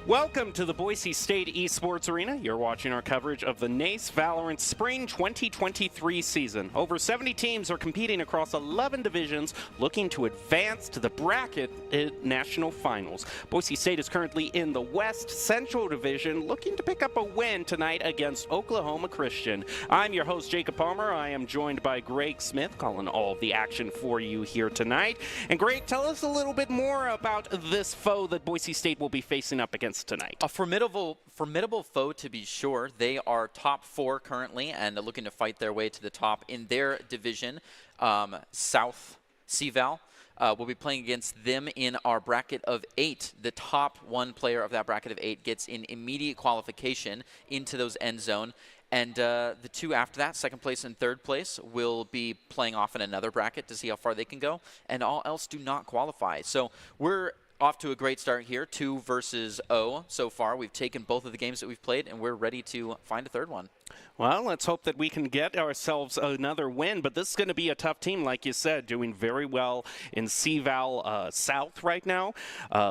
Welcome to the Boise State Esports Arena. You're watching our coverage of the NACE Valorant Spring 2023 season. Over 70 teams are competing across 11 divisions looking to advance to the bracket national finals. Boise State is currently in the West Central Division looking to pick up a win tonight against Oklahoma Christian. I'm your host, Jacob Palmer. I am joined by Greg Smith calling all of the action for you here tonight. And Greg, tell us a little bit more about this foe that Boise State will be facing up against tonight. A formidable foe, to be sure. They are top 4 currently and looking to fight their way to the top in their division, South CVAL. We'll be playing against them in our bracket of 8. The top 1 player of that bracket of 8 gets in immediate qualification into those end zone. And the 2 after that, second place and third place, will be playing off in another bracket to see how far they can go. And all else do not qualify. So we're off to a great start here, 2 versus 0 so far. We've taken both of the games that we've played, and we're ready to find a third one. Well, let's hope that we can get ourselves another win, but this is going to be a tough team, like you said, doing very well in CVAL South right now.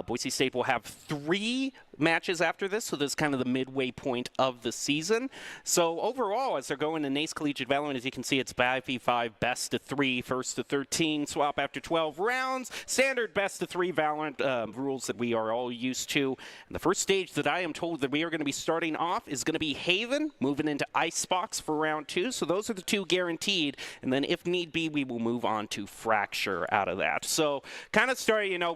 Boise State will have 3 matches after this, so this is kind of the midway point of the season. So overall, as they're going to NACE Collegiate Valorant, as you can see, it's 5v5, best of 3, first to 13, swap after 12 rounds, standard best of 3 Valorant rules that we are all used to. And the first stage that I am told that we are going to be starting off is going to be Haven, moving into Icebox for round 2. So those are the 2 guaranteed. And then if need be, we will move on to Fracture out of that. So kind of starting, a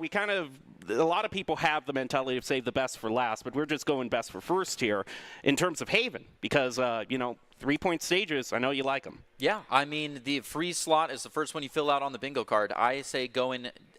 lot of people have the mentality of save the best for last, but we're just going best for first here in terms of Haven because, 3-point stages, I know you like them. Yeah, I mean, the free slot is the first one you fill out on the bingo card. I say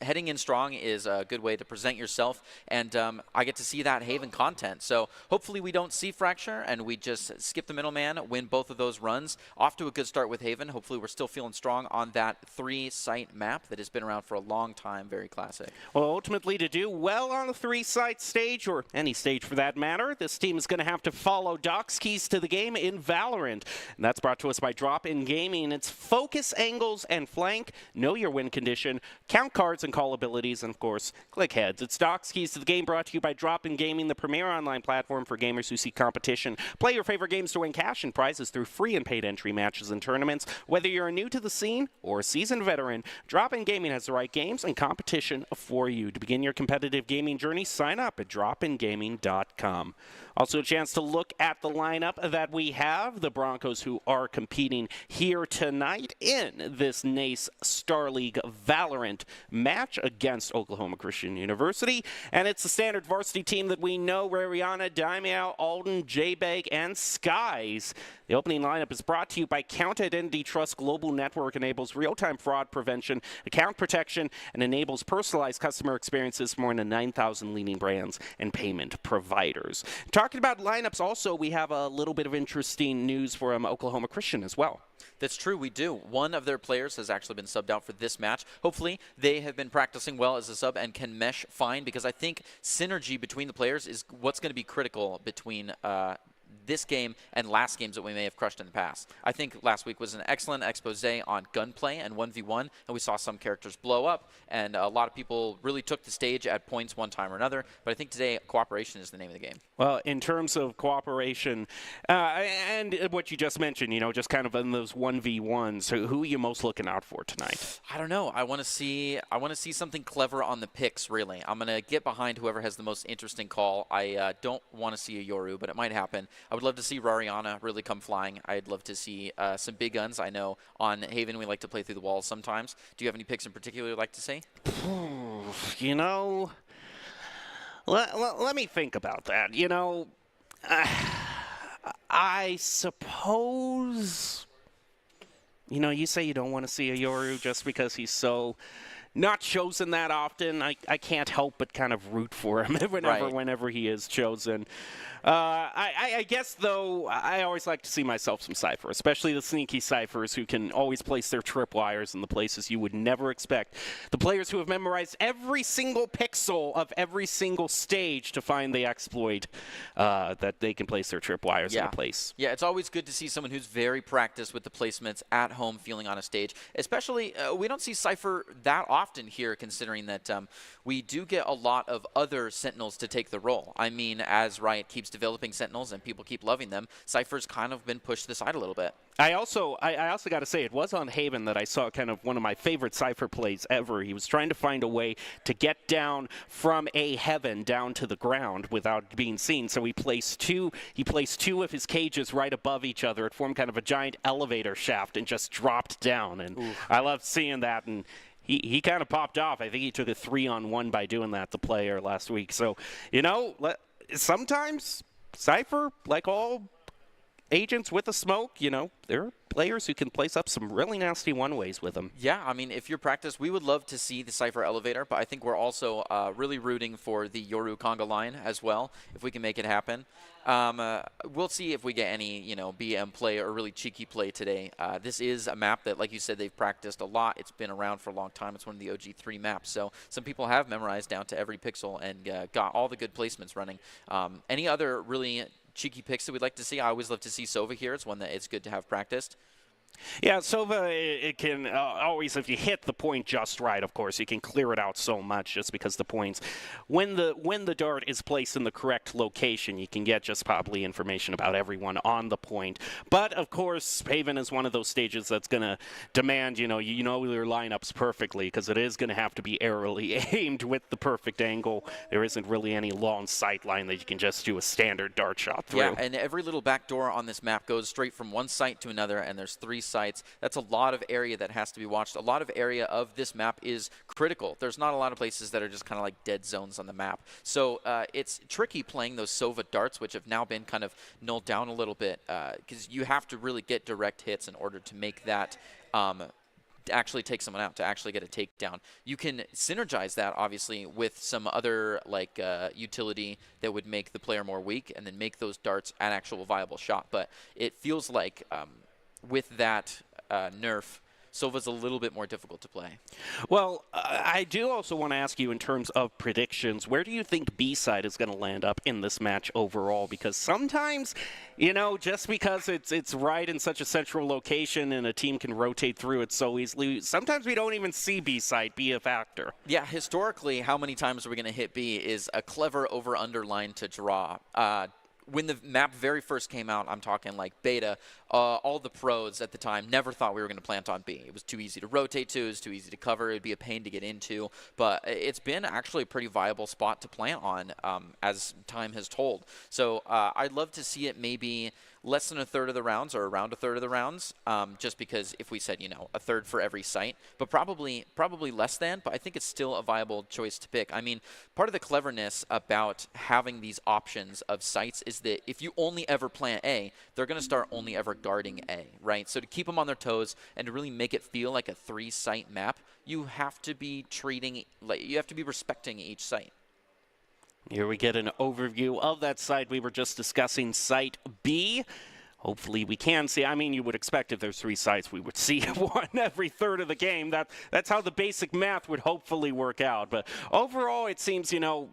heading in strong is a good way to present yourself, and I get to see that Haven content. So hopefully we don't see Fracture, and we just skip the middleman, win both of those runs. Off to a good start with Haven. Hopefully we're still feeling strong on that 3-site map that has been around for a long time, very classic. Well, ultimately, to do well on the 3-site stage, or any stage for that matter, this team is going to have to follow Doc's keys to the game in Valorant. And that's brought to us by Drop-In Gaming. It's focus, angles, and flank, know your win condition, count cards and call abilities, and of course, click heads. It's Doc's Keys to the Game, brought to you by Drop-In Gaming, the premier online platform for gamers who seek competition. Play your favorite games to win cash and prizes through free and paid entry matches and tournaments. Whether you're new to the scene or a seasoned veteran, Drop-In Gaming has the right games and competition for you. To begin your competitive gaming journey, sign up at dropingaming.com. Also a chance to look at the lineup that we have, the Broncos who are competing here tonight in this NACE Star League Valorant match against Oklahoma Christian University. And it's the standard varsity team that we know, Rariana, Daimiao, Alden, J-Bag, and Skies. The opening lineup is brought to you by Count Identity Trust Global Network, enables real-time fraud prevention, account protection, and enables personalized customer experiences for more than 9,000 leading brands and payment providers. Talking about lineups also, we have a little bit of interesting news for Oklahoma Christian as well. That's true, we do. One of their players has actually been subbed out for this match. Hopefully, they have been practicing well as a sub and can mesh fine, because I think synergy between the players is what's going to be critical between this game and last games that we may have crushed in the past. I think last week was an excellent expose on gunplay and 1v1, and we saw some characters blow up, and a lot of people really took the stage at points one time or another, but I think today cooperation is the name of the game. Well, in terms of cooperation, and what you just mentioned, just kind of in those 1v1s, who are you most looking out for tonight? I don't know. I want to see something clever on the picks, really. I'm going to get behind whoever has the most interesting call. I don't want to see a Yoru, but it might happen. I would love to see Rariana really come flying. I'd love to see some big guns. I know on Haven we like to play through the walls sometimes. Do you have any picks in particular you'd like to see? Let me think about that. I suppose, you say you don't want to see a Yoru just because he's so not chosen that often. I can't help but kind of root for him whenever he is chosen. I guess, though, I always like to see myself some Cypher, especially the sneaky Cyphers who can always place their tripwires in the places you would never expect. The players who have memorized every single pixel of every single stage to find the exploit that they can place their tripwires in a place. Yeah, it's always good to see someone who's very practiced with the placements at home feeling on a stage. Especially, we don't see Cypher that often. often here, considering that we do get a lot of other Sentinels to take the role. I mean, as Riot keeps developing Sentinels and people keep loving them, Cypher's kind of been pushed to the side a little bit. I also got to say, it was on Haven that I saw kind of one of my favorite Cypher plays ever. He was trying to find a way to get down from a heaven down to the ground without being seen. So he placed two of his cages right above each other. It formed kind of a giant elevator shaft and just dropped down. And I loved seeing that. And he kind of popped off. I think he took a 3-on-1 by doing that, the player last week. So, you know, sometimes Cypher, like all agents with a smoke, you know, there are players who can place up some really nasty one-ways with them. Yeah, I mean, if you're practiced, we would love to see the Cypher elevator, but I think we're also really rooting for the Yoru Conga line as well, if we can make it happen. We'll see if we get any, you know, BM play or really cheeky play today. This is a map that, like you said, they've practiced a lot. It's been around for a long time. It's one of the OG3 maps, so some people have memorized down to every pixel and got all the good placements running. Any other really cheeky picks that we'd like to see? I always love to see Sova here. It's one that it's good to have practiced. Yeah, Sova, it can always, if you hit the point just right, of course, you can clear it out so much just because the points, when the dart is placed in the correct location, you can get just probably information about everyone on the point. But, of course, Haven is one of those stages that's going to demand, you know your lineups perfectly, because it is going to have to be aerially aimed with the perfect angle. There isn't really any long sight line that you can just do a standard dart shot through. Yeah, and every little back door on this map goes straight from one site to another, and there's 3 sites. That's a lot of area that has to be watched. A lot of area of this map is critical. There's not a lot of places that are just kind of like dead zones on the map. So it's tricky playing those Sova darts, which have now been kind of nulled down a little bit, because you have to really get direct hits in order to make that actually take someone out, to actually get a takedown. You can synergize that, obviously, with some other like utility that would make the player more weak and then make those darts an actual viable shot. But it feels like with that nerf, Sova's a little bit more difficult to play. Well, I do also want to ask you in terms of predictions, where do you think B-side is going to land up in this match overall? Because sometimes, you know, just because it's right in such a central location and a team can rotate through it so easily, sometimes we don't even see B-side be a factor. Yeah, historically, how many times are we going to hit B is a clever over-under line to draw. When the map very first came out, I'm talking like beta, all the pros at the time never thought we were going to plant on B. It was too easy to rotate to, it was too easy to cover, it would be a pain to get into, but it's been actually a pretty viable spot to plant on as time has told. So I'd love to see it maybe less than a third of the rounds or around a third of the rounds, just because if we said, you know, a third for every site, but probably less than, but I think it's still a viable choice to pick. I mean, part of the cleverness about having these options of sites is that if you only ever plant A, they're going to start only ever guarding A, right? So to keep them on their toes and to really make it feel like a 3-site map, you have to be respecting each site. Here we get an overview of that site. We were just discussing Site B. Hopefully we can see. I mean, you would expect if there's 3 sites, we would see one every third of the game. That's how the basic math would hopefully work out. But overall, it seems, you know,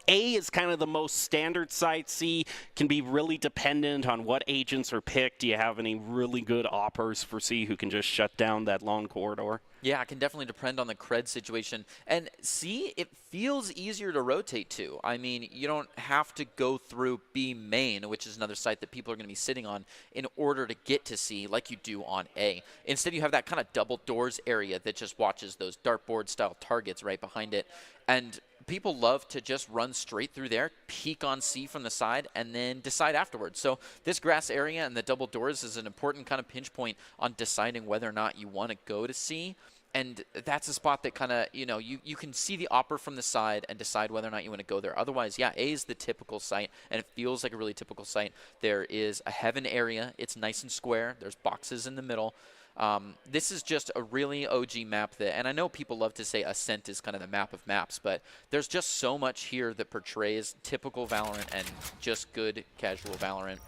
A is kind of the most standard site. C can be really dependent on what agents are picked. Do you have any really good oppers for C who can just shut down that long corridor? Yeah, it can definitely depend on the cred situation. And C, it feels easier to rotate to. I mean, you don't have to go through B main, which is another site that people are going to be sitting on, in order to get to C like you do on A. Instead, you have that kind of double doors area that just watches those dartboard-style targets right behind it. And people love to just run straight through there, peek on C from the side, and then decide afterwards. So this grass area and the double doors is an important kind of pinch point on deciding whether or not you want to go to C. And that's a spot that kind of, you know, you can see the opper from the side and decide whether or not you want to go there. Otherwise, yeah, A is the typical site, and it feels like a really typical site. There is a heaven area. It's nice and square. There's boxes in the middle. This is just a really OG map that, and I know people love to say Ascent is kind of the map of maps, but there's just so much here that portrays typical Valorant and just good casual Valorant.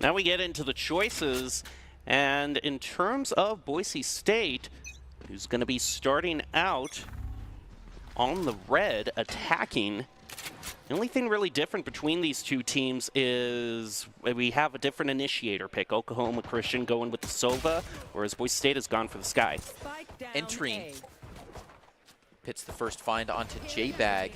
Now we get into the choices, and in terms of Boise State, who's going to be starting out on the red, attacking. The only thing really different between these two teams is we have a different initiator pick. Oklahoma Christian going with the Sova, whereas Boise State has gone for the Sky. Entry Pits the first find onto J-Bag.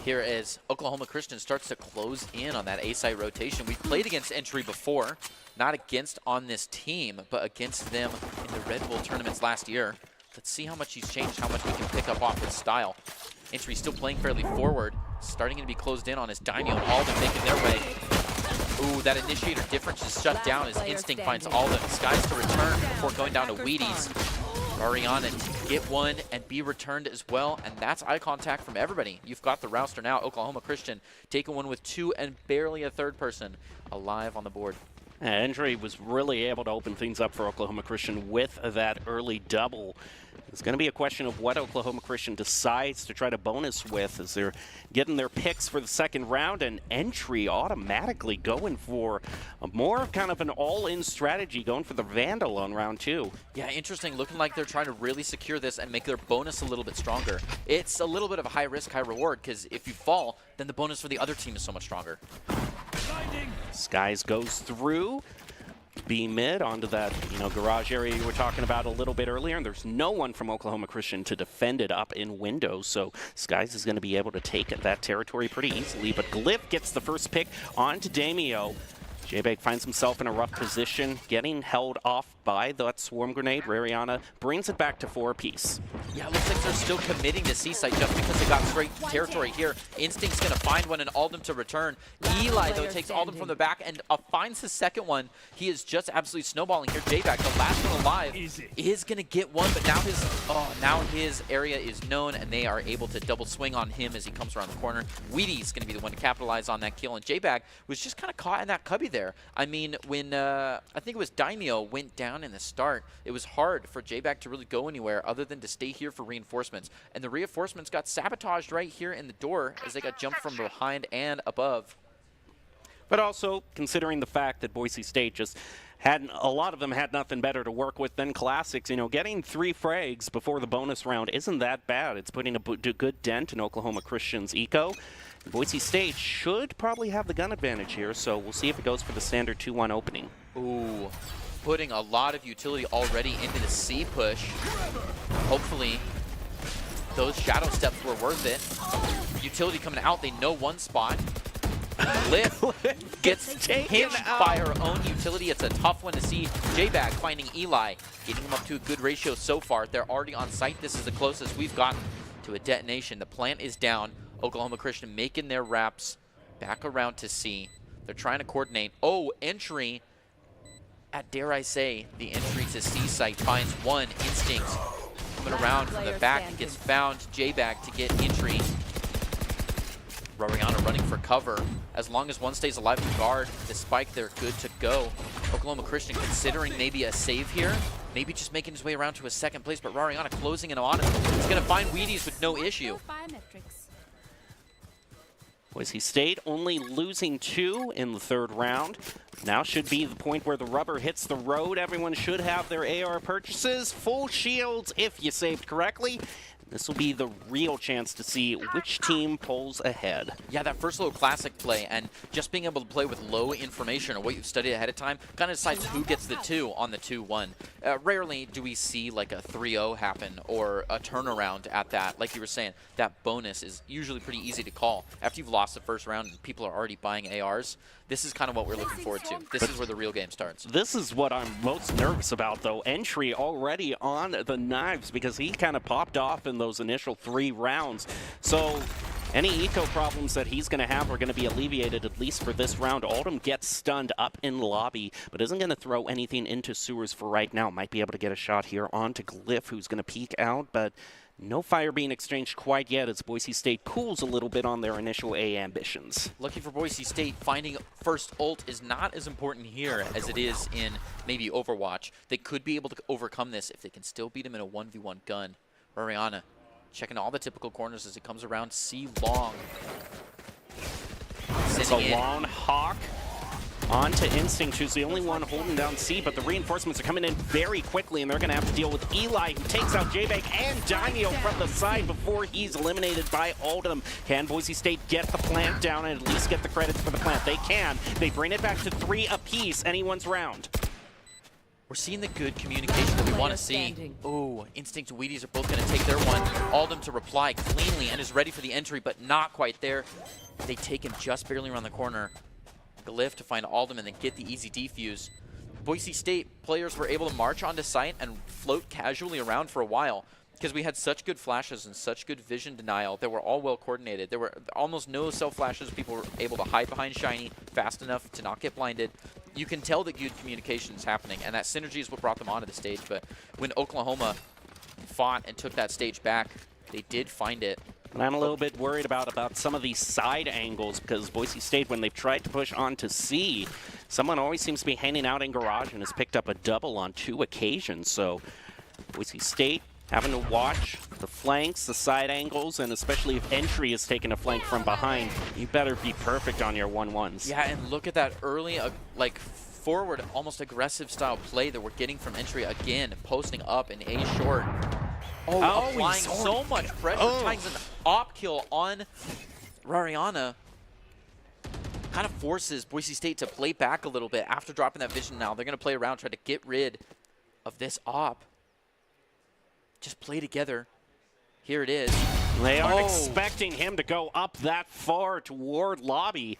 Here as Oklahoma Christian starts to close in on that A-site rotation. We've played against Entry before, not against on this team, but against them in the Red Bull tournaments last year. Let's see how much he's changed, how much we can pick up off his style. Entry still playing fairly forward, starting to be closed in on his Daimyo and Alden making their way. Ooh, that initiator difference is shut down as Instinct finds Alden. Skies to return before going down to Wheaties. Ariana to get one and be returned as well, and that's eye contact from everybody. You've got the rouster now. Oklahoma Christian taking one with 2 and barely a third person alive on the board. Entry was really able to open things up for Oklahoma Christian with that early double. It's going to be a question of what Oklahoma Christian decides to try to bonus with as they're getting their picks for the second round, and Entry automatically going for a more kind of an all-in strategy, going for the Vandal on round 2. Yeah, interesting. Looking like they're trying to really secure this and make their bonus a little bit stronger. It's a little bit of a high risk, high reward, because if you fall, then the bonus for the other team is so much stronger. Skies goes through. B mid onto that, garage area you were talking about a little bit earlier, and there's no one from Oklahoma Christian to defend it up in windows, so Skies is going to be able to take that territory pretty easily, but Glyph gets the first pick onto Daimyo. J-Bag finds himself in a rough position, getting held off by that swarm grenade. Rariana brings it back to 4 apiece. Yeah, it looks like they're still committing to C-site just because they got straight territory here. Instinct's going to find one and Alden to return. Eli, though, takes Alden from the back and finds the second one. He is just absolutely snowballing here. J-Bag, the last one alive, is going to get one, but now his area is known, and they are able to double swing on him as he comes around the corner. Wheaty's going to be the one to capitalize on that kill, and J-Bag was just kind of caught in that cubby there. I mean, when I think it was Daimyo went down in the start, it was hard for J-Bag to really go anywhere other than to stay here for reinforcements. And the reinforcements got sabotaged right here in the door as they got jumped from behind and above. But also, considering the fact that Boise State just a lot of them had nothing better to work with than Classics, getting 3 frags before the bonus round isn't that bad. It's putting a good dent in Oklahoma Christian's eco. Boise State should probably have the gun advantage here, so we'll see if it goes for the standard 2-1 opening. Ooh, putting a lot of utility already into the C push. Hopefully, those shadow steps were worth it. Utility coming out, they know one spot. Glyph gets hinged by her own utility. It's a tough one to see. J-Bag finding Eli, getting him up to a good ratio so far. They're already on site. This is the closest we've gotten to a detonation. The plant is down. Oklahoma Christian making their wraps back around to C. They're trying to coordinate. Oh, entry at, dare I say, the entry to C site finds one. Instinct coming around from the back and gets found. J-Bag to get entry. Rariana running for cover. As long as one stays alive in guard, the spike, they're good to go. Oklahoma Christian considering maybe a save here. Maybe just making his way around to a second place, but Rariana closing in on him. He's going to find Wheaties with no issue. Boise State only losing 2 in the 3rd round. Now should be the point where the rubber hits the road. Everyone should have their AR purchases. Full shields if you saved correctly. This will be the real chance to see which team pulls ahead. Yeah, that first little classic play and just being able to play with low information or what you've studied ahead of time kind of decides who gets the 2 on the 2-1. Rarely do we see like a 3-0 happen or a turnaround at that. Like you were saying, that bonus is usually pretty easy to call. After you've lost the first round and people are already buying ARs, this is kind of what we're looking forward to. This is where the real game starts. This is what I'm most nervous about, though. Entry already on the knives because he kind of popped off in those initial 3 rounds. So any eco problems that he's going to have are going to be alleviated, at least for this round. Oldham gets stunned up in lobby, but isn't going to throw anything into sewers for right now. Might be able to get a shot here onto Glyph, who's going to peek out, but no fire being exchanged quite yet as Boise State cools a little bit on their initial A ambitions. Lucky for Boise State, finding first ult is not as important here as it is in maybe Overwatch. They could be able to overcome this if they can still beat him in a 1v1 gun. Rariana checking all the typical corners as it comes around. C long. It's a long hawk on to Instinct, who's the only one holding down C, but the reinforcements are coming in very quickly, and they're going to have to deal with Eli, who takes out J-Bag and Daimyo from the side before he's eliminated by Oldham. Can Boise State get the plant down and at least get the credits for the plant? They can. They bring it back to 3 apiece, anyone's round. We're seeing the good communication that we want to see. Oh, Instinct and Wheaties are both going to take their one. Alden to reply cleanly and is ready for the entry, but not quite there. They take him just barely around the corner. Glyph to find Alden and then get the easy defuse. Boise State players were able to march onto site and float casually around for a while because we had such good flashes and such good vision denial that were all well coordinated. There were almost no self-flashes. People were able to hide behind Shiny fast enough to not get blinded. You can tell that good communication is happening, and that synergy is what brought them onto the stage. But when Oklahoma fought and took that stage back, they did find it. And I'm a little bit worried about some of these side angles because Boise State, when they've tried to push onto C, someone always seems to be hanging out in garage and has picked up a double on 2 occasions. So Boise State having to watch the flanks, the side angles, and especially if entry is taking a flank from behind, you better be perfect on your 1-1s. Yeah, and look at that early, like, forward, almost aggressive style play that we're getting from entry again, posting up in A short. Oh, applying so much pressure. Finds an op kill on Rariana. Kind of forces Boise State to play back a little bit after dropping that vision now. They're going to play around, try to get rid of this op. Just play together. Here it is. They aren't expecting him to go up that far toward lobby.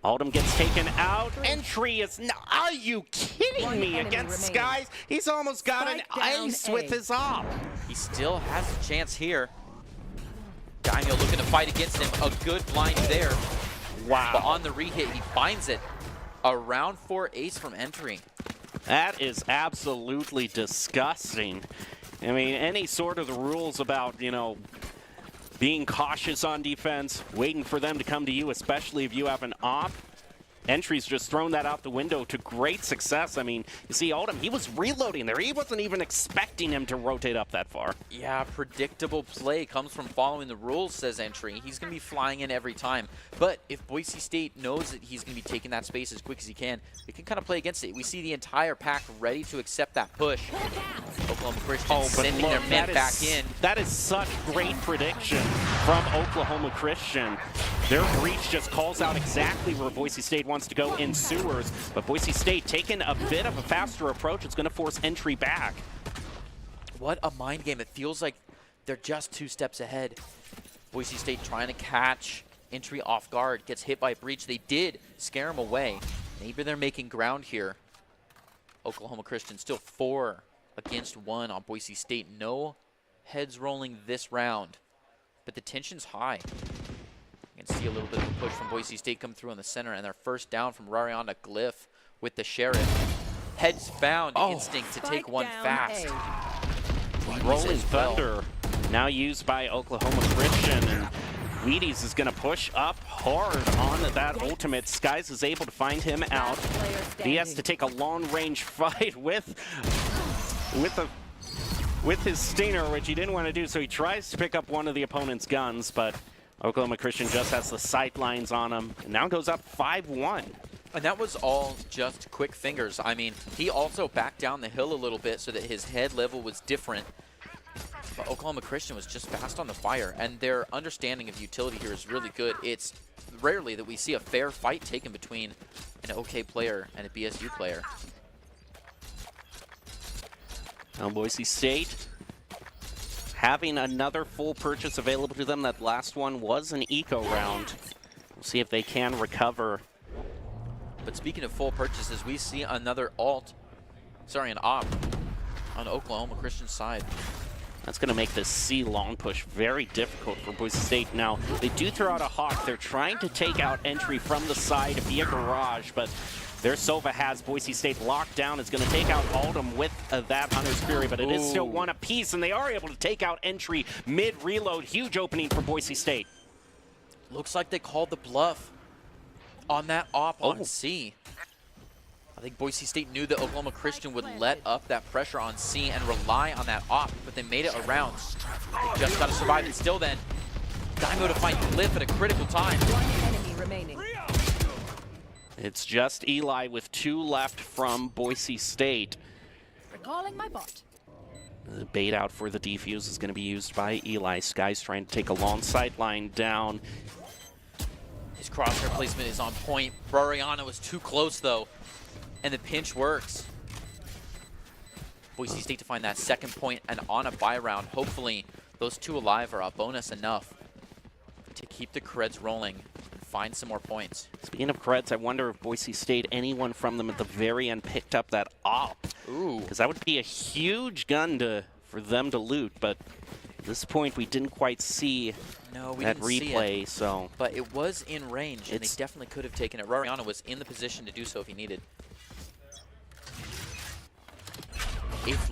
Alden gets taken out. Entry is... Are you kidding me? Against Skies? He's almost got an ice with his op. He still has a chance here. Daimyo looking to fight against him. A good blind there. Wow. But on the re-hit, he finds it. A round 4 ace from entry. That is absolutely disgusting. I mean, any sort of the rules about, you know, being cautious on defense, waiting for them to come to you, especially if you have an op. Entry's just thrown that out the window to great success. I mean, you see Alden, he was reloading there. He wasn't even expecting him to rotate up that far. Yeah, predictable play comes from following the rules, says Entry. He's going to be flying in every time. But if Boise State knows that he's going to be taking that space as quick as he can kind of play against it. We see the entire pack ready to accept that push. Oklahoma Christian sending their men back in. That is such great prediction from Oklahoma Christian. Their breach just calls out exactly where Boise State wants to go in sewers, but Boise State taking a bit of a faster approach. It's going to force entry back. What a mind game. It feels like they're just 2 steps ahead. Boise State trying to catch entry off guard, gets hit by breach. They did scare him away. Maybe they're making ground here. Oklahoma Christian still 4 against 1 on Boise State. No heads rolling this round, but the tension's high. You can see a little bit of a push from Boise State come through in the center, and their first down from Rariana Glyph with the Sheriff. Heads found. Instinct to take one fast. Rolling Thunder now used by Oklahoma Christian, and Wheaties is going to push up hard on that ultimate. Skies is able to find him out. He has to take a long-range fight with his Stinger, which he didn't want to do, so he tries to pick up one of the opponent's guns, but Oklahoma Christian just has the sight lines on him, and now goes up 5-1. And that was all just quick fingers. I mean, he also backed down the hill a little bit so that his head level was different. But Oklahoma Christian was just fast on the fire, and their understanding of utility here is really good. It's rarely that we see a fair fight taken between an OK player and a BSU player. Now Boise State having another full purchase available to them. That last one was an eco round. We'll see if they can recover. But speaking of full purchases, we see another an op on Oklahoma Christian's side. That's going to make this C long push very difficult for Boise State. Now, they do throw out a Hawk. They're trying to take out entry from the side via garage, but their Sova has Boise State locked down. It's going to take out Alden with that Hunter's Fury, but it is still one apiece, and they are able to take out entry mid-reload. Huge opening for Boise State. Looks like they called the bluff on that op on C. I think Boise State knew that Oklahoma Christian would let up that pressure on C and rely on that op, but they made it around. They just got to survive, and still then, Daimyo to find Glyph at a critical time. One enemy remaining. It's just Eli with 2 left from Boise State. Recalling my bot. The bait out for the defuse is going to be used by Eli. Sky's trying to take a long sight line down. His crosshair placement is on point. Rariana was too close, though, and the pinch works. Boise State to find that second point and on a buy round. Hopefully, those two alive are a bonus enough to keep the Creds rolling and find some more points. Speaking of Creds, I wonder if Boise State, anyone from them at the very end picked up that op. Ooh. Because that would be a huge gun for them to loot, but at this point we didn't quite see that replay, so. But it was in range, and they definitely could have taken it. Rariana was in the position to do so if he needed.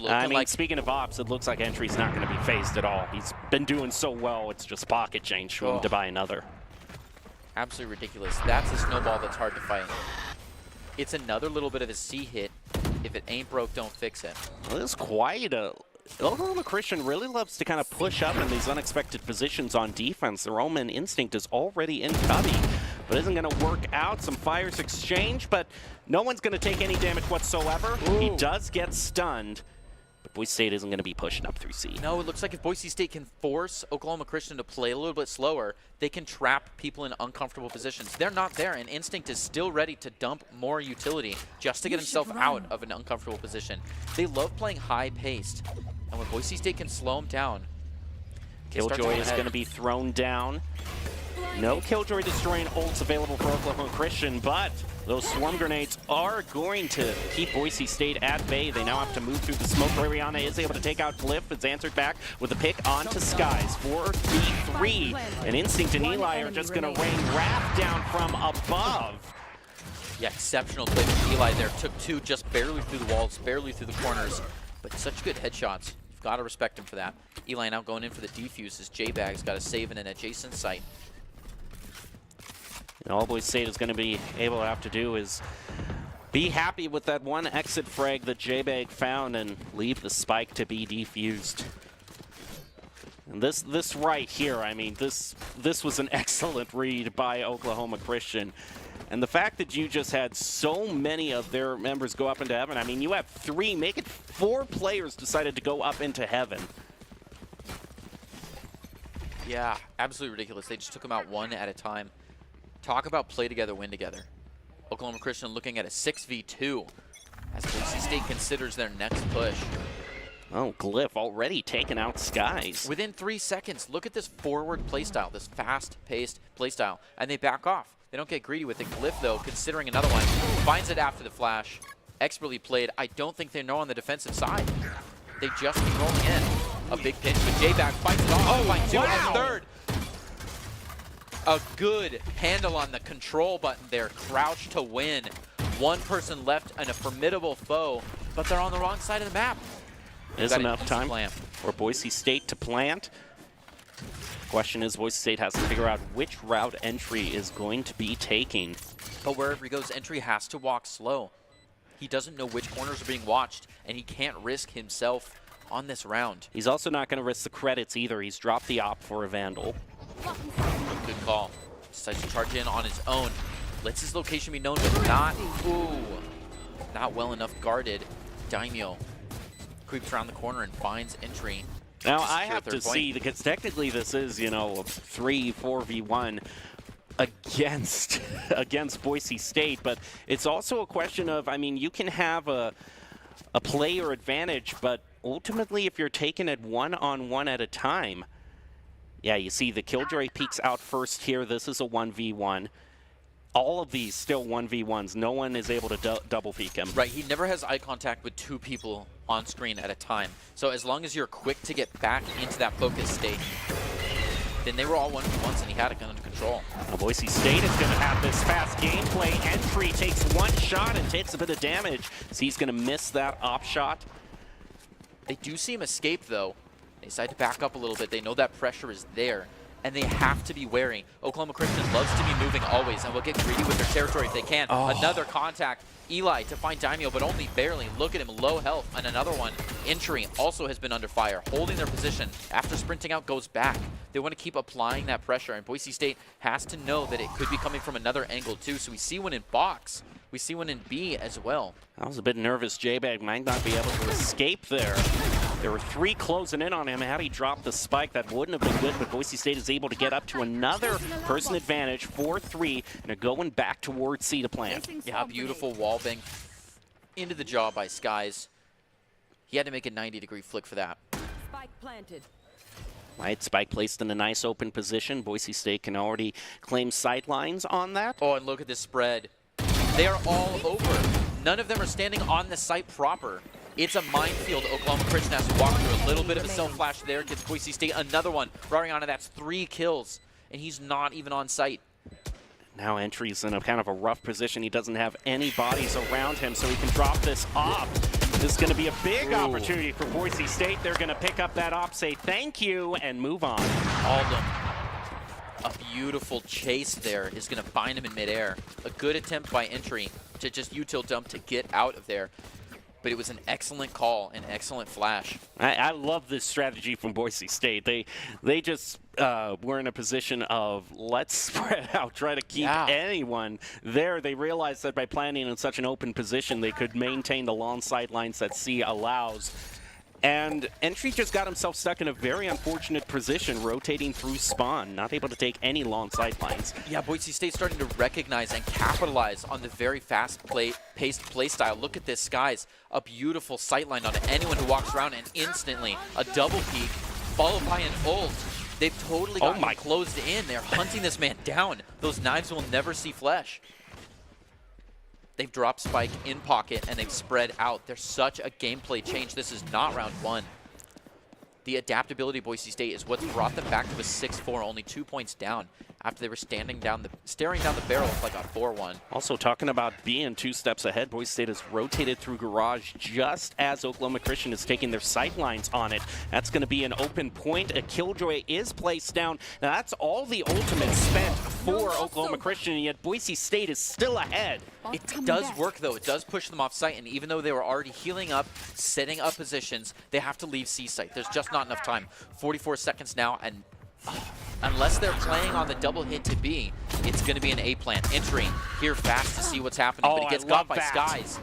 I mean, speaking of ops, it looks like Entry's not going to be phased at all. He's been doing so well, it's just pocket change for him to buy another. Absolutely ridiculous. That's a snowball that's hard to fight. It's another little bit of a C hit. If it ain't broke, don't fix it. Well, this is quite a... Oklahoma Christian really loves to kind of push up in these unexpected positions on defense. Their Omen Instinct is already in cubby, but isn't going to work out. Some fires exchange, but no one's going to take any damage whatsoever. Ooh. He does get stunned, but Boise State isn't going to be pushing up through C. No, it looks like if Boise State can force Oklahoma Christian to play a little bit slower, they can trap people in uncomfortable positions. They're not there, and Instinct is still ready to dump more utility just to get himself out of an uncomfortable position. They love playing high-paced, and when Boise State can slow him down, Killjoy is going to be thrown down. No Killjoy destroying ults available for Oklahoma Christian, but those swarm grenades are going to keep Boise State at bay. They now have to move through the smoke. Rariana is able to take out Glyph. It's answered back with a pick onto Skies for V3. And Instinct and Eli are just going to rain wrath down from above. Yeah, exceptional play from Eli there. Took two just barely through the walls, barely through the corners, but such good headshots. You've got to respect him for that. Eli now going in for the defuse as J-Bag's got to save in an adjacent site. And all Boise State is going to be able to have to do is be happy with that one exit frag that J-Bag found and leave the spike to be defused. And this right here, I mean, this was an excellent read by Oklahoma Christian. And the fact that you just had so many of their members go up into heaven, I mean, you have three, make it 4 players decided to go up into heaven. Yeah, absolutely ridiculous. They just took them out one at a time. Talk about play together, win together. Oklahoma Christian looking at a 6v2 as Boise State considers their next push. Oh, Glyph already taking out Skies. Within 3 seconds, look at this forward playstyle, this fast-paced playstyle, and they back off. They don't get greedy with it. Glyph, though, considering another one, finds it after the flash. Expertly played. I don't think they know on the defensive side. They just keep rolling in. A big pinch, but J-Bag fights it off. Oh, find 2 and third. A good handle on the control button there. Crouch to win. One person left and a formidable foe, but they're on the wrong side of the map. Is enough time for Boise State to plant. Question is, Boise State has to figure out which route Entry is going to be taking. But wherever he goes, Entry has to walk slow. He doesn't know which corners are being watched, and he can't risk himself on this round. He's also not going to risk the credits either. He's dropped the op for a Vandal. Good call. Decides to charge in on his own. Lets his location be known, but not well enough guarded. Daimyo creeps around the corner and finds Entry. Now I have to see, because technically this is, you know, a 3-4v1 against Boise State, but it's also a question of, I mean, you can have a player advantage, but ultimately if you're taking it one-on-one at a time, yeah, you see the Killjoy peeks out first here. This is a 1v1. All of these still 1v1s. No one is able to double peek him. Right, he never has eye contact with 2 people on screen at a time. So as long as you're quick to get back into that focus state, then they were all 1v1s and he had it under control. Now Boise State is going to have this fast gameplay. Entry takes 1 shot and takes a bit of damage. So he's going to miss that op shot. They do see him escape though. They decide to back up a little bit. They know that pressure is there, and they have to be wary. Oklahoma Christian loves to be moving always, and will get greedy with their territory if they can. Another contact. Eli to find Daimyo, but only barely. Look at him, low health. And another one. Entry also has been under fire, holding their position. After sprinting out, goes back. They want to keep applying that pressure, and Boise State has to know that it could be coming from another angle too. So we see one in box. We see one in B as well. I was a bit nervous. J-Bag might not be able to escape there. There were 3 closing in on him. Had he dropped the spike, that wouldn't have been good, but Boise State is able to get up to another person advantage, 4-3, and they're going back towards C to plant. Yeah, beautiful wall bang into the jaw by Skies. He had to make a 90-degree flick for that. Spike planted. Right, Spike placed in a nice open position. Boise State can already claim sightlines on that. Oh, and look at this spread. They are all over. None of them are standing on the site proper. It's a minefield. Oklahoma Christian has to walk through. A little bit of a self-flash there. Gets Boise State another one. Rariana, that's 3 kills. And he's not even on site. Now Entry's in a kind of a rough position. He doesn't have any bodies around him, so he can drop this off. This is going to be a big opportunity for Boise State. They're going to pick up that op, say thank you, and move on. Alden. A beautiful chase there is going to find him in midair. A good attempt by Entry to just util dump to get out of there. But it was an excellent call, an excellent flash. I love this strategy from Boise State. They just were in a position of let's spread out, try to keep anyone there. They realized that by planning in such an open position, they could maintain the long sidelines that C allows. And Entry just got himself stuck in a very unfortunate position, rotating through spawn, not able to take any long sidelines. Yeah, Boise State starting to recognize and capitalize on the very fast-paced play style. Look at this, guys. A beautiful sightline on anyone who walks around, and instantly a double peek followed by an ult. They've totally got him closed in. They're hunting this man down. Those knives will never see flesh. They've dropped Spike in pocket, and they've spread out. There's such a gameplay change. This is not round 1. The adaptability of Boise State is what's brought them back to a 6-4, only 2 points down after they were staring down the barrel of like a 4-1. Also talking about being 2 steps ahead, Boise State has rotated through garage just as Oklahoma Christian is taking their sightlines on it. That's going to be an open point. A Killjoy is placed down. Now that's all the ultimate spent for Oklahoma Christian, and yet Boise State is still ahead. It does work, though. It does push them off site, and even though they were already healing up, setting up positions, they have to leave C site. There's just not enough time. 44 seconds now, and unless they're playing on the double hit to B, it's going to be an A plant. Entering here fast to see what's happening, but he gets got by Skies.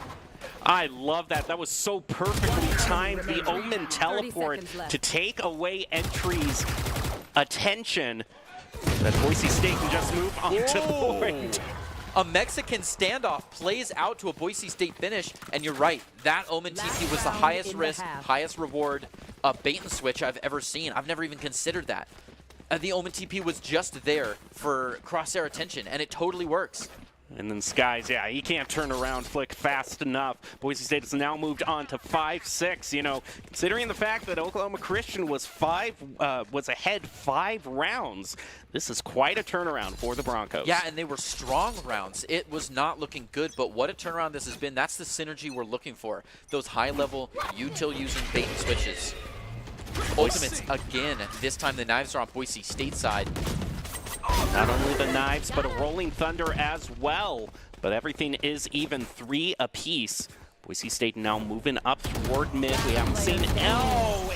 I love that. That was so perfectly timed. The Omen teleport to take away Entry's attention. That Boise State can just move on to point. A Mexican standoff plays out to a Boise State finish, and you're right. That Omen TP was the highest risk, highest reward bait and switch I've ever seen. I've never even considered that. The Omen TP was just there for crosshair attention, and it totally works. And then Skies, yeah, he can't turn around flick fast enough. Boise State has now moved on to 5-6. You know, considering the fact that Oklahoma Christian was ahead 5 rounds, this is quite a turnaround for the Broncos. Yeah, and they were strong rounds. It was not looking good, but what a turnaround this has been. That's the synergy we're looking for. Those high-level util using bait and switches. Ultimates again. This time the knives are on Boise State side. Not only the knives, but a Rolling Thunder as well. But everything is even 3 apiece. Boise State now moving up toward mid. We haven't seen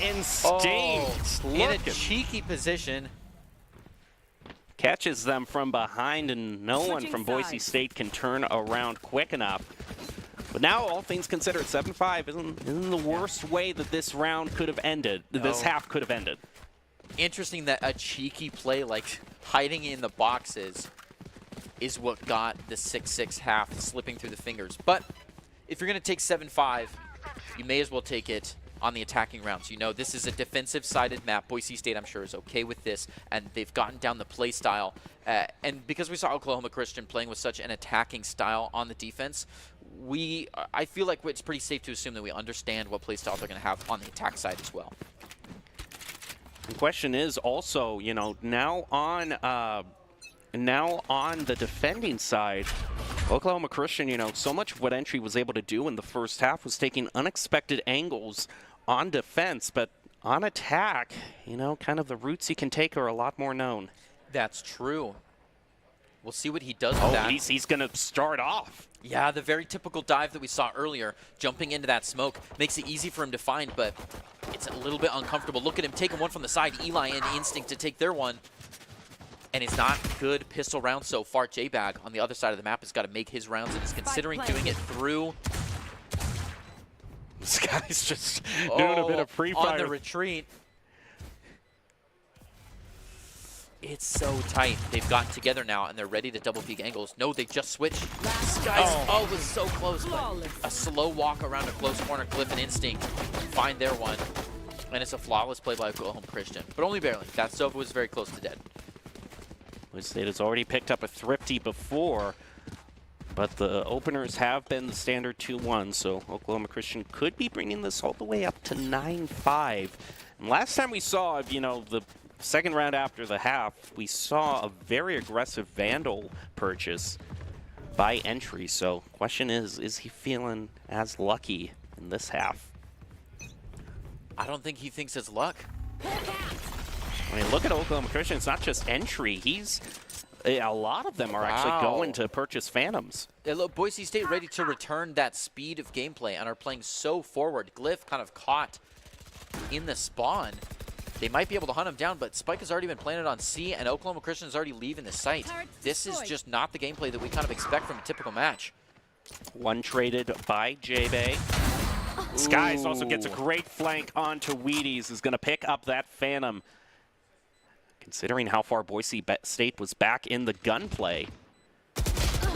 Instinct. In a cheeky position. Catches them from behind, and no one from Boise State can turn around quick enough. But now, all things considered, 7-5 isn't the worst way that this round could have ended. No. This half could have ended. Interesting that a cheeky play like hiding in the boxes is what got the 6-6 half slipping through the fingers. But if you're going to take 7-5, you may as well take it on the attacking rounds. You know, this is a defensive-sided map. Boise State, I'm sure, is okay with this, and they've gotten down the play style. And because we saw Oklahoma Christian playing with such an attacking style on the defense, I feel like it's pretty safe to assume that we understand what play style they're going to have on the attack side as well. The question is also, you know, now on the defending side, Oklahoma Christian, you know, so much of what Entry was able to do in the first half was taking unexpected angles on defense, but on attack, you know, kind of the routes he can take are a lot more known. That's true. We'll see what he does with that. He's going to start off. Yeah, the very typical dive that we saw earlier, jumping into that smoke, makes it easy for him to find, but it's a little bit uncomfortable. Look at him taking one from the side. Eli and Instinct to take their one. And it's not good pistol round so far. J-Bag on the other side of the map has got to make his rounds, and is considering doing it through. This guy's just doing a bit of free fire. On the retreat. It's so tight. They've gotten together now, and they're ready to double peek angles. No, they just switched. Skies, oh, it was so close. But a slow walk around a close corner, Cliff and Instinct find their one. And it's a flawless play by Oklahoma Christian, but only barely. That Sova was very close to dead. Boise State has already picked up a Thrifty before, but the openers have been the standard 2-1, so Oklahoma Christian could be bringing this all the way up to 9-5. And last time we saw, you know, the second round after the half, we saw a very aggressive Vandal purchase by Entry. So question is he feeling as lucky in this half? I don't think he thinks it's luck. I mean, look at Oklahoma Christian. It's not just Entry. A lot of them are actually going to purchase Phantoms. Yeah, look, Boise State ready to return that speed of gameplay and are playing so forward. Glyph kind of caught in the spawn. They might be able to hunt him down, but Spike has already been planted on C, and Oklahoma Christian is already leaving the site. This is just not the gameplay that we kind of expect from a typical match. One traded by J-Bay. Skies also gets a great flank onto Wheaties, is going to pick up that Phantom. Considering how far Boise State was back in the gunplay.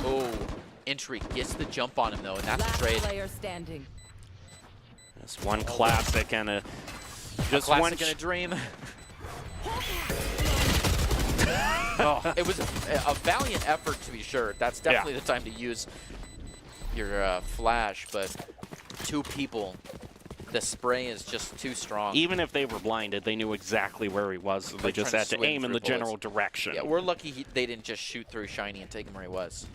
Oh, Entry gets the jump on him, though, and that's a trade. Player standing. That's one classic and a... Just a classic one and a dream. Oh, it was a valiant effort, to be sure. That's definitely the time to use your flash, but two people, the spray is just too strong. Even if they were blinded, they knew exactly where he was, so they just had to aim in the general direction. Yeah, we're lucky they didn't just shoot through Shiny and take him where he was.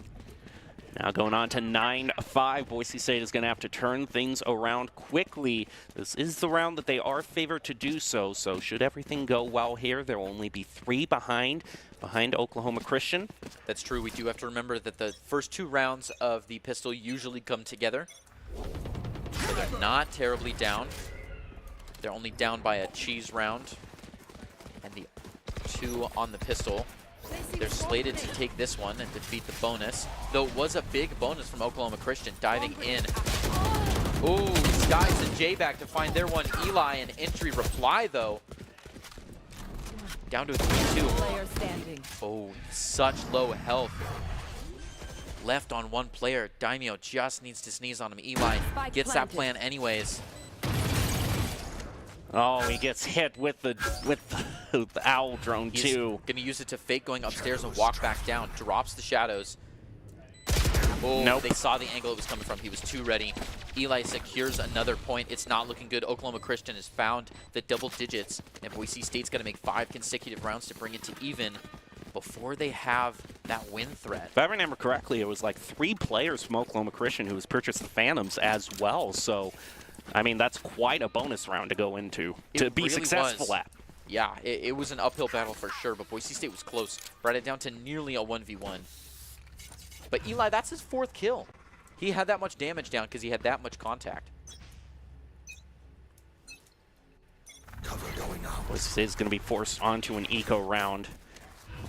Now going on to 9-5, Boise State is going to have to turn things around quickly. This is the round that they are favored to do so, so should everything go well here, there will only be 3 behind Oklahoma Christian. That's true. We do have to remember that the first 2 rounds of the pistol usually come together. So they're not terribly down. They're only down by a cheese round. And the 2 on the pistol. They're slated to take this one and defeat the bonus. Though it was a big bonus from Oklahoma Christian diving in. Ooh, Skies and J-Back to find their one. Eli and Entry reply though. Down to a 3-2. Oh, such low health. Left on one player. Daimyo just needs to sneeze on him. Eli gets that plan anyways. Oh, he gets hit with the owl drone too. Gonna use it to fake going upstairs and walk back down. Drops the shadows. Oh, nope. They saw the angle it was coming from. He was too ready. Eli secures another point. It's not looking good. Oklahoma Christian has found the double digits, and Boise State's gonna make 5 consecutive rounds to bring it to even before they have that win threat. If I remember correctly, it was like 3 players from Oklahoma Christian who has purchased the Phantoms as well. So, I mean, that's quite a bonus round to go into, to be successful at. Yeah, it was an uphill battle for sure, but Boise State was close. Brought it down to nearly a 1v1. But Eli, that's his 4th kill. He had that much damage down because he had that much contact. Cover going out. Boise State is going to be forced onto an eco round.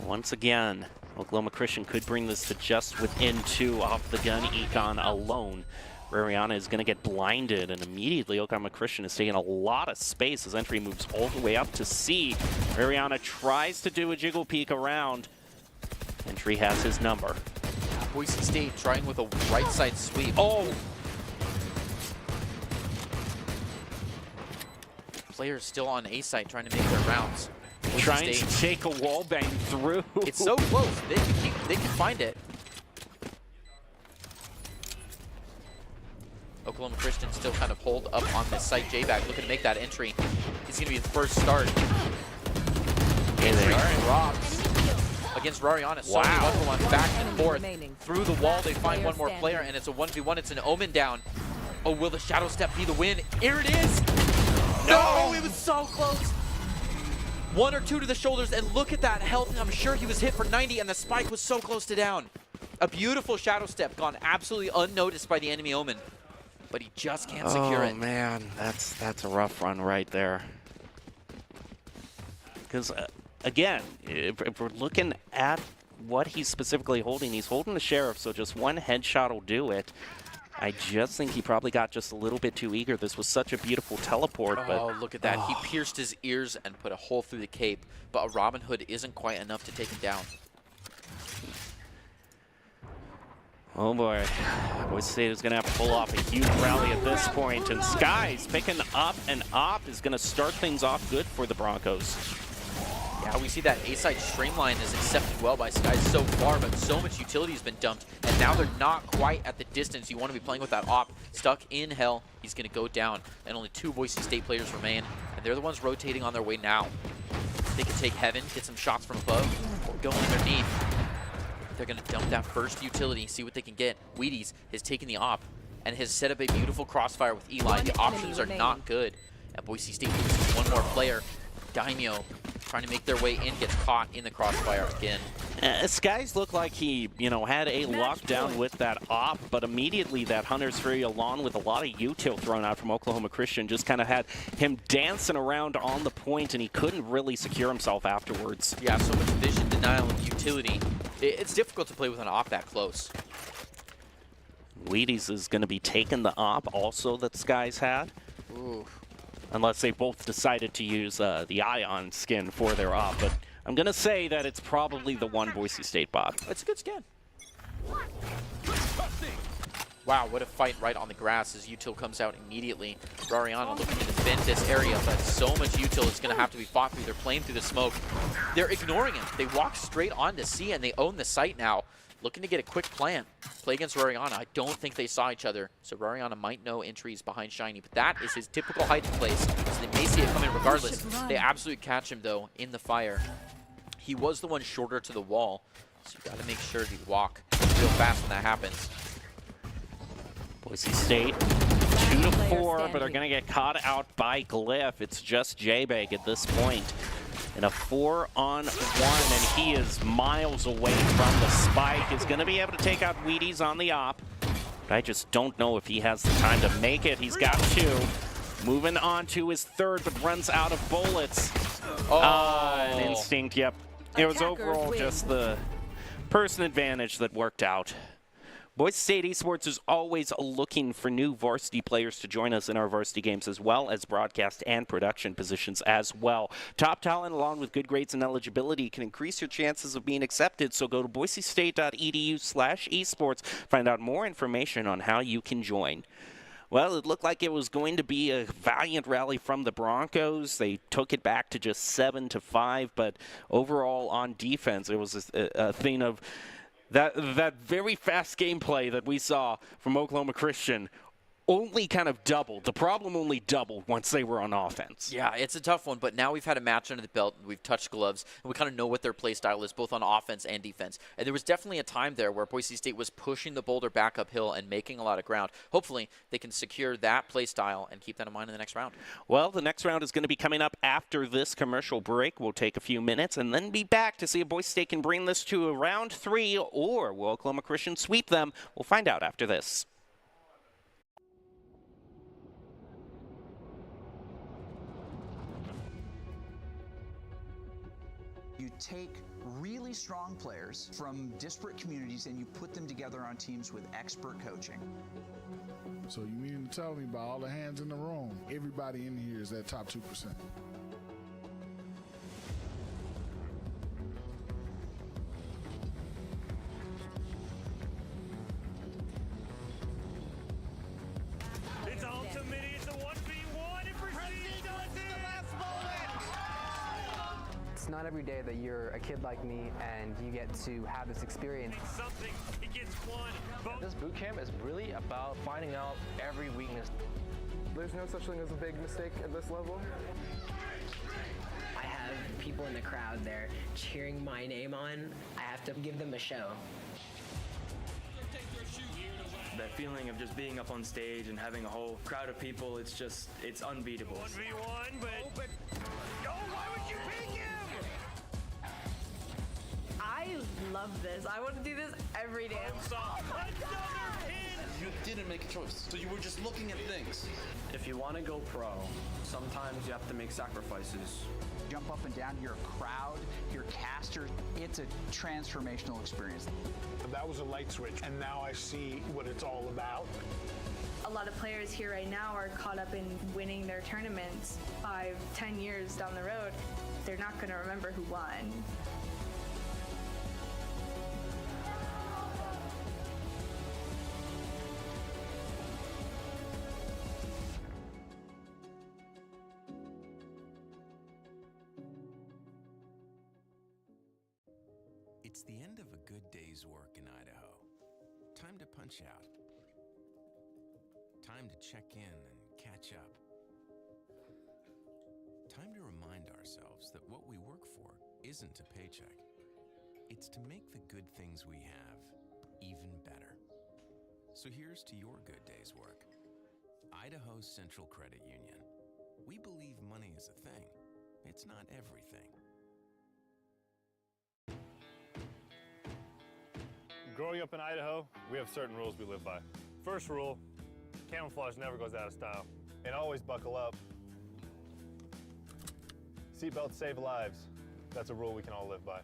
Once again, Oklahoma Christian could bring this to just within 2 off the gun econ alone. Rariana is going to get blinded, and immediately Oklahoma Christian is taking a lot of space as Entry moves all the way up to C. Rariana tries to do a jiggle peek around. Entry has his number. Boise State trying with a right side sweep. Oh! Players still on A side trying to make their rounds. Boise Trying State. to take a wall bang through. It's so close. They can find it. Oklahoma Christian still kind of hold up on this site. J-Back looking to make that entry. It's going to be the first start. Entry drops against Rariana. So 1-for-1 back and forth. Through the wall, they find one more player, and it's a 1v1. It's an Omen down. Oh, will the Shadow Step be the win? Here it is! No! It was so close! 1 or 2 to the shoulders, and look at that health. I'm sure he was hit for 90, and the spike was so close to down. A beautiful Shadow Step gone absolutely unnoticed by the enemy Omen. But he just can't secure it. Oh, man. That's a rough run right there. Because, again, if we're looking at what he's specifically holding, he's holding the Sheriff, so just one headshot will do it. I just think he probably got just a little bit too eager. This was such a beautiful teleport, but... Oh, look at that. He pierced his ears and put a hole through the cape, but a Robin Hood isn't quite enough to take him down. Oh boy, Boise State is going to have to pull off a huge rally at this point, and Skies picking up an op is going to start things off good for the Broncos. Yeah, we see that A-side streamline is accepted well by Skies so far, but so much utility has been dumped, and now they're not quite at the distance you want to be playing with that op. Stuck in hell, he's going to go down, and only 2 Boise State players remain, and they're the ones rotating on their way now. They can take heaven, get some shots from above, or go underneath. They're going to dump that first utility, see what they can get. Wheaties has taken the op and has set up a beautiful crossfire with Eli. The options are not good. And Boise State loses 1 more player. Daimyo trying to make their way in, gets caught in the crossfire again. Skies looked like he, had a lockdown with that op, but immediately that Hunter's Fury, along with a lot of util thrown out from Oklahoma Christian, just kind of had him dancing around on the point, and he couldn't really secure himself afterwards. Yeah, so much vision denial and utility. It's difficult to play with an op that close. Wheaties is going to be taking the op also that Skies had. Ooh. Unless they both decided to use the Ion skin for their op, but I'm going to say that it's probably the one Boise State bot. It's a good skin. Wow, what a fight right on the grass as util comes out immediately. Rariana looking to defend this area, but so much util is going to have to be fought through. They're playing through the smoke. They're ignoring him. They walk straight on to C, and they own the site now. Looking to get a quick plan. Play against Rariana. I don't think they saw each other, so Rariana might know entries behind Shiny, but that is his typical hiding place, so they may see it coming regardless. They absolutely catch him, though, in the fire. He was the one shorter to the wall, so you got to make sure to walk real fast when that happens. Boise State 2-4, but they're going to get caught out by Glyph. It's just J-Bag at this point. In a 4-on-1, and he is miles away from the spike. Is going to be able to take out Wheaties on the op. But I just don't know if he has the time to make it. He's got 2. Moving on to his 3rd, but runs out of bullets. An instinct, yep. It was overall just the person advantage that worked out. Boise State Esports is always looking for new varsity players to join us in our varsity games, as well as broadcast and production positions as well. Top talent, along with good grades and eligibility, can increase your chances of being accepted. So go to boisestate.edu/esports. Find out more information on how you can join. Well, it looked like it was going to be a valiant rally from the Broncos. They took it back to just 7-5, but overall on defense, it was a thing of that very fast gameplay that we saw from Oklahoma Christian only kind of doubled. The problem only doubled once they were on offense. Yeah, it's a tough one, but now we've had a match under the belt. We've touched gloves, and we kind of know what their play style is, both on offense and defense. And there was definitely a time there where Boise State was pushing the boulder back uphill and making a lot of ground. Hopefully, they can secure that play style and keep that in mind in the next round. Well, the next round is going to be coming up after this commercial break. We'll take a few minutes and then be back to see if Boise State can bring this to a round 3, or will Oklahoma Christian sweep them? We'll find out after this. You take really strong players from disparate communities and you put them together on teams with expert coaching. So you mean to tell me about all the hands in the room, everybody in here is that top 2%? It's ultimate, it's a 1v1, and proceeds on to the last moment! It's not every day that you're a kid like me and you get to have this experience. Something, he gets one. This boot camp is really about finding out every weakness. There's no such thing as a big mistake at this level. I have people in the crowd there cheering my name on. I have to give them a show. That feeling of just being up on stage and having a whole crowd of people, it's unbeatable. 1v1, but... Oh, why would you pick him? I love this. I want to do this every day. You didn't make a choice, so you were just looking at things. If you want to go pro, sometimes you have to make sacrifices. Jump up and down, hear a crowd, hear casters. It's a transformational experience. That was a light switch, and now I see what it's all about. A lot of players here right now are caught up in winning their tournaments 5-10 years down the road. They're not going to remember who won. It's the end of a good day's work in Idaho. Time to punch out. Time to check in and catch up. Time to remind ourselves that what we work for isn't a paycheck. It's to make the good things we have even better. So here's to your good day's work. Idaho Central Credit Union. We believe money is a thing. It's not everything. Growing up in Idaho, we have certain rules we live by. First rule, camouflage never goes out of style. And always buckle up. Seatbelts save lives. That's a rule we can all live by.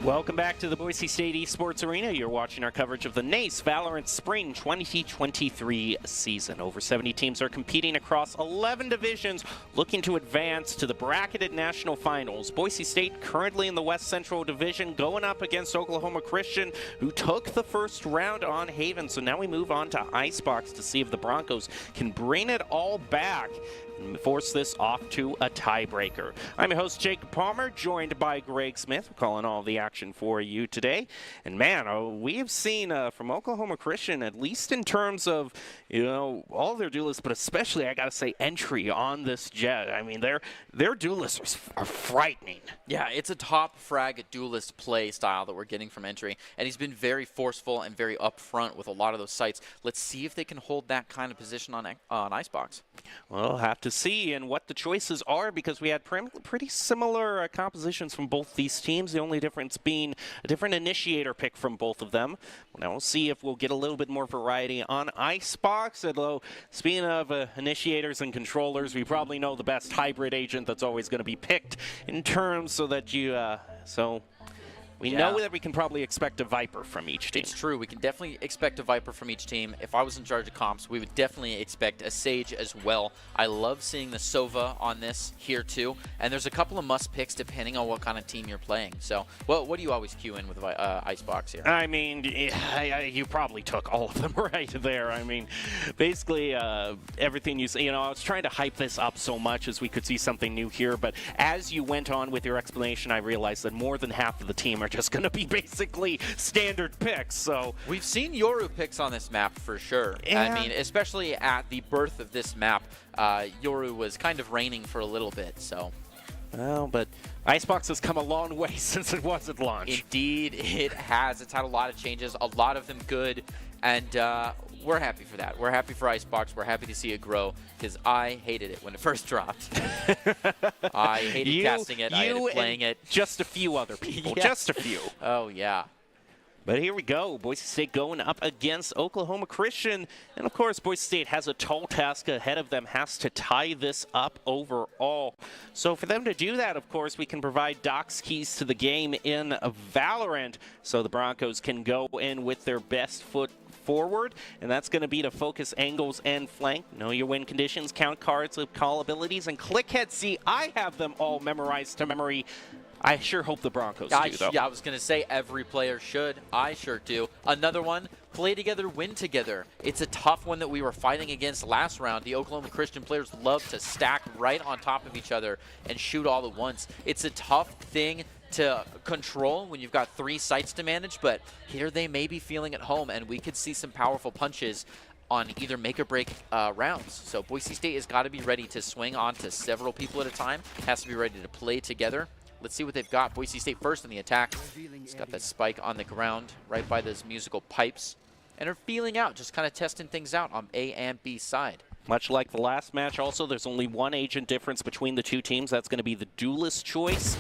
Welcome back to the Boise State Esports Arena. You're watching our coverage of the NACE Valorant Spring 2023 season. Over 70 teams are competing across 11 divisions, looking to advance to the bracketed national finals. Boise State currently in the West Central Division, going up against Oklahoma Christian, who took the first round on Haven. So now we move on to Icebox to see if the Broncos can bring it all back and force this off to a tiebreaker. I'm your host, Jacob Palmer, joined by Greg Smith. We're calling all the action for you today. And man, we have seen from Oklahoma Christian, at least in terms of, all their duelists, but especially, I got to say, entry on this jet. I mean, their duelists are frightening. Yeah, it's a top frag duelist play style that we're getting from entry. And he's been very forceful and very upfront with a lot of those sites. Let's see if they can hold that kind of position on Icebox. Well, we'll have to see and what the choices are, because we had pretty similar compositions from both these teams, the only difference being a different initiator pick from both of them. Now we'll see if we'll get a little bit more variety on Icebox. Although, speaking of initiators and controllers, we probably know the best hybrid agent that's always going to be picked in terms so that you we know that we can probably expect a Viper from each team. It's true. We can definitely expect a Viper from each team. If I was in charge of comps, we would definitely expect a Sage as well. I love seeing the Sova on this here too. And there's a couple of must picks depending on what kind of team you're playing. So what do you always queue in with Icebox here? I mean, you probably took all of them right there. I mean, basically everything you say. I was trying to hype this up so much as we could see something new here. But as you went on with your explanation, I realized that more than half of the team are just going to be basically standard picks. So we've seen Yoru picks on this map for sure. Yeah. I mean, especially at the birth of this map, Yoru was kind of reigning for a little bit. So, well, but Icebox has come a long way since it was at launch. Indeed, it has. It's had a lot of changes, a lot of them good, and we're happy for that. We're happy for Icebox. We're happy to see it grow, because I hated it when it first dropped. I hated casting it. I hated playing it. Just a few other people. Yes. Just a few. Oh, yeah. But here we go. Boise State going up against Oklahoma Christian. And, of course, Boise State has a tall task ahead of them, has to tie this up overall. So for them to do that, of course, we can provide Doc's keys to the game in Valorant so the Broncos can go in with their best foot forward, and that's going to be to focus angles and flank, know your win conditions, count cards with call abilities, and click head. See, I have them all memorized to memory. I sure hope the Broncos do, though. Yeah, I was going to say every player should. I sure do. Another one, play together, win together. It's a tough one that we were fighting against last round. The Oklahoma Christian players love to stack right on top of each other and shoot all at once. It's a tough thing to control when you've got 3 sites to manage, but here they may be feeling at home, and we could see some powerful punches on either make or break rounds. So Boise State has got to be ready to swing onto several people at a time, has to be ready to play together. Let's see what they've got. Boise State first in the attack. He's got that spike on the ground right by those musical pipes, and are feeling out, just kind of testing things out on A and B side. Much like the last match also, there's only 1 agent difference between the 2 teams. That's going to be the duelist choice.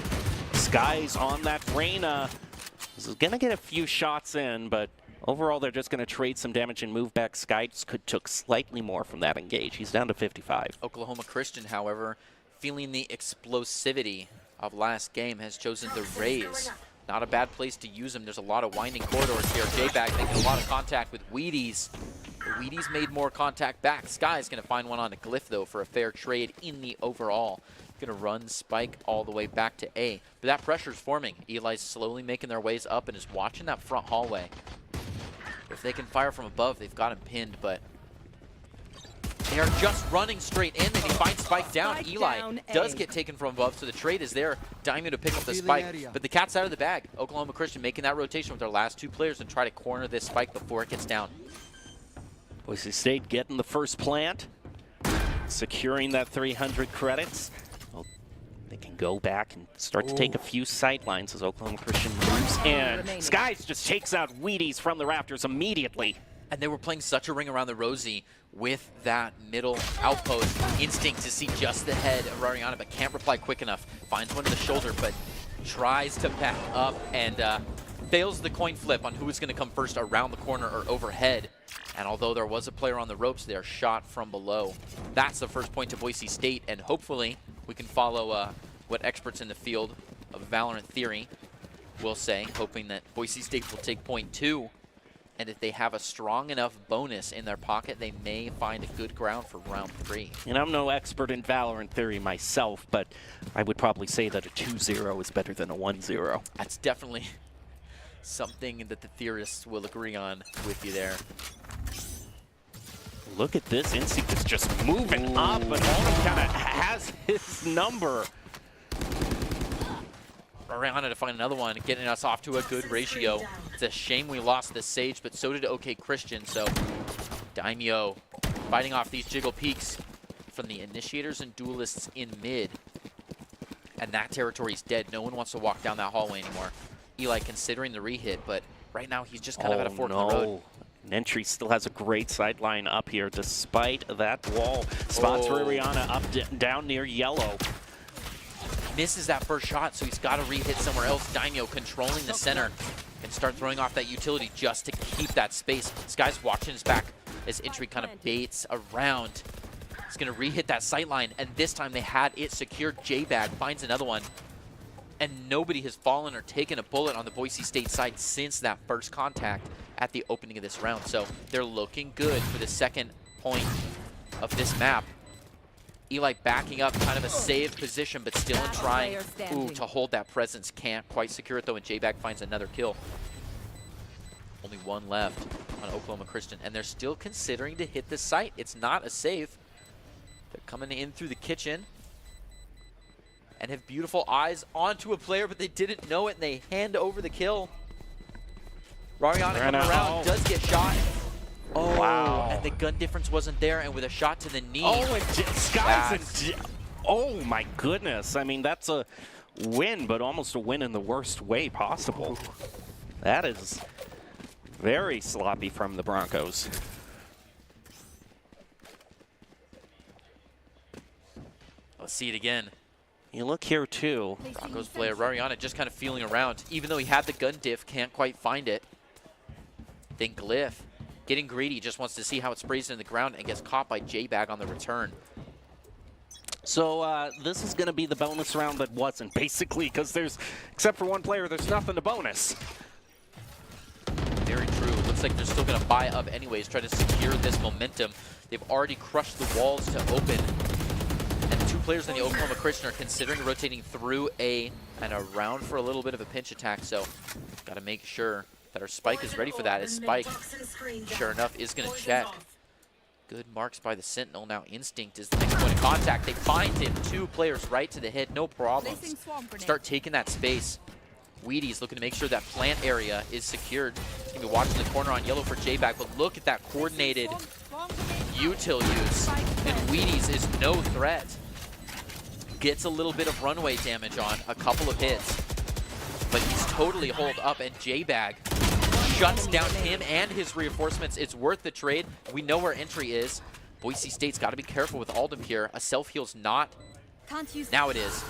Sky's on that Reyna. This is going to get a few shots in, but overall they're just going to trade some damage and move back. Sky took slightly more from that engage. He's down to 55. Oklahoma Christian, however, feeling the explosivity of last game, has chosen the Raze. Not a bad place to use them. There's a lot of winding corridors here. J-Bag making a lot of contact with Wheaties. The Wheaties made more contact back. Sky's going to find one on a Glyph, though, for a fair trade in the overall. Going to run Spike all the way back to A. But that pressure's forming. Eli's slowly making their ways up and is watching that front hallway. If they can fire from above, they've got him pinned, but they are just running straight in, and he finds Spike down. Eli does get taken from above, so the trade is there. Daimyo to pick up the Spike, but the cat's out of the bag. Oklahoma Christian making that rotation with their last 2 players and try to corner this Spike before it gets down. Boise State getting the first plant, securing that 300 credits. Well, they can go back and start to take a few sightlines as Oklahoma Christian moves in. Skies just takes out Wheaties from the rafters immediately. And they were playing such a ring around the Rosie with that middle outpost. Instinct to see just the head of Rariana, but can't reply quick enough. Finds one in the shoulder, but tries to back up and fails the coin flip on who is going to come first around the corner or overhead. And although there was a player on the ropes, they are shot from below. That's the first point to Boise State, and hopefully we can follow what experts in the field of Valorant theory will say, hoping that Boise State will take point 2. And if they have a strong enough bonus in their pocket, they may find a good ground for round 3. And I'm no expert in Valorant theory myself, but I would probably say that a 2-0 is better than a 1-0. That's definitely something that the theorists will agree on with you there. Look at this. Instinct is just moving up, but Holman kind of has his number. Rariana to find another one, getting us off to a good ratio. It's a shame we lost this Sage, but so did OK Christian. So Daimyo fighting off these jiggle peaks from the initiators and duelists in mid. And that territory's dead. No one wants to walk down that hallway anymore. Eli considering the rehit, but right now he's just kind of at a fork in the road. Nentry still has a great sideline up here despite that wall. Spots Rariana up down near yellow. Misses that first shot, so he's got to re-hit somewhere else. Daimyo controlling the center and start throwing off that utility just to keep that space. This guy's watching his back as Entry kind of baits around. He's going to re-hit that sightline, and this time they had it secured. J-Bag finds another one, and nobody has fallen or taken a bullet on the Boise State side since that first contact at the opening of this round. So they're looking good for the second point of this map. Eli backing up, kind of a safe position, but still in trying to hold that presence. Can't quite secure it, though, and J-Bag finds another kill. Only 1 left on Oklahoma Christian, and they're still considering to hit the site. It's not a save. They're coming in through the kitchen and have beautiful eyes onto a player, but they didn't know it, and they hand over the kill. Rariana coming around, does get shot. Oh, wow. And the gun difference wasn't there, and with a shot to the knee. Oh, and Skies oh my goodness. I mean, that's a win, but almost a win in the worst way possible. That is very sloppy from the Broncos. Let's see it again. You look here, too. Broncos player Rariana just kind of feeling around. Even though he had the gun diff, can't quite find it. Then Glyph, getting greedy, just wants to see how it sprays into the ground and gets caught by J-Bag on the return. So this is going to be the bonus round that wasn't, basically, because there's, except for one player, there's nothing to bonus. Very true. Looks like they're still going to buy up anyways, try to secure this momentum. They've already crushed the walls to open. And two players in the Oklahoma Christian are considering rotating through A and around for a little bit of a pinch attack, so got to make sure that our Spike is ready for that. His Spike, sure enough, is going to check. Good marks by the Sentinel. Now Instinct is the next point of contact. They find him. 2 players right to the head, no problems. Start taking that space. Wheaty's looking to make sure that plant area is secured. He's going to be watching the corner on yellow for J-Bag, but look at that coordinated util use. And Wheaty's is no threat. Gets a little bit of runway damage on, a couple of hits. But he's totally holed up, and J-Bag shuts down him and his reinforcements. It's worth the trade. We know where entry is. Boise State's got to be careful with Aldem here. A self-heal's not. Now it is.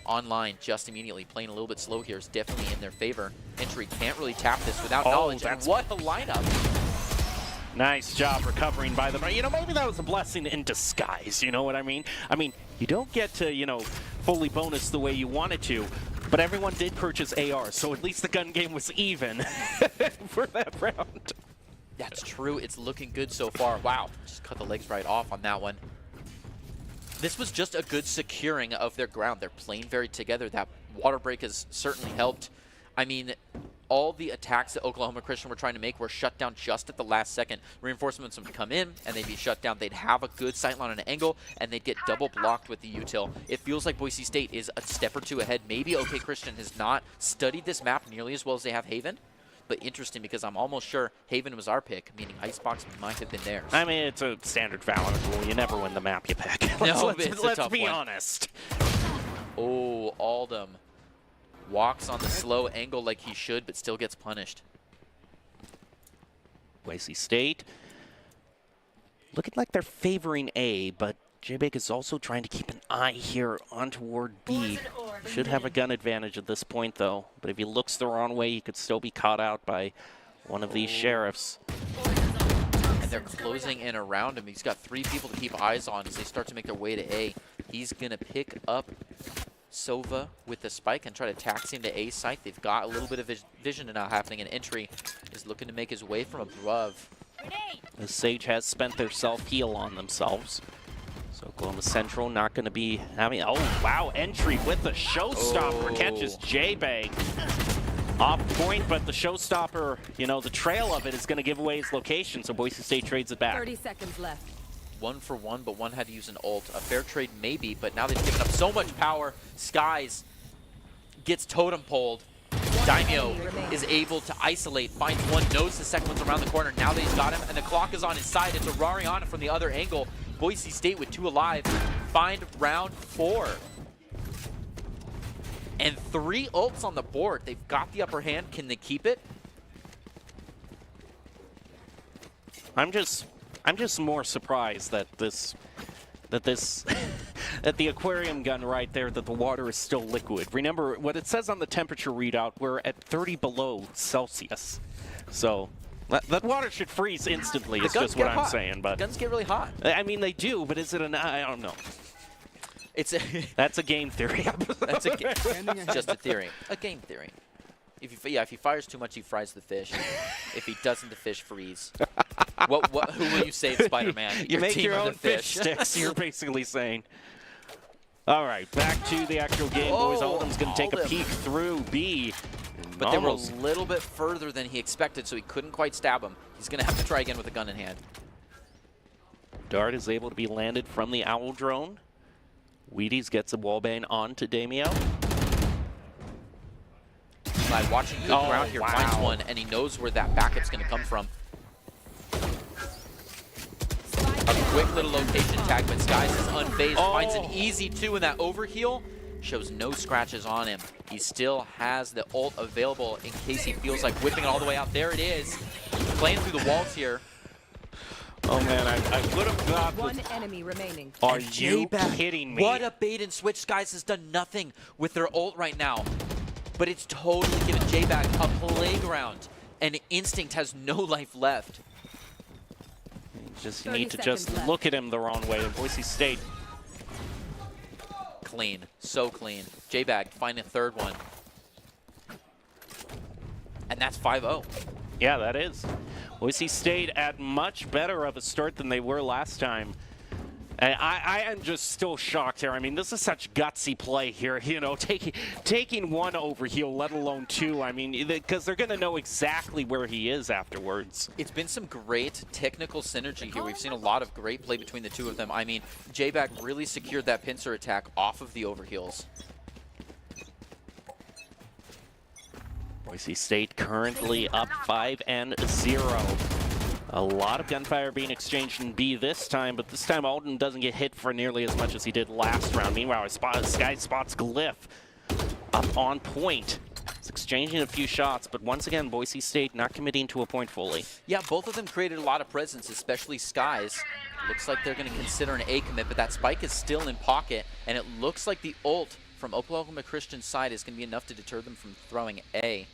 Online just immediately. Playing a little bit slow here is definitely in their favor. Entry can't really tap this without knowledge. And what a lineup. Nice job recovering by them. You know, maybe that was a blessing in disguise, you know what I mean? I mean, you don't get to, you know, fully bonus the way you wanted to, but everyone did purchase AR, so at least the gun game was even for that round. That's true. It's looking good so far. Wow. Just cut the legs right off on that one. This was just a good securing of their ground. They're playing very together. That water break has certainly helped. I mean, all the attacks that Oklahoma Christian were trying to make were shut down just at the last second. Reinforcements would come in, and they'd be shut down. They'd have a good sightline on an angle, and they'd get double blocked with the util. It feels like Boise State is a step or two ahead. Maybe OK Christian has not studied this map nearly as well as they have Haven. But interesting, because I'm almost sure Haven was our pick, meaning Icebox might have been theirs. I mean, it's a standard Valorant rule. You never win the map you pick. let's be honest. Oh, Aldem walks on the slow angle like he should, but still gets punished. Boise State looking like they're favoring A, but J-Bag is also trying to keep an eye here on toward B. Should have a gun advantage at this point, though. But if he looks the wrong way, he could still be caught out by one of these sheriffs. And they're closing in around him. He's got 3 people to keep eyes on as they start to make their way to A. He's going to pick up Sova with the Spike and try to tax him to A site. They've got a little bit of vision now happening, and Entry is looking to make his way from above. The Sage has spent their self-heal on themselves. So Oklahoma Central not going to be having... Oh, wow. Entry with the showstopper. Catches J-Bag off point, but the showstopper, you know, the trail of it is going to give away his location, so Boise State trades it back. 30 seconds left. 1 for 1, but one had to use an ult. A fair trade maybe, but now they've given up so much power. Skies gets totem poled. Daimyo is able to isolate, finds one, knows the second one's around the corner. Now that he's got him, and the clock is on his side. It's a Rariana from the other angle. Boise State with 2 alive. Find round 4. And 3 ults on the board. They've got the upper hand. Can they keep it? I'm just more surprised that that the aquarium gun right there, that the water is still liquid. Remember what it says on the temperature readout, we're at 30 below Celsius. So that water should freeze instantly, is just what I'm saying. But guns get really hot. I mean, they do, but is it I don't know. That's a game theory. That's just a theory. A game theory. If he fires too much, he fries the fish. If he doesn't, the fish freeze. Who will you save, Spider-Man? You make your own fish sticks, you're basically saying. All right, back to the actual game, boys. Aldem's going to take a peek through B. But they were a little bit further than he expected, so he couldn't quite stab him. He's going to have to try again with a gun in hand. Dart is able to be landed from the Owl drone. Wheaties gets a wallbang onto Daimyo. By watching good ground here, finds one, and he knows where that backup's going to come from. A quick little location tag, but Skies is unfazed. Finds an easy 2 in that overheal. Shows no scratches on him. He still has the ult available in case he feels like whipping it all the way out. There it is. Playing through the walls here. Oh man, I would have got one enemy remaining. Are you kidding me? What a bait and switch. Skies has done nothing with their ult right now. But it's totally given J-Bag a playground. And Instinct has no life left. You need to just look at him the wrong way. And Boise State. Clean. So clean. J-Bag finding a third one. And that's 5-0. Yeah, that is. Boise State at much better of a start than they were last time. I am just still shocked here. I mean, this is such gutsy play here, you know, taking one overheal, let alone two. I mean, because they're going to know exactly where he is afterwards. It's been some great technical synergy here. We've seen a lot of great play between the two of them. I mean, J-Bag really secured that pincer attack off of the overheals. Boise State currently up 5-0. A lot of gunfire being exchanged in B this time, but this time Alden doesn't get hit for nearly as much as he did last round. Meanwhile, Sky spots Glyph up on point. It's exchanging a few shots, but once again, Boise State not committing to a point fully. Yeah, both of them created a lot of presence, especially Skies. Looks like they're going to consider an A commit, but that spike is still in pocket, and it looks like the ult from Oklahoma Christian's side is going to be enough to deter them from throwing A.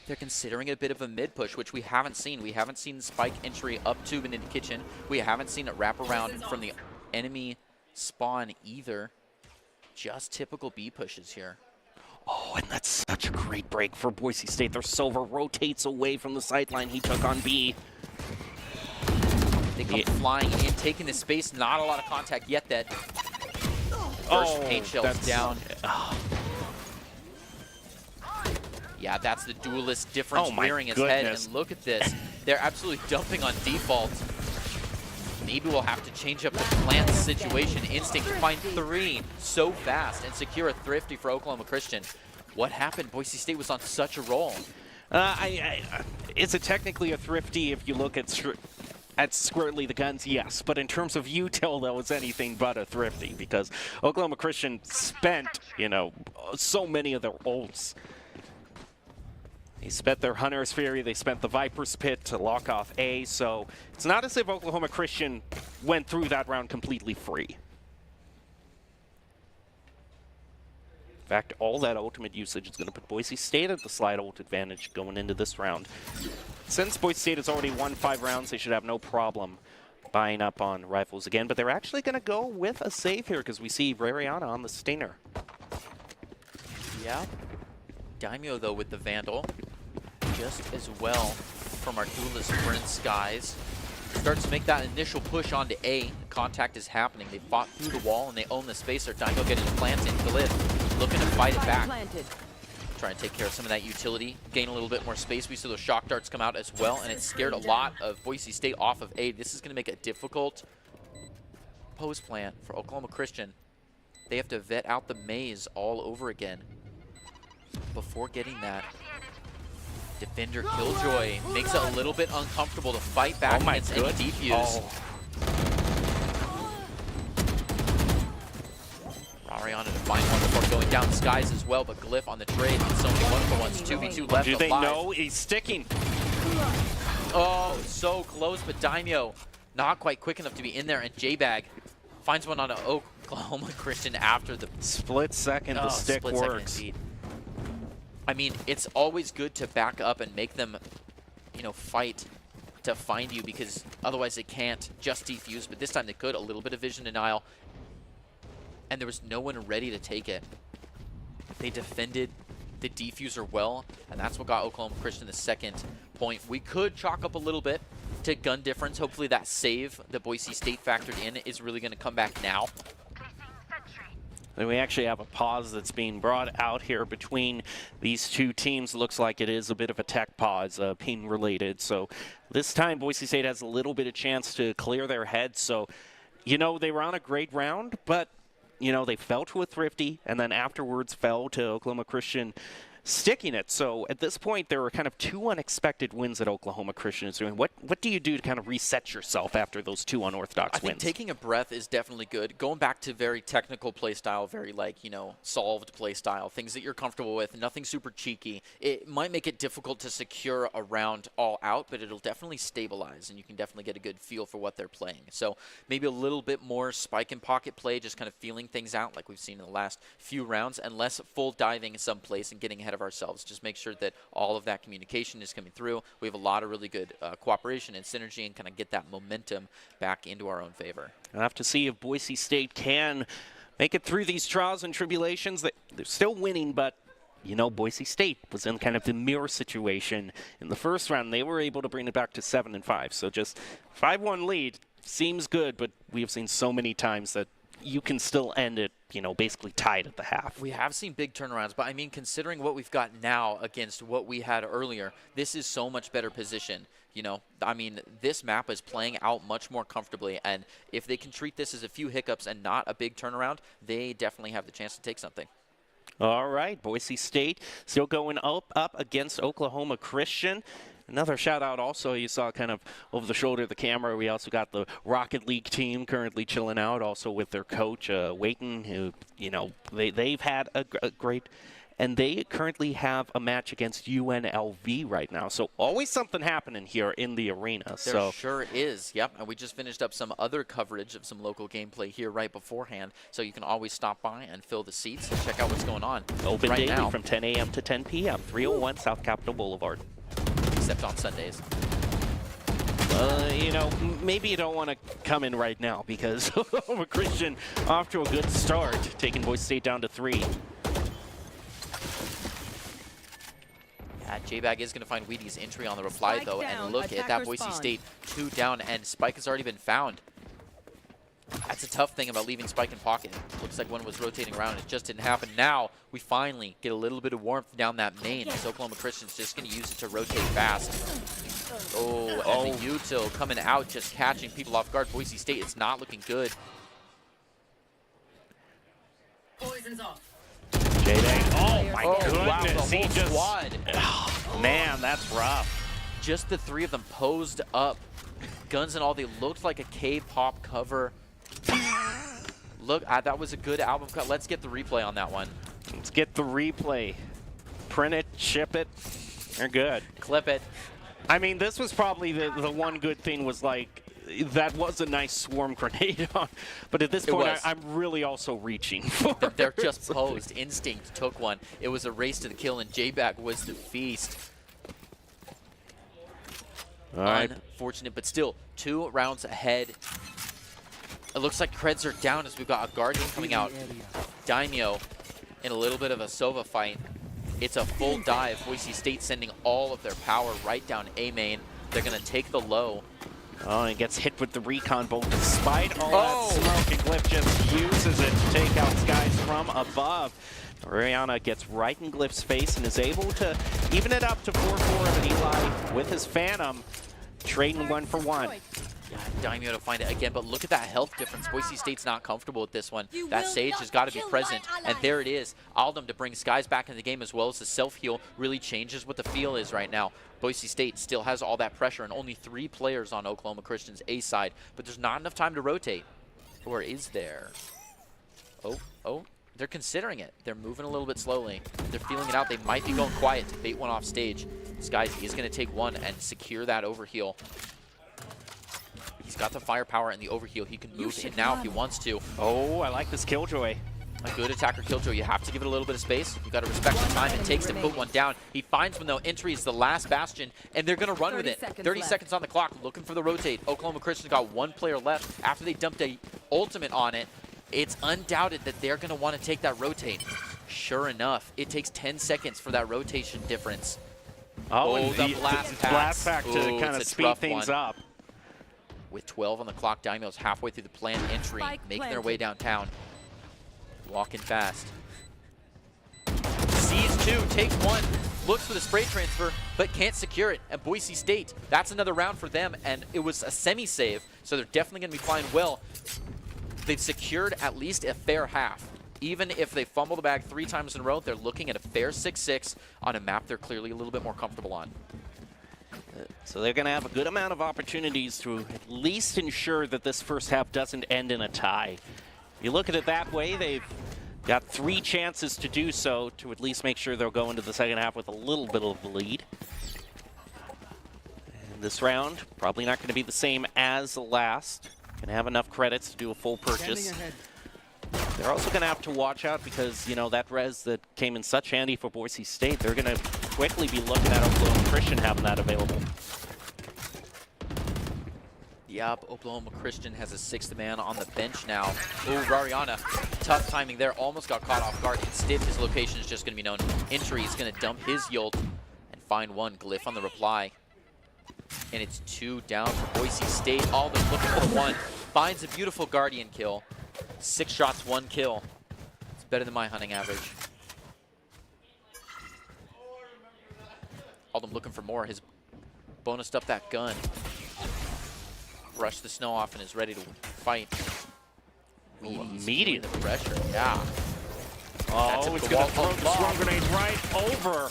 They're considering a bit of a mid push, which we haven't seen. We haven't seen spike entry up tube and into kitchen. We haven't seen it wrap around from the enemy spawn either. Just typical B pushes here. Oh, and that's such a great break for Boise State. Their Silver rotates away from the sideline he took on B. They come flying in, taking the space. Not a lot of contact yet. That first paint shells down. Yeah, that's the duelist difference rearing his head. And look at this. They're absolutely dumping on default. Maybe we'll have to change up the plant situation. Instinct to find 3 so fast and secure a thrifty for Oklahoma Christian. What happened? Boise State was on such a roll. Is it technically a thrifty if you look at squarely the guns? Yes, but in terms of util, that was anything but a thrifty because Oklahoma Christian spent, you know, so many of their ults. They spent their Hunter's Fury, they spent the Viper's Pit to lock off A, so it's not as if Oklahoma Christian went through that round completely free. In fact, all that ultimate usage is going to put Boise State at the slight ult advantage going into this round. Since Boise State has already won 5 rounds, they should have no problem buying up on rifles again, but they're actually going to go with a save here because we see Rariana on the Stinger. Yeah. Daimyo, though, with the Vandal. Just as well from our duelist Prince Skies. Starts to make that initial push onto A. Contact is happening. They fought through the wall and they own the space. Their Daimyo getting planted. Glyph looking to fight it back. Trying to take care of some of that utility. Gain a little bit more space. We saw those shock darts come out as well, and it scared a lot of Boise State off of A. This is going to make a difficult post plant for Oklahoma Christian. They have to vet out the maze all over again before getting that. Defender Killjoy makes it a little bit uncomfortable to fight back against any defuse. Rariana to find one before going down Skies as well, but Glyph on the trade. So many 1-for-1s, 2v2 left. Do they know he's sticking? Oh, so close, but Daimyo not quite quick enough to be in there, and J-Bag finds one on an Oklahoma Christian after the split second the stick works. I mean, it's always good to back up and make them, you know, fight to find you because otherwise they can't just defuse. But this time they could. A little bit of vision denial. And there was no one ready to take it. They defended the defuser well, and that's what got Oklahoma Christian the second point. We could chalk up a little bit to gun difference. Hopefully that save that Boise State factored in is really going to come back now. And we actually have a pause that's being brought out here between these two teams. Looks like it is a bit of a tech pause, ping related. So this time Boise State has a little bit of chance to clear their heads. So, you know, they were on a great round, but, you know, they fell to a thrifty and then afterwards fell to Oklahoma Christian sticking it. So at this point, there were kind of 2 unexpected wins that Oklahoma Christian is doing. What do you do to kind of reset yourself after those 2 unorthodox wins? I think taking a breath is definitely good. Going back to very technical play style, very like, you know, solved play style, things that you're comfortable with, nothing super cheeky. It might make it difficult to secure a round all out, but it'll definitely stabilize and you can definitely get a good feel for what they're playing. So maybe a little bit more spike and pocket play, just kind of feeling things out like we've seen in the last few rounds, and less full diving someplace and getting ahead of ourselves. Just make sure that all of that communication is coming through. We have a lot of really good cooperation and synergy and kind of get that momentum back into our own favor. We'll have to see if Boise State can make it through these trials and tribulations. They're still winning, but you know, Boise State was in kind of the mirror situation in the first round. They were able to bring it back to 7-5. So just 5-1 lead. seems good, but we have seen so many times that you can still end it, you know, basically tied at the half. We have seen big turnarounds, but I mean, considering what we've got now against what we had earlier, this is so much better position. You know, I mean, this map is playing out much more comfortably, and if they can treat this as a few hiccups and not a big turnaround, they definitely have the chance to take something. All right, Boise State still going up against Oklahoma Christian. Another shout out also, you saw kind of over the shoulder of the camera, we also got the Rocket League team currently chilling out, also with their coach, Waiton, who, you know, they've had a great, and they currently have a match against UNLV right now. So always something happening here in the arena. There sure is, yep. And we just finished up some other coverage of some local gameplay here right beforehand. So you can always stop by and fill the seats and check out what's going on Open right daily now. from 10 a.m. to 10 p.m., 301 South Capitol Boulevard. Except on Sundays. You know, maybe you don't want to come in right now because Oklahoma Christian off to a good start, taking Boise State down to 3. Yeah, J-Bag is going to find Wheaty's entry on the reply, Spike though, down, and look at that attacker Boise spawn. State 2 down, and Spike has already been found. That's a tough thing about leaving Spike in pocket. Looks like one was rotating around. It just didn't happen. Now we finally get a little bit of warmth down that main as Oklahoma Christian's just going to use it to rotate fast. Oh, and the util coming out, just catching people off guard. Boise State is not looking good. Poison's off. J-Bang, oh my goodness, wow, the he whole just, squad. Oh, man, that's rough. Just the 3 of them posed up. Guns and all, they looked like a K-pop cover. Look, that was a good album cut. Let's get the replay on that one. Let's get the replay. Print it, ship it, they're good. Clip it. I mean, this was probably the one good thing was like, that was a nice swarm grenade on, but at this point, I'm really also reaching for They're just posed. Instinct took one. It was a race to the kill, and J-Bag was the feast. All right. Unfortunate, but still 2 rounds ahead. It looks like creds are down as we've got a Guardian coming out. Daimyo in a little bit of a Sova fight. It's a full dive. Boise State sending all of their power right down A main. They're going to take the low. Oh, and he gets hit with the recon bolt despite all that smoke, and Glyph just uses it to take out Skies from above. Rihanna gets right in Glyph's face and is able to even it up to 4-4, and Eli with his Phantom trading 1 for 1. Yeah, Daimyo to find it again, but look at that health difference. Boise State's not comfortable with this one. That Sage has got to be present, and there it is. Aldum to bring Skies back in the game, as well as the self-heal really changes what the feel is right now. Boise State still has all that pressure, and only 3 players on Oklahoma Christian's A side, but there's not enough time to rotate. Or is there? Oh, they're considering it. They're moving a little bit slowly. They're feeling it out. They might be going quiet to bait one off stage. Skies is going to take one and secure that overheal. He's got the firepower and the overheal. He can move in now if he wants to. Oh, I like this Killjoy. A good attacker Killjoy. You have to give it a little bit of space. You got to respect the time it takes to put one down. He finds one though. Entry is the last bastion, and they're going to run with it. 30 seconds on the clock, looking for the rotate. Oklahoma Christian's got 1 player left. After they dumped a ultimate on it, it's undoubted that they're going to want to take that rotate. Sure enough, it takes 10 seconds for that rotation difference. Oh, the blast pack to kind of speed things up. With 12 on the clock, Daimyo's halfway through the planned entry, making their way downtown. Walking fast. Sees 2, takes 1, looks for the spray transfer, but can't secure it. And Boise State, that's another round for them, and it was a semi-save, so they're definitely going to be flying well. They've secured at least a fair half. Even if they fumble the bag 3 times in a row, they're looking at a fair 6-6 on a map they're clearly a little bit more comfortable on. So they're going to have a good amount of opportunities to at least ensure that this first half doesn't end in a tie. If you look at it that way, they've got 3 chances to do so to at least make sure they'll go into the second half with a little bit of a lead. And this round, probably not going to be the same as the last. Going to have enough credits to do a full purchase. They're also going to have to watch out because, you know, that res that came in such handy for Boise State, they're going to quickly be looking at Oklahoma Christian having that available. Yep, Oklahoma Christian has a 6th man on the bench now. Oh, Rariana, tough timing there, almost got caught off guard. Instead, his location is just going to be known. Entry is going to dump his Yolt and find one. Glyph on the reply. And it's 2 down for Boise State. Alden looking for 1. Finds a beautiful Guardian kill. 6 shots, 1 kill. It's better than my hunting average. Alden looking for more. His bonused up that gun. Brushed the snow off and is ready to fight. Immediate pressure, yeah. Oh, it's going to throw the swarm grenade right over.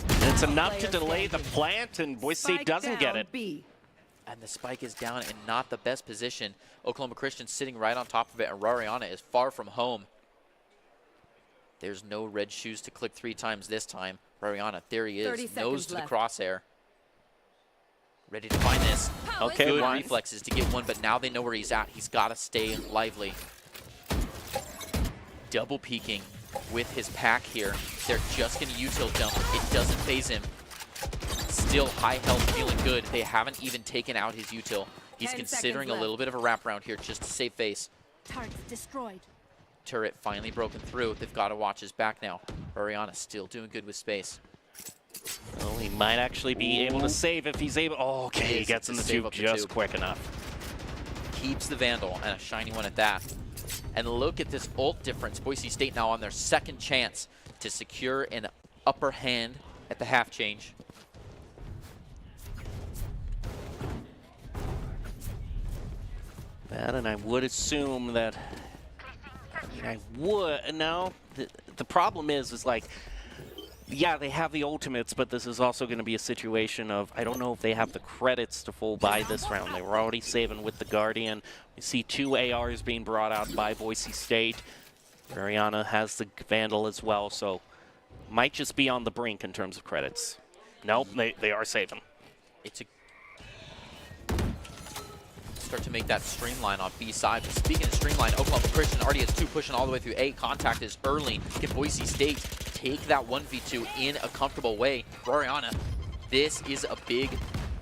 And it's enough to delay the plant, and Boise State doesn't get it. And the spike is down in not the best position. Oklahoma Christian sitting right on top of it, and Rariana is far from home. There's no red shoes to click 3 times this time. Rariana, there he is, nose to the crosshair. Ready to find this. Okay, good reflexes to get 1, but now they know where he's at. He's got to stay lively. Double peeking with his pack here. They're just going to util jump. It doesn't phase him. Still high health, feeling good. They haven't even taken out his util. He's considering a little bit of a wraparound here just to save face. Target destroyed. Turret finally broken through. They've got to watch his back now. Rariana still doing good with space. Well, he might actually be able to save if he's able. Oh, okay, he gets in the tube just quick enough. Keeps the Vandal, and a shiny one at that. And look at this ult difference. Boise State now on their second chance to secure an upper hand at the half change. That, and I would assume that, the problem is like, yeah, they have the ultimates, but this is also going to be a situation of, I don't know if they have the credits to full buy this round. They were already saving with the Guardian. We see 2 ARs being brought out by Boise State. Rariana has the Vandal as well, so might just be on the brink in terms of credits. Nope, they are saving. It's a start to make that streamline on B side. But speaking of streamline, Oklahoma Christian already has 2 pushing all the way through A. Contact is early. Can Boise State take that 1v2 in a comfortable way? Rariana, this is a big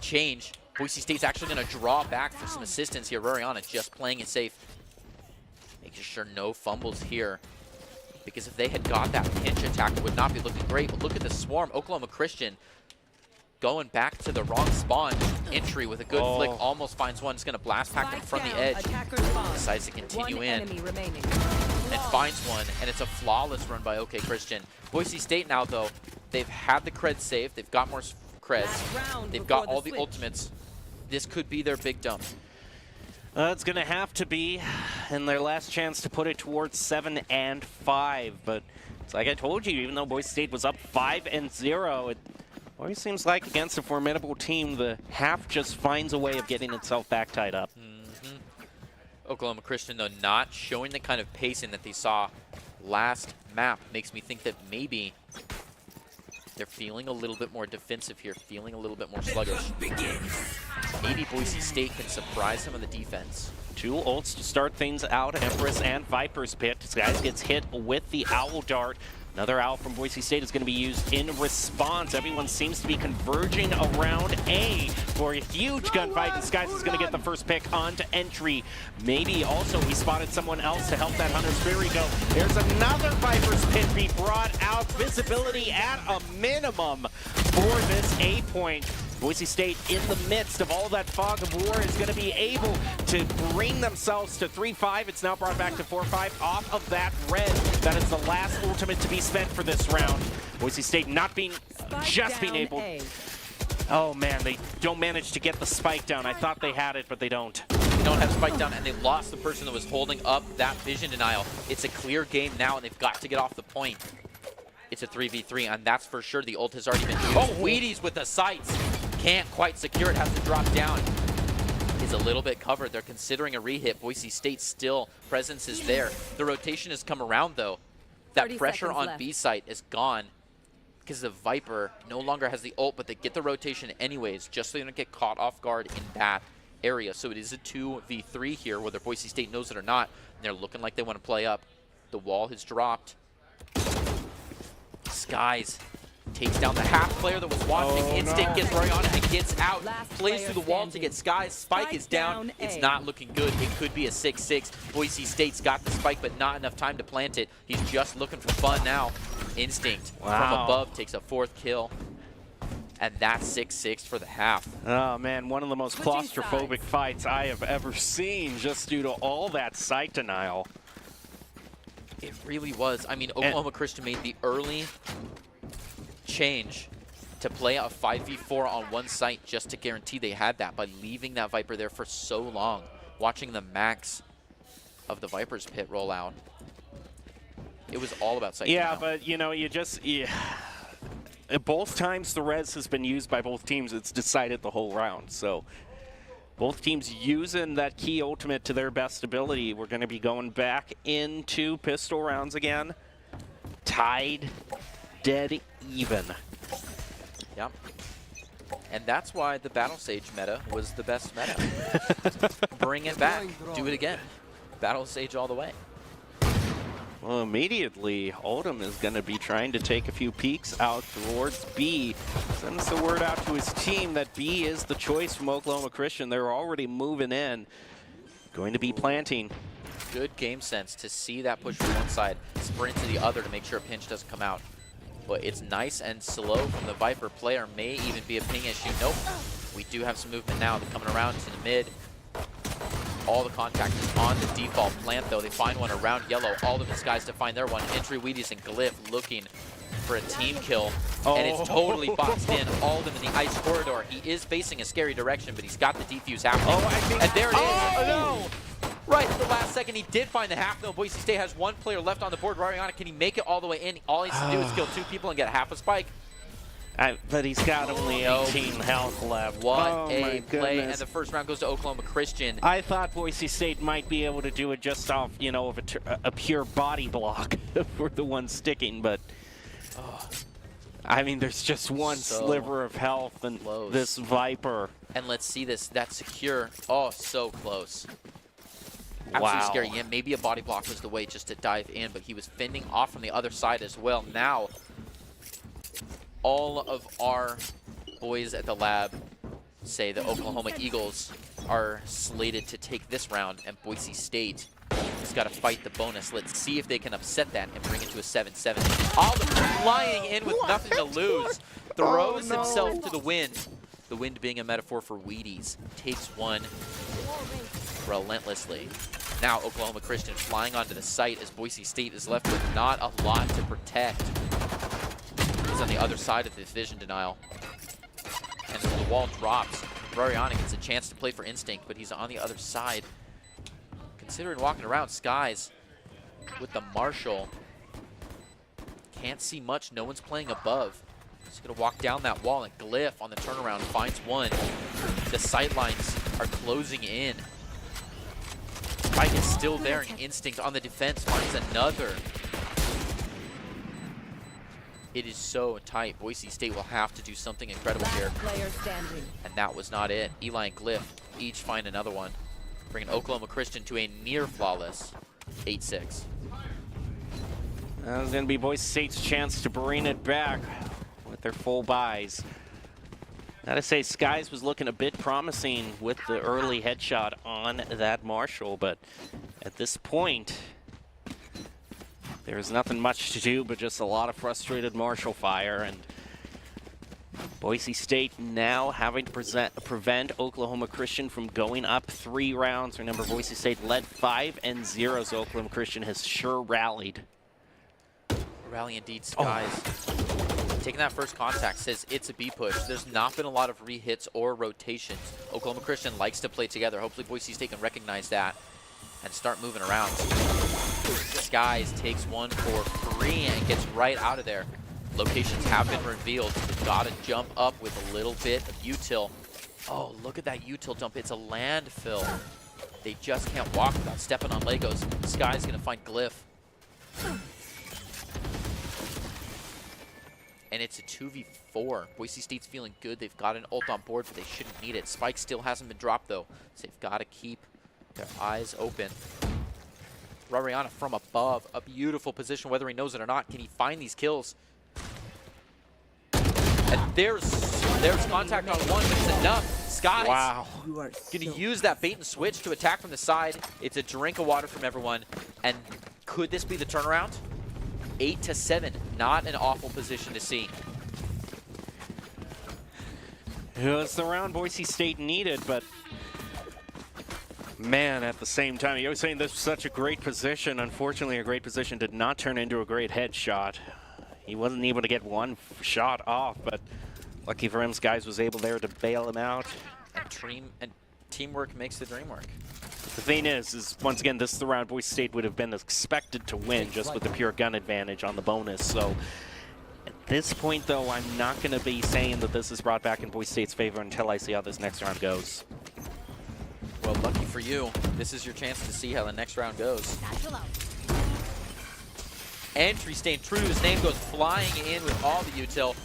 change. Boise State's actually going to draw back for some assistance here. Rariana just playing it safe. Making sure no fumbles here. Because if they had got that pinch attack, it would not be looking great. But look at the swarm. Oklahoma Christian going back to the wrong spawn. Entry with a good flick. Almost finds one. It's going to blast pack him from the edge. Decides to continue in. And finds one. And it's a flawless run by OK Christian. Boise State now, though, they've had the cred saved. They've got more creds. They've got all the ultimates. This could be their big dump. It's going to have to be in their last chance to put it towards 7 and 5. But it's like I told you, even though Boise State was up 5-0, it always seems like against a formidable team, the half just finds a way of getting itself back tied up. Oklahoma Christian, though, not showing the kind of pacing that they saw last map. Makes me think that maybe they're feeling a little bit more defensive here, feeling a little bit more sluggish. Maybe Boise State can surprise some of the defense. 2 ults to start things out. Empress and Viper's Pit. This guy gets hit with the Owl Dart. Another Owl from Boise State is going to be used in response. Everyone seems to be converging around A for a huge gunfight. And Skies is going to get the first pick onto entry. Maybe also he spotted someone else to help that Hunter's Fury go. There's another Viper's Pit be brought out. Visibility at a minimum for this A point. Boise State, in the midst of all that fog of war, is going to be able to bring themselves to 3-5. It's now brought back to 4-5 off of that red. That is the last ultimate to be spent for this round. Boise State not being, just being able. Oh man, they don't manage to get the spike down. I thought they had it, but they don't. They don't have spike down, and they lost the person that was holding up that vision denial. It's a clear game now, and they've got to get off the point. It's a 3v3, and that's for sure. The ult has already been used. Oh, Wheaties with the sights. Can't quite secure it, has to drop down. Is a little bit covered. They're considering a rehit. Boise State still, presence is there. The rotation has come around, though. That pressure on B site is gone because the Viper no longer has the ult, but they get the rotation anyways, just so they don't get caught off guard in that area. So it is a 2v3 here, whether Boise State knows it or not. And they're looking like they want to play up. The wall has dropped. Skies takes down the half player that was watching. Instinct gets Rariana and gets out. Plays through the wall to get Skies. Spike is down. It's not looking good. It could be a 6-6. Boise State's got the spike, but not enough time to plant it. He's just looking for fun now. Instinct from above takes a 4th kill. And that's 6-6 for the half. Oh, man, one of the most claustrophobic fights I have ever seen just due to all that sight denial. It really was. I mean, Oklahoma Christian made the early change to play a 5v4 on one site just to guarantee they had that by leaving that Viper there for so long, watching the max of the Viper's pit roll out. It was all about sight denial. But, you know, both times the res has been used by both teams, it's decided the whole round. So both teams using that key ultimate to their best ability. We're going to be going back into pistol rounds again. Tied, dead even. Yep. And that's why the Battle Sage meta was the best meta. Bring it back. Do it again. Battle Sage all the way. Well, immediately, Oldham is going to be trying to take a few peeks out towards B. Sends the word out to his team that B is the choice from Oklahoma Christian. They're already moving in. Going to be planting. Good game sense to see that push from one side, sprint to the other to make sure a pinch doesn't come out. But it's nice and slow from the Viper player. May even be a ping issue. Nope. We do have some movement now. They're coming around to the mid. All the contact is on the default plant, though. They find one around yellow. All of the guys to find their one. Entry, Wheaties, and Glyph looking for a team kill. And it's totally boxed in. All of them in the ice corridor. He is facing a scary direction, but he's got the defuse happening. And there it is. No! Right at the last second, he did find the half, though. Boise State has one player left on the board. Rariana, can he make it all the way in? All he has to do is kill 2 people and get half a spike. But he's got only 18 health left. What a play, and the first round goes to Oklahoma Christian. I thought Boise State might be able to do it just off, you know, of a pure body block for the one sticking, but I mean, there's just one sliver of health and this Viper. And let's see this. That's secure. Oh, so close. Absolutely scary. Yeah, maybe a body block was the way just to dive in, but he was fending off from the other side as well. Now, all of our boys at the lab say the Oklahoma Eagles are slated to take this round, and Boise State has got to fight the bonus. Let's see if they can upset that and bring it to a 7-7. Oliver flying in with nothing to lose. Throws himself to the wind. The wind being a metaphor for Wheaties. Takes one relentlessly. Now Oklahoma Christian flying onto the site as Boise State is left with not a lot to protect. He's on the other side of this vision denial. And as the wall drops, Rariana gets a chance to play for Instinct, but he's on the other side. Considering walking around, Skies with the Marshall. Can't see much, no one's playing above. He's gonna walk down that wall, and Glyph on the turnaround finds one. The sightlines are closing in. Spike is still there, and Instinct on the defense finds another. It is so tight. Boise State will have to do something incredible here. And that was not it. Eli and Glyph each find another one, bringing Oklahoma Christian to a near flawless 8-6. That was going to be Boise State's chance to bring it back with their full buys. Gotta say, Skies was looking a bit promising with the early headshot on that Marshall, but at this point, there's nothing much to do but just a lot of frustrated Marshall fire, and Boise State now having to prevent Oklahoma Christian from going up 3 rounds. Remember, Boise State led 5-0, so Oklahoma Christian has sure rallied. Rally indeed, Skies. Taking that first contact, says it's a B push. There's not been a lot of re-hits or rotations. Oklahoma Christian likes to play together. Hopefully Boise State can recognize that and start moving around. Skies takes one for free and gets right out of there. Locations have been revealed, so they've got to jump up with a little bit of util. Oh, look at that util jump. It's a landfill. They just can't walk without stepping on Legos. Sky's going to find Glyph. And it's a 2v4. Boise State's feeling good. They've got an ult on board, but they shouldn't need it. Spike still hasn't been dropped, though, so they've got to keep their eyes open. Rariana from above, a beautiful position, whether he knows it or not. Can he find these kills? And there's contact on one, but it's enough. Skies going to use that bait and switch to attack from the side. It's a drink of water from everyone. And could this be the turnaround? 8-7, not an awful position to see. It was the round Boise State needed, but man, at the same time, you were saying this was such a great position. Unfortunately, a great position did not turn into a great headshot. He wasn't able to get one shot off, but lucky for him, Skies was able there to bail him out. And teamwork makes the dream work. The thing is once again, this is the round Boise State would have been expected to win just with the pure gun advantage on the bonus. So at this point, though, I'm not going to be saying that this is brought back in Boise State's favor until I see how this next round goes. Well, lucky for you, this is your chance to see how the next round goes. Entry staying true to his name, goes flying in with all the util.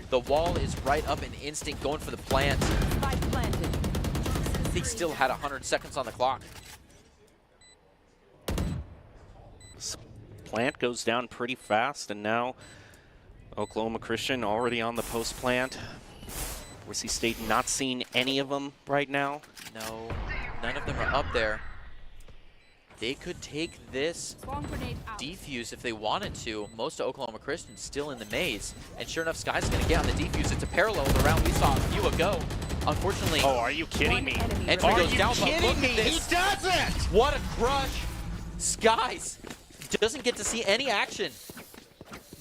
The wall is right up in instinct, going for the plant. He still had 100 seconds on the clock. This plant goes down pretty fast, and now Oklahoma Christian already on the post plant. Boise State not seeing any of them right now. No, none of them are up there. They could take this defuse if they wanted to. Most of Oklahoma Christian still in the maze. And sure enough, Sky's going to get on the defuse. It's a parallel with the round we saw a few ago. Unfortunately... Oh, are you kidding me? Entry goes down, but look me? at this. He does it! What a crush! Skies doesn't get to see any action.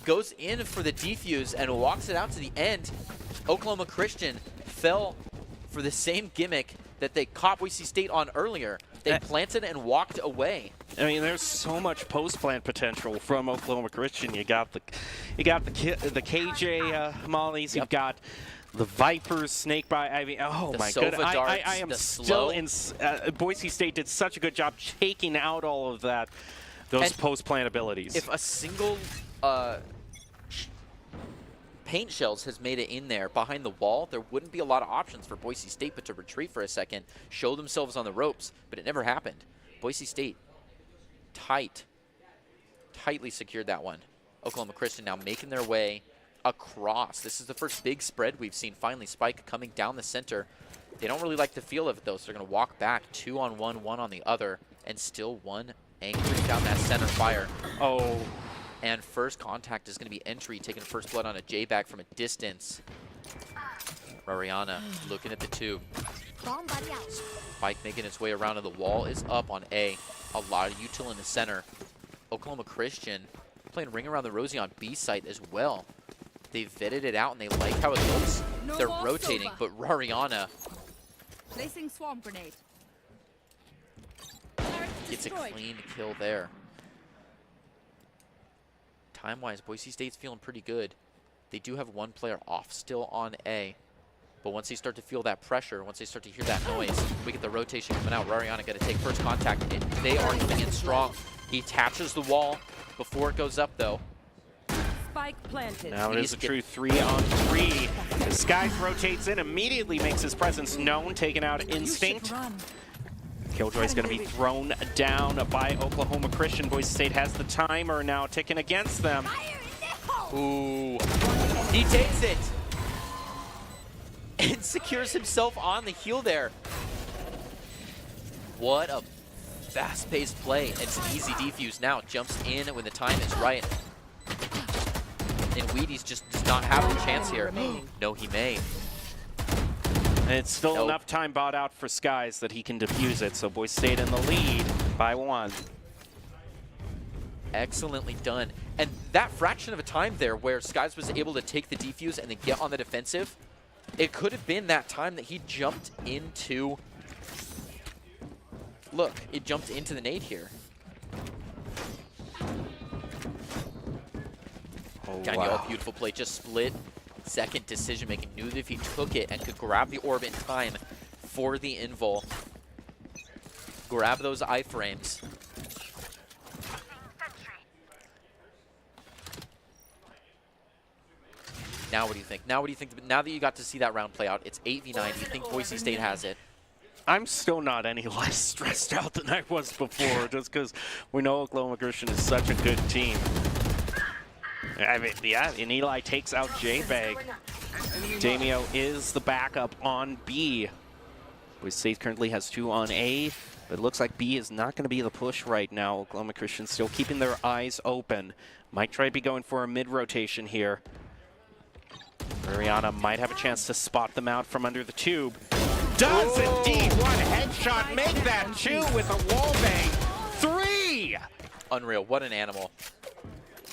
Goes in for the defuse and walks it out to the end. Oklahoma Christian fell for the same gimmick that they caught Boise State on earlier. They planted and walked away. I mean, there's so much post-plant potential from Oklahoma Christian. You got the KJ mollies. You've got the Vipers, Snakebite. I mean, oh my goodness! I am still in. Boise State did such a good job taking out all of that. Those post-plant abilities. If a single paint shells has made it in there behind the wall, there wouldn't be a lot of options for Boise State but to retreat for a second, show themselves on the ropes, but it never happened. Boise State tightly secured that one. Oklahoma Christian now making their way across. This is the first big spread we've seen. Finally, Spike coming down the center. They don't really like the feel of it, though, so they're going to walk back 2 on 1, 1 on the other, and still one anchoring down that center fire. Oh. And first contact is going to be Entry, taking first blood on a J-bag from a distance. Rariana looking at the tube. Spike making its way around, and the wall is up on A. A lot of util in the center. Oklahoma Christian playing Ring Around the Rosie on B site as well. They vetted it out, and they like how it looks. They're rotating, but Rariana Placing swarm grenade. gets a clean kill there. Time-wise, Boise State's feeling pretty good. They do have one player off still on A. But once they start to feel that pressure, once they start to hear that noise, we get the rotation coming out. Rariana got to take first contact. They are coming in strong. He attaches the wall before it goes up, though. Spike planted. Now it is a true 3 on 3. The Skies rotates in, immediately makes his presence known, taking out Instinct. Killjoy's going to be thrown down by Oklahoma Christian. Boise State has the timer now ticking against them. Ooh. He takes it. And secures himself on the heel there. What a fast-paced play. It's an easy defuse now. Jumps in when the time is right. And Wheaties just does not have a chance here. No, he may. And it's still enough time bought out for Skies that he can defuse it, so Boise State in the lead by 1. Excellently done. And that fraction of a time there where Skies was able to take the defuse and then get on the defensive, it could have been that time that he jumped into... Look, it jumped into the nade here. Oh, Daniel, wow. beautiful play. Just split second decision making. Knew that if he took it and could grab the orb in time for the invul, grab those iframes. Now what do you think? Now what do you think? Now that you got to see that round play out, it's 8v9. Do you think Boise State has it? I'm still not any less stressed out than I was before, just because we know Oklahoma Christian is such a good team. I mean, yeah, and Eli takes out J-Bag. Damio is the backup on B. Boise State currently has 2 on A, but it looks like B is not going to be the push right now. Oklahoma Christian still keeping their eyes open. Might try to be going for a mid-rotation here. Ariana might have a chance to spot them out from under the tube. Does indeed. One headshot. Make that two with a wall bang. 3! Unreal. What an animal.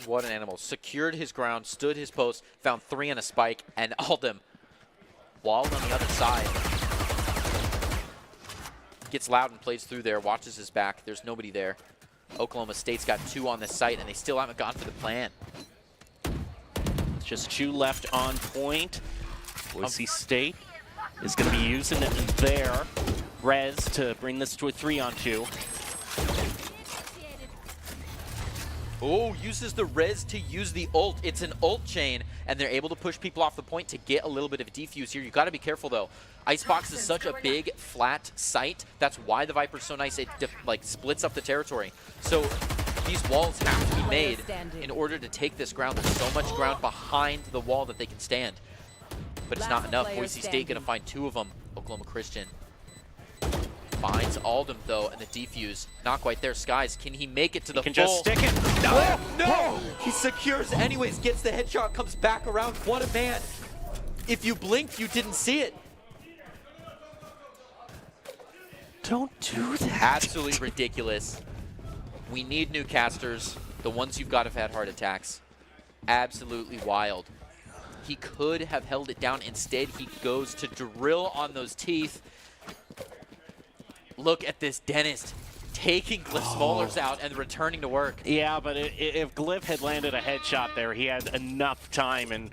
What an animal. Secured his ground, stood his post, found 3 on a spike, and ult him. Wall on the other side. Gets loud and plays through there, watches his back. There's nobody there. Oklahoma State's got 2 on this site, and they still haven't gone for the plan. Just 2 left on point. Boise State is going to be using their res to bring this to a 3-on-2. Oh, uses the res to use the ult. It's an ult chain, and they're able to push people off the point to get a little bit of a defuse here. You got to be careful, though. Icebox is such a big, flat site. That's why the Viper's so nice. It like splits up the territory. So these walls have to be made in order to take this ground. There's so much ground behind the wall that they can stand. But it's not enough. Boise State going to find 2 of them. Oklahoma Christian finds Aldham, though, and the defuse. Not quite there. Skies, can he make it to the full? Can just stick it. No! No! He secures anyways, gets the headshot, comes back around. What a man. If you blinked, you didn't see it. Don't do that. Absolutely ridiculous. We need new casters. The ones you've got have had heart attacks. Absolutely wild. He could have held it down. Instead, he goes to drill on those teeth. Look at this dentist taking Glyph Smollers out and returning to work. Yeah, but if Glyph had landed a headshot there, he had enough time, and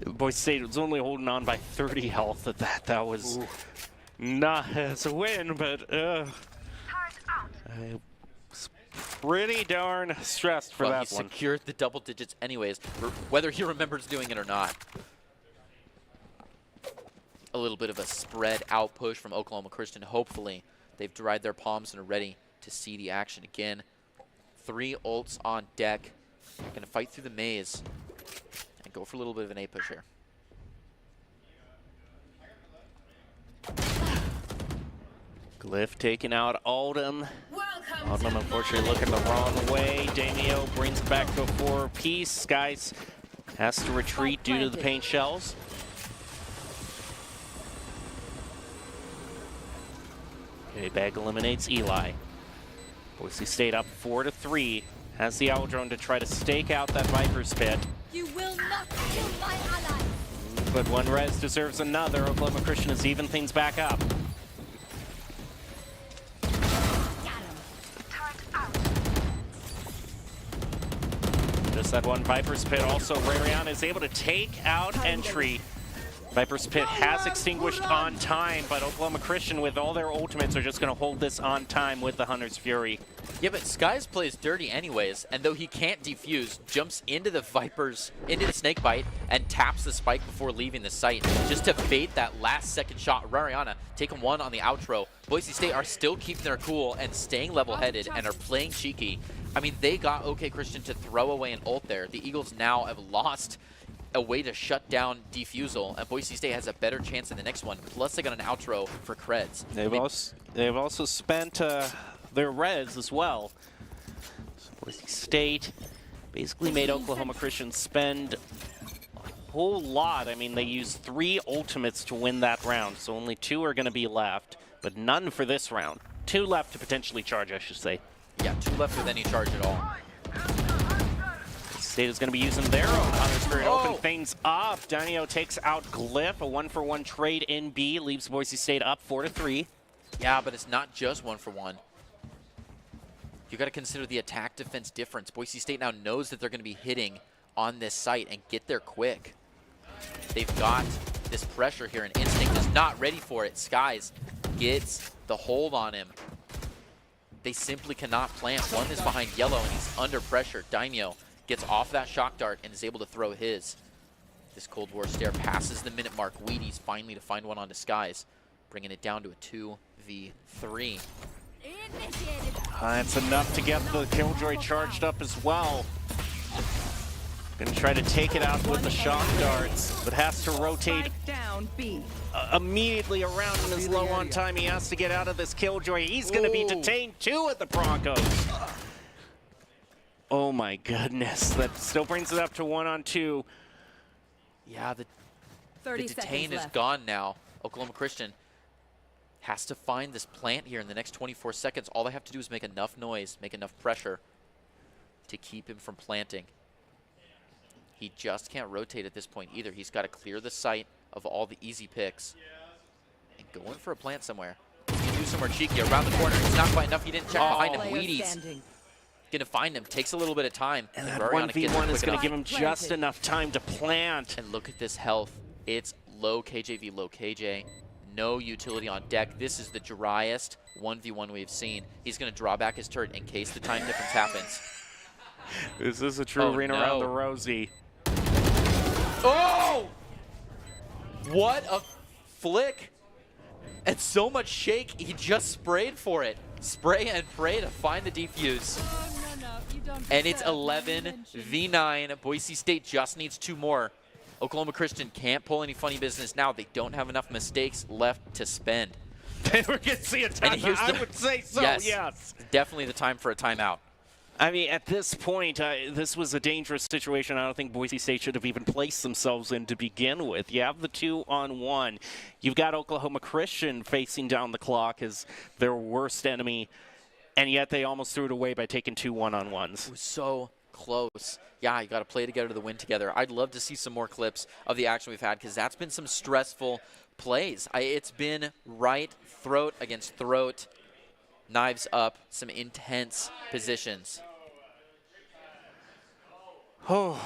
Boise State was only holding on by 30 health at that. That was not as a win, but I was pretty darn stressed for that he one. Secured the double digits anyways, whether he remembers doing it or not. A little bit of a spread out push from Oklahoma Christian, hopefully. They've dried their palms and are ready to see the action again. 3 ults on deck. Going to fight through the maze and go for a little bit of an A push here. Glyph taking out Aldham. Aldham unfortunately looking the wrong way. Damio brings it back to a 4-piece. Skies has to retreat due to the paint shells. Bag eliminates Eli. Boise State up 4-3. Has the owl drone to try to stake out that Viper's pit. You will not kill my ally. But one res deserves another. Oklahoma Christian has evened things back up. Just that one Viper's pit. Also, Rarion is able to take out entry. Viper's Pit has extinguished on time, but Oklahoma Christian with all their ultimates are just going to hold this on time with the Hunter's Fury. Yeah, but Skies plays dirty anyways, and though he can't defuse, jumps into the snake bite and taps the spike before leaving the site just to bait that last second shot. Rariana taking 1 on the outro. Boise State are still keeping their cool and staying level-headed and are playing cheeky. I mean, they got OK Christian to throw away an ult there. The Eagles now have lost a way to shut down defusal, and Boise State has a better chance in the next one. Plus, they got an outro for creds. They've also spent their res as well. So Boise State basically made Oklahoma Christian spend a whole lot. I mean, they used 3 ultimates to win that round, so only 2 are going to be left, but none for this round. 2 left to potentially charge, I should say. Yeah, 2 left with any charge at all. State is going to be using their own Hunter's Fury to open things up. Danio takes out Glyph. A 1-for-1 trade in B leaves Boise State up 4-3. Yeah, but it's not just 1-for-1. You got to consider the attack-defense difference. Boise State now knows that they're going to be hitting on this site and get there quick. They've got this pressure here, and Instinct is not ready for it. Skies gets the hold on him. They simply cannot plant. One is behind yellow, and he's under pressure. Daimyo gets off that shock dart and is able to throw his. This Cold War stare passes the minute mark. Wheaties finally to find one on Skies, bringing it down to a 2v3. It's enough to get the Killjoy charged up as well. Gonna try to take it out with the shock darts, but has to rotate immediately around and is low on time. He has to get out of this Killjoy. He's gonna be detained too at the Broncos. Oh my goodness, that still brings it up to 1-on-2. Yeah, The detain is gone now. Oklahoma Christian has to find this plant here in the next 24 seconds. All they have to do is make enough noise, make enough pressure to keep him from planting. He just can't rotate at this point either. He's got to clear the site of all the easy picks and go in for a plant somewhere. He's going to do somewhere cheeky around the corner. It's not quite enough. He didn't check behind him. Wheaties going to find him. Takes a little bit of time. And that 1v1 is going to give him just enough time to plant. And look at this health. It's low KJV, low KJ. No utility on deck. This is the driest 1v1 we've seen. He's going to draw back his turret in case the time difference happens. This is a true arena around the Rosie. Oh! What a flick. And so much shake, he just sprayed for it. Spray and pray to find the defuse. And it's 11v9. Boise State just needs 2 more. Oklahoma Christian can't pull any funny business now. They don't have enough mistakes left to spend. We're going to see a timeout. I would say so, yes. Definitely the time for a timeout. I mean, at this point, this was a dangerous situation. I don't think Boise State should have even placed themselves in to begin with. You have the 2-on-1. You've got Oklahoma Christian facing down the clock as their worst enemy, and yet they almost threw it away by taking 2 1-on-1s. It was so close. Yeah, you got to play together to win together. I'd love to see some more clips of the action we've had because that's been some stressful plays. It's been right throat against throat, knives up, some intense positions. Oh,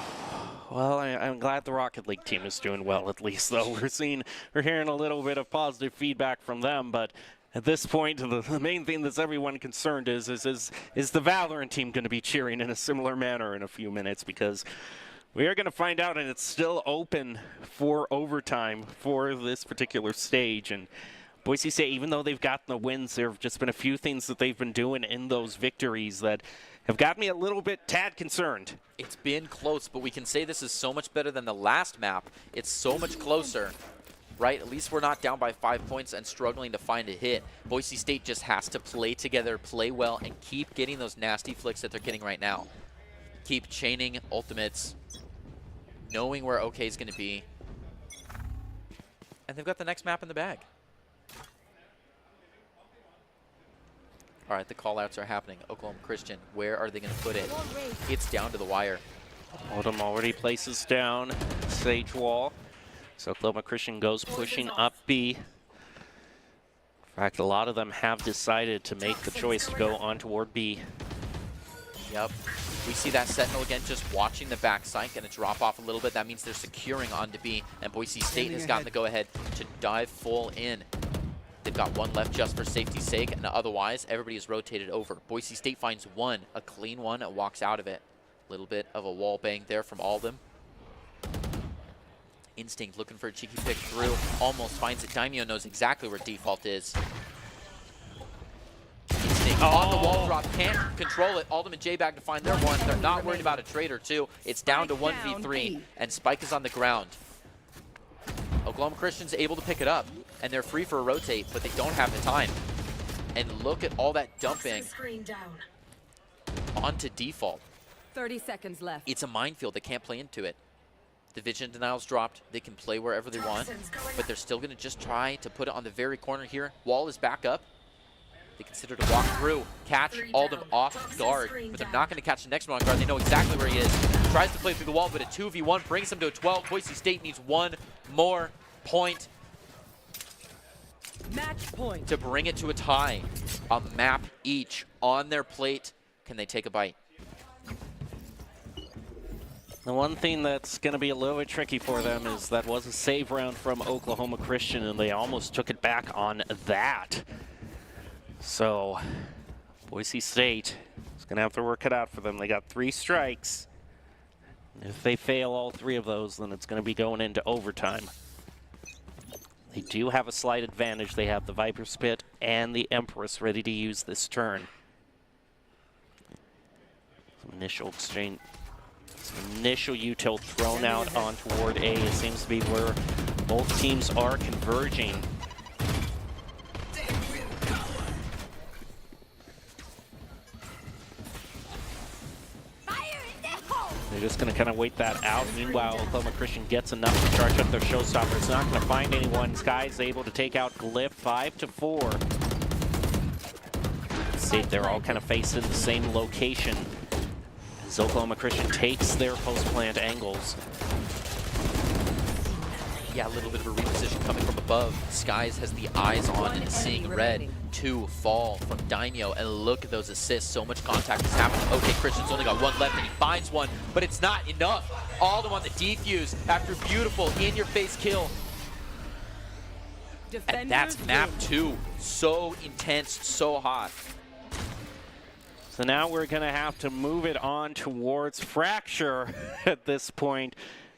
well, I'm glad the Rocket League team is doing well, at least, though. We're hearing a little bit of positive feedback from them, but at this point, the main thing that's everyone concerned is the Valorant team going to be cheering in a similar manner in a few minutes, because we are going to find out, and it's still open for overtime for this particular stage. And Boise State, even though they've gotten the wins, there have just been a few things that they've been doing in those victories that have got me a little bit tad concerned. It's been close, but we can say this is so much better than the last map. It's so much closer, right? At least we're not down by 5 points and struggling to find a hit. Boise State just has to play together, play well, and keep getting those nasty flicks that they're getting right now. Keep chaining ultimates, knowing where OK is going to be. And they've got the next map in the bag. All right, the call-outs are happening. Oklahoma Christian, where are they going to put it? It's down to the wire. Oldham already places down Sage Wall. So Oklahoma Christian goes pushing up B. In fact, a lot of them have decided to make the choice to go on toward B. Yep. We see that Sentinel again just watching the backside, going to drop off a little bit. That means they're securing onto B, and Boise State has gotten the go-ahead to dive full in. They've got 1 left just for safety's sake, and otherwise, everybody is rotated over. Boise State finds 1, a clean one, and walks out of it. A little bit of a wall bang there from Oldham. Instinct looking for a cheeky pick through, almost finds it. Daimyo knows exactly where default is. Instinct on the wall drop, can't control it. Oldham and J-Bag to find their 1. They're not worried about a trade or 2. It's down to 1v3, and Spike is on the ground. Oklahoma Christian's able to pick it up, and they're free for a rotate, but they don't have the time. And look at all that dumping onto default. 30 seconds left. It's a minefield. They can't play into it. The vision denial's dropped. They can play wherever they want, but they're still going to just try to put it on the very corner here. Wall is back up. They consider to walk through, catch Oldham off guard, but they're not going to catch the next one on guard. They know exactly where he is. Tries to play through the wall, but a 2v1 brings them to a 12. Boise State needs 1 more point. Match point. To bring it to a tie. A map each on their plate. Can they take a bite? The one thing that's going to be a little bit tricky for them is that was a save round from Oklahoma Christian, and they almost took it back on that. So Boise State is going to have to work it out for them. They got 3 strikes. If they fail all 3 of those, then it's going to be going into overtime. They do have a slight advantage. They have the Viper Spit and the Empress ready to use this turn. Some initial exchange, some initial util thrown out on toward A. It seems to be where both teams are converging. They're just going to kind of wait that out. Meanwhile, Oklahoma Christian gets enough to charge up their showstopper. It's not going to find anyone. Sky's able to take out Glyph 5-4. See, they're all kind of faced in the same location as Oklahoma Christian takes their post-plant angles. Yeah, a little bit of a reposition coming from above. Skies has the eyes on and seeing red. 2 fall from Daimyo, and look at those assists. So much contact is happening. Okay, Christian's only got 1 left, and he finds one, but it's not enough. All on the defuse after beautiful in-your-face kill. And that's map 2. So intense, so hot. So now we're going to have to move it on towards Fracture at this point.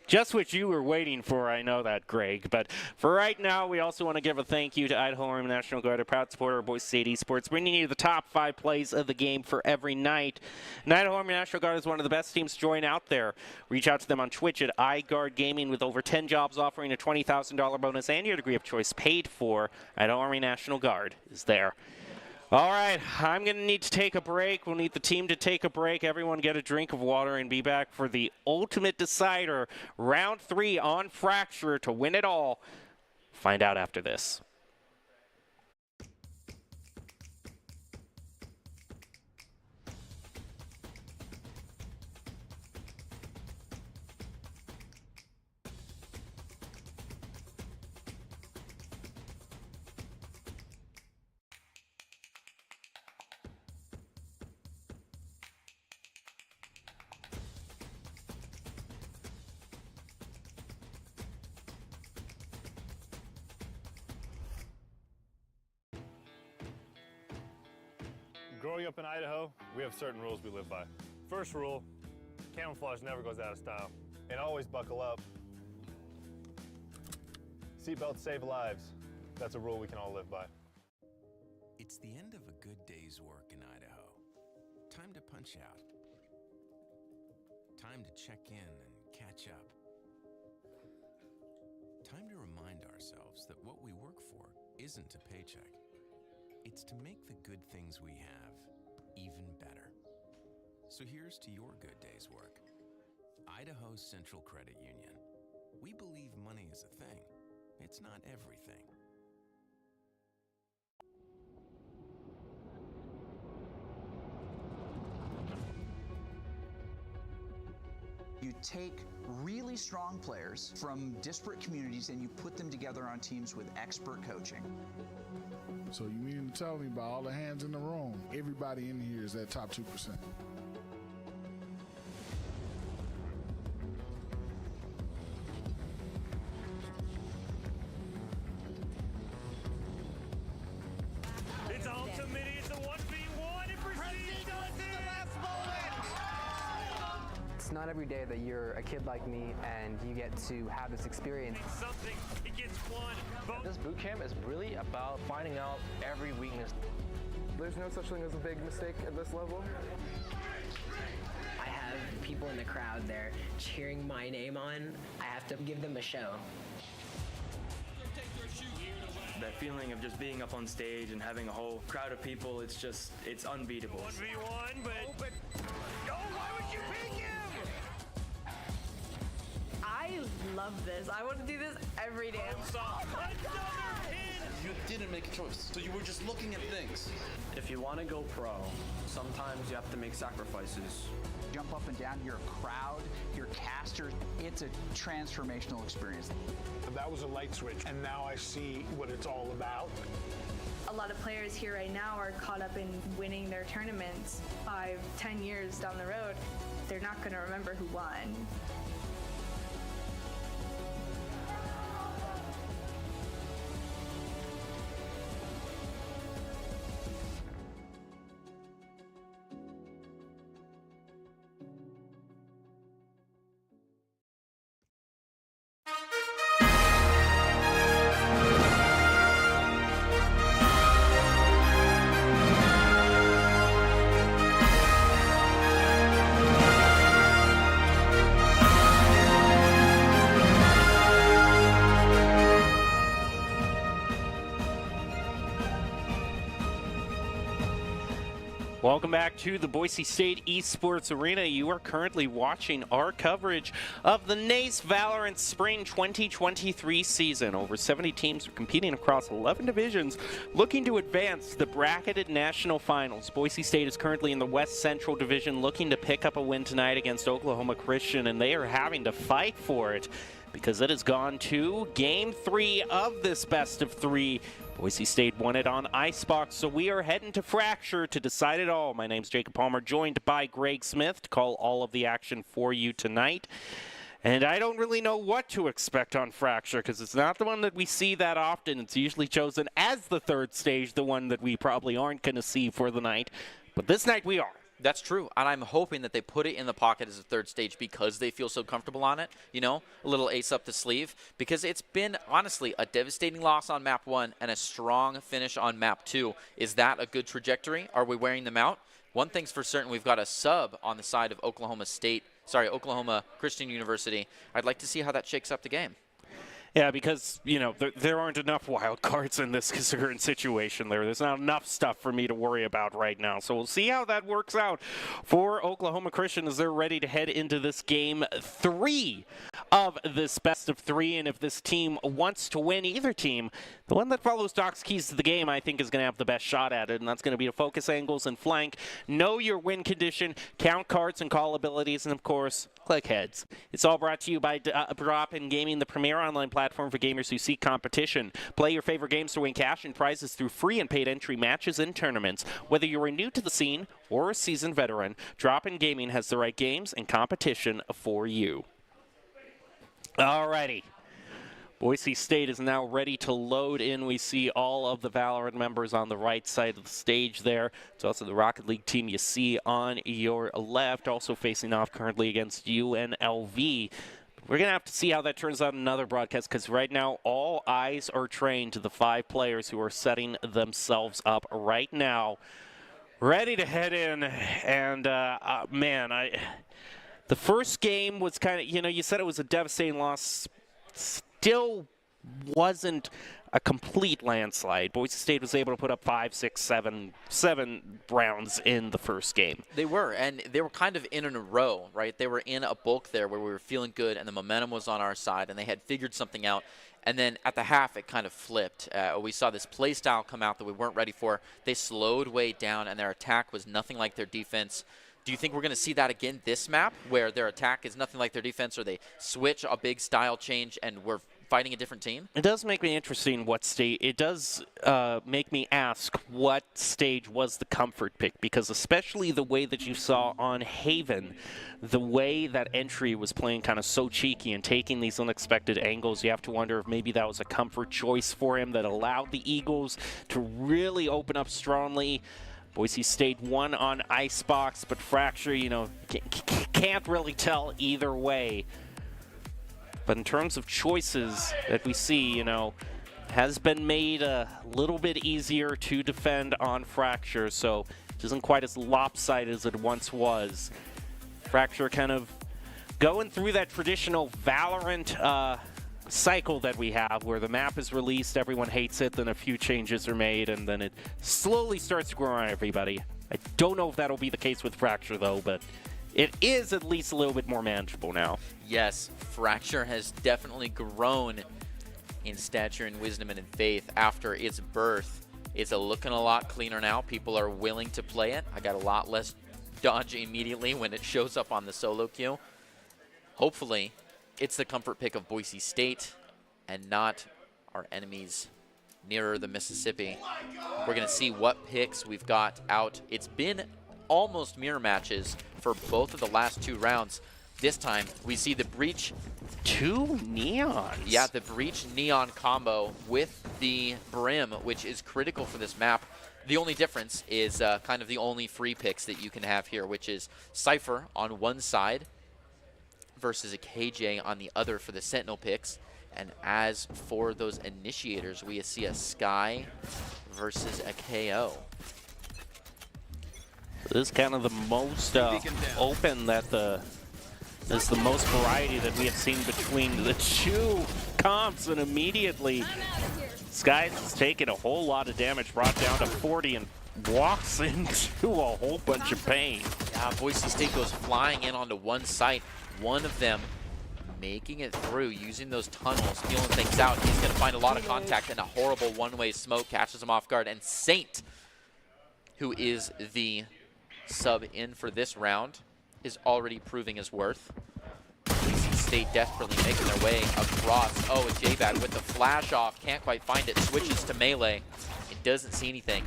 Just what you were waiting for, I know that, Greg. But for right now, we also want to give a thank you to Idaho Army National Guard, a proud supporter of Boise State Esports, bringing you the top 5 plays of the game for every night. And Idaho Army National Guard is one of the best teams to join out there. Reach out to them on Twitch at iGuard Gaming with over 10 jobs offering a $20,000 bonus and your degree of choice paid for. Idaho Army National Guard is there. All right, I'm going to need to take a break. We'll need the team to take a break. Everyone get a drink of water and be back for the ultimate decider, round 3 on Fracture to win it all. Find out after this. Growing up in Idaho, we have certain rules we live by. First rule, camouflage never goes out of style. And always buckle up. Seatbelts save lives. That's a rule we can all live by. It's the end of a good day's work in Idaho. Time to punch out. Time to check in and catch up. Time to remind ourselves that what we work for isn't a paycheck. It's to make the good things we have even better. So here's to your good day's work. Idaho Central Credit Union. We believe money is a thing. It's not everything. You take really strong players from disparate communities and you put them together on teams with expert coaching. So you mean to tell me by all the hands in the room, everybody in here is that top 2%? It's ultimate, it's a 1v1, and proceeds on to the last moment! It's not every day that you're a kid like me and you get to have this experience. Something, he gets one. This boot camp is really about finding out every weakness. There's no such thing as a big mistake at this level. I have people in the crowd there cheering my name on. I have to give them a show. That feeling of just being up on stage and having a whole crowd of people, it's unbeatable. 1v1, but... Oh, why would you pick him? I love this. I want to do this every day. You didn't make a choice, so you were just looking at things. If you want to go pro, sometimes you have to make sacrifices. Jump up and down, you're a crowd, you're casters. It's a transformational experience. That was a light switch, and now I see what it's all about. A lot of players here right now are caught up in winning their tournaments 5-10 years down the road. They're not going to remember who won. Welcome back to the Boise State Esports Arena. You are currently watching our coverage of the NACE Valorant Spring 2023 season. Over 70 teams are competing across 11 divisions, looking to advance the bracketed national finals. Boise State is currently in the West Central Division, looking to pick up a win tonight against Oklahoma Christian, and they are having to fight for it because it has gone to Game 3 of this best of 3. Boise State won it on Icebox, so we are heading to Fracture to decide it all. My name's Jacob Palmer, joined by Greg Smith to call all of the action for you tonight. And I don't really know what to expect on Fracture because it's not the one that we see that often. It's usually chosen as the third stage, the one that we probably aren't going to see for the night. But this night we are. That's true, and I'm hoping that they put it in the pocket as a third stage because they feel so comfortable on it, you know, a little ace up the sleeve, because it's been, honestly, a devastating loss on map 1 and a strong finish on map 2. Is that a good trajectory? Are we wearing them out? One thing's for certain, we've got a sub on the side of Oklahoma Christian University. I'd like to see how that shakes up the game. Yeah, because, you know, there aren't enough wild cards in this current situation there. There's not enough stuff for me to worry about right now. So we'll see how that works out for Oklahoma Christian as they're ready to head into this Game 3 of this best of 3. And if this team wants to win, either team, the one that follows Doc's keys to the game, I think, is going to have the best shot at it. And that's going to be to focus angles and flank, know your win condition, count cards and call abilities, and, of course, click heads. It's all brought to you by Drop in Gaming, the premier online platform for gamers who seek competition. Play your favorite games to win cash and prizes through free and paid entry matches and tournaments. Whether you're new to the scene or a seasoned veteran, Drop in Gaming has the right games and competition for you. Alrighty. Boise State is now ready to load in. We see all of the Valorant members on the right side of the stage there. It's also the Rocket League team you see on your left, also facing off currently against UNLV. We're going to have to see how that turns out in another broadcast because right now all eyes are trained to the 5 players who are setting themselves up right now, ready to head in. And, the first game was kind of, you know, you said it was a devastating loss. Still wasn't a complete landslide. Boise State was able to put up 5, 6, 7 rounds in the first game. They were, and they were kind of in a row, right? They were in a bulk there where we were feeling good and the momentum was on our side and they had figured something out. And then at the half, it kind of flipped. We saw this play style come out that we weren't ready for. They slowed way down and their attack was nothing like their defense. Do you think we're going to see that again this map where their attack is nothing like their defense or they switch a big style change and we're fighting a different team? It does make me interesting what stage. It does make me ask what stage was the comfort pick, because especially the way that you saw on Haven, the way that entry was playing kind of so cheeky and taking these unexpected angles, you have to wonder if maybe that was a comfort choice for him that allowed the Eagles to really open up strongly. Boise State won on Icebox, but Fracture, you know, can't really tell either way. But in terms of choices that we see, you know, has been made a little bit easier to defend on Fracture, so it isn't quite as lopsided as it once was. Fracture kind of going through that traditional Valorant cycle that we have where the map is released, everyone hates it, then a few changes are made, and then it slowly starts to grow on everybody. I don't know if that'll be the case with Fracture, though, but it is at least a little bit more manageable now. Yes, Fracture has definitely grown in stature and wisdom and in faith after its birth. It's looking a lot cleaner now. People are willing to play it. I got a lot less dodge immediately when it shows up on the solo queue. Hopefully, it's the comfort pick of Boise State and not our enemies nearer the Mississippi. We're going to see what picks we've got out. It's been almost mirror matches for both of the last 2 rounds. This time, we see the Breach. 2 neons. Yeah, the Breach neon combo with the Brim, which is critical for this map. The only difference is kind of the only free picks that you can have here, which is Cypher on one side versus a KJ on the other for the Sentinel picks. And as for those initiators, we see a Sky versus a KO. This is kind of the most open that is the most variety that we have seen between the 2 comps, and immediately Sky's has taken a whole lot of damage, brought down to 40, and walks into a whole bunch of pain. Yeah, Boise State goes flying in onto one site. One of them making it through, using those tunnels, feeling things out. He's going to find a lot of contact, and a horrible one-way smoke catches him off guard. And Saint, who is the sub in for this round, is already proving his worth. Boise State desperately making their way across. Oh, and J-Bag with the flash off. Can't quite find it. Switches to melee. It doesn't see anything.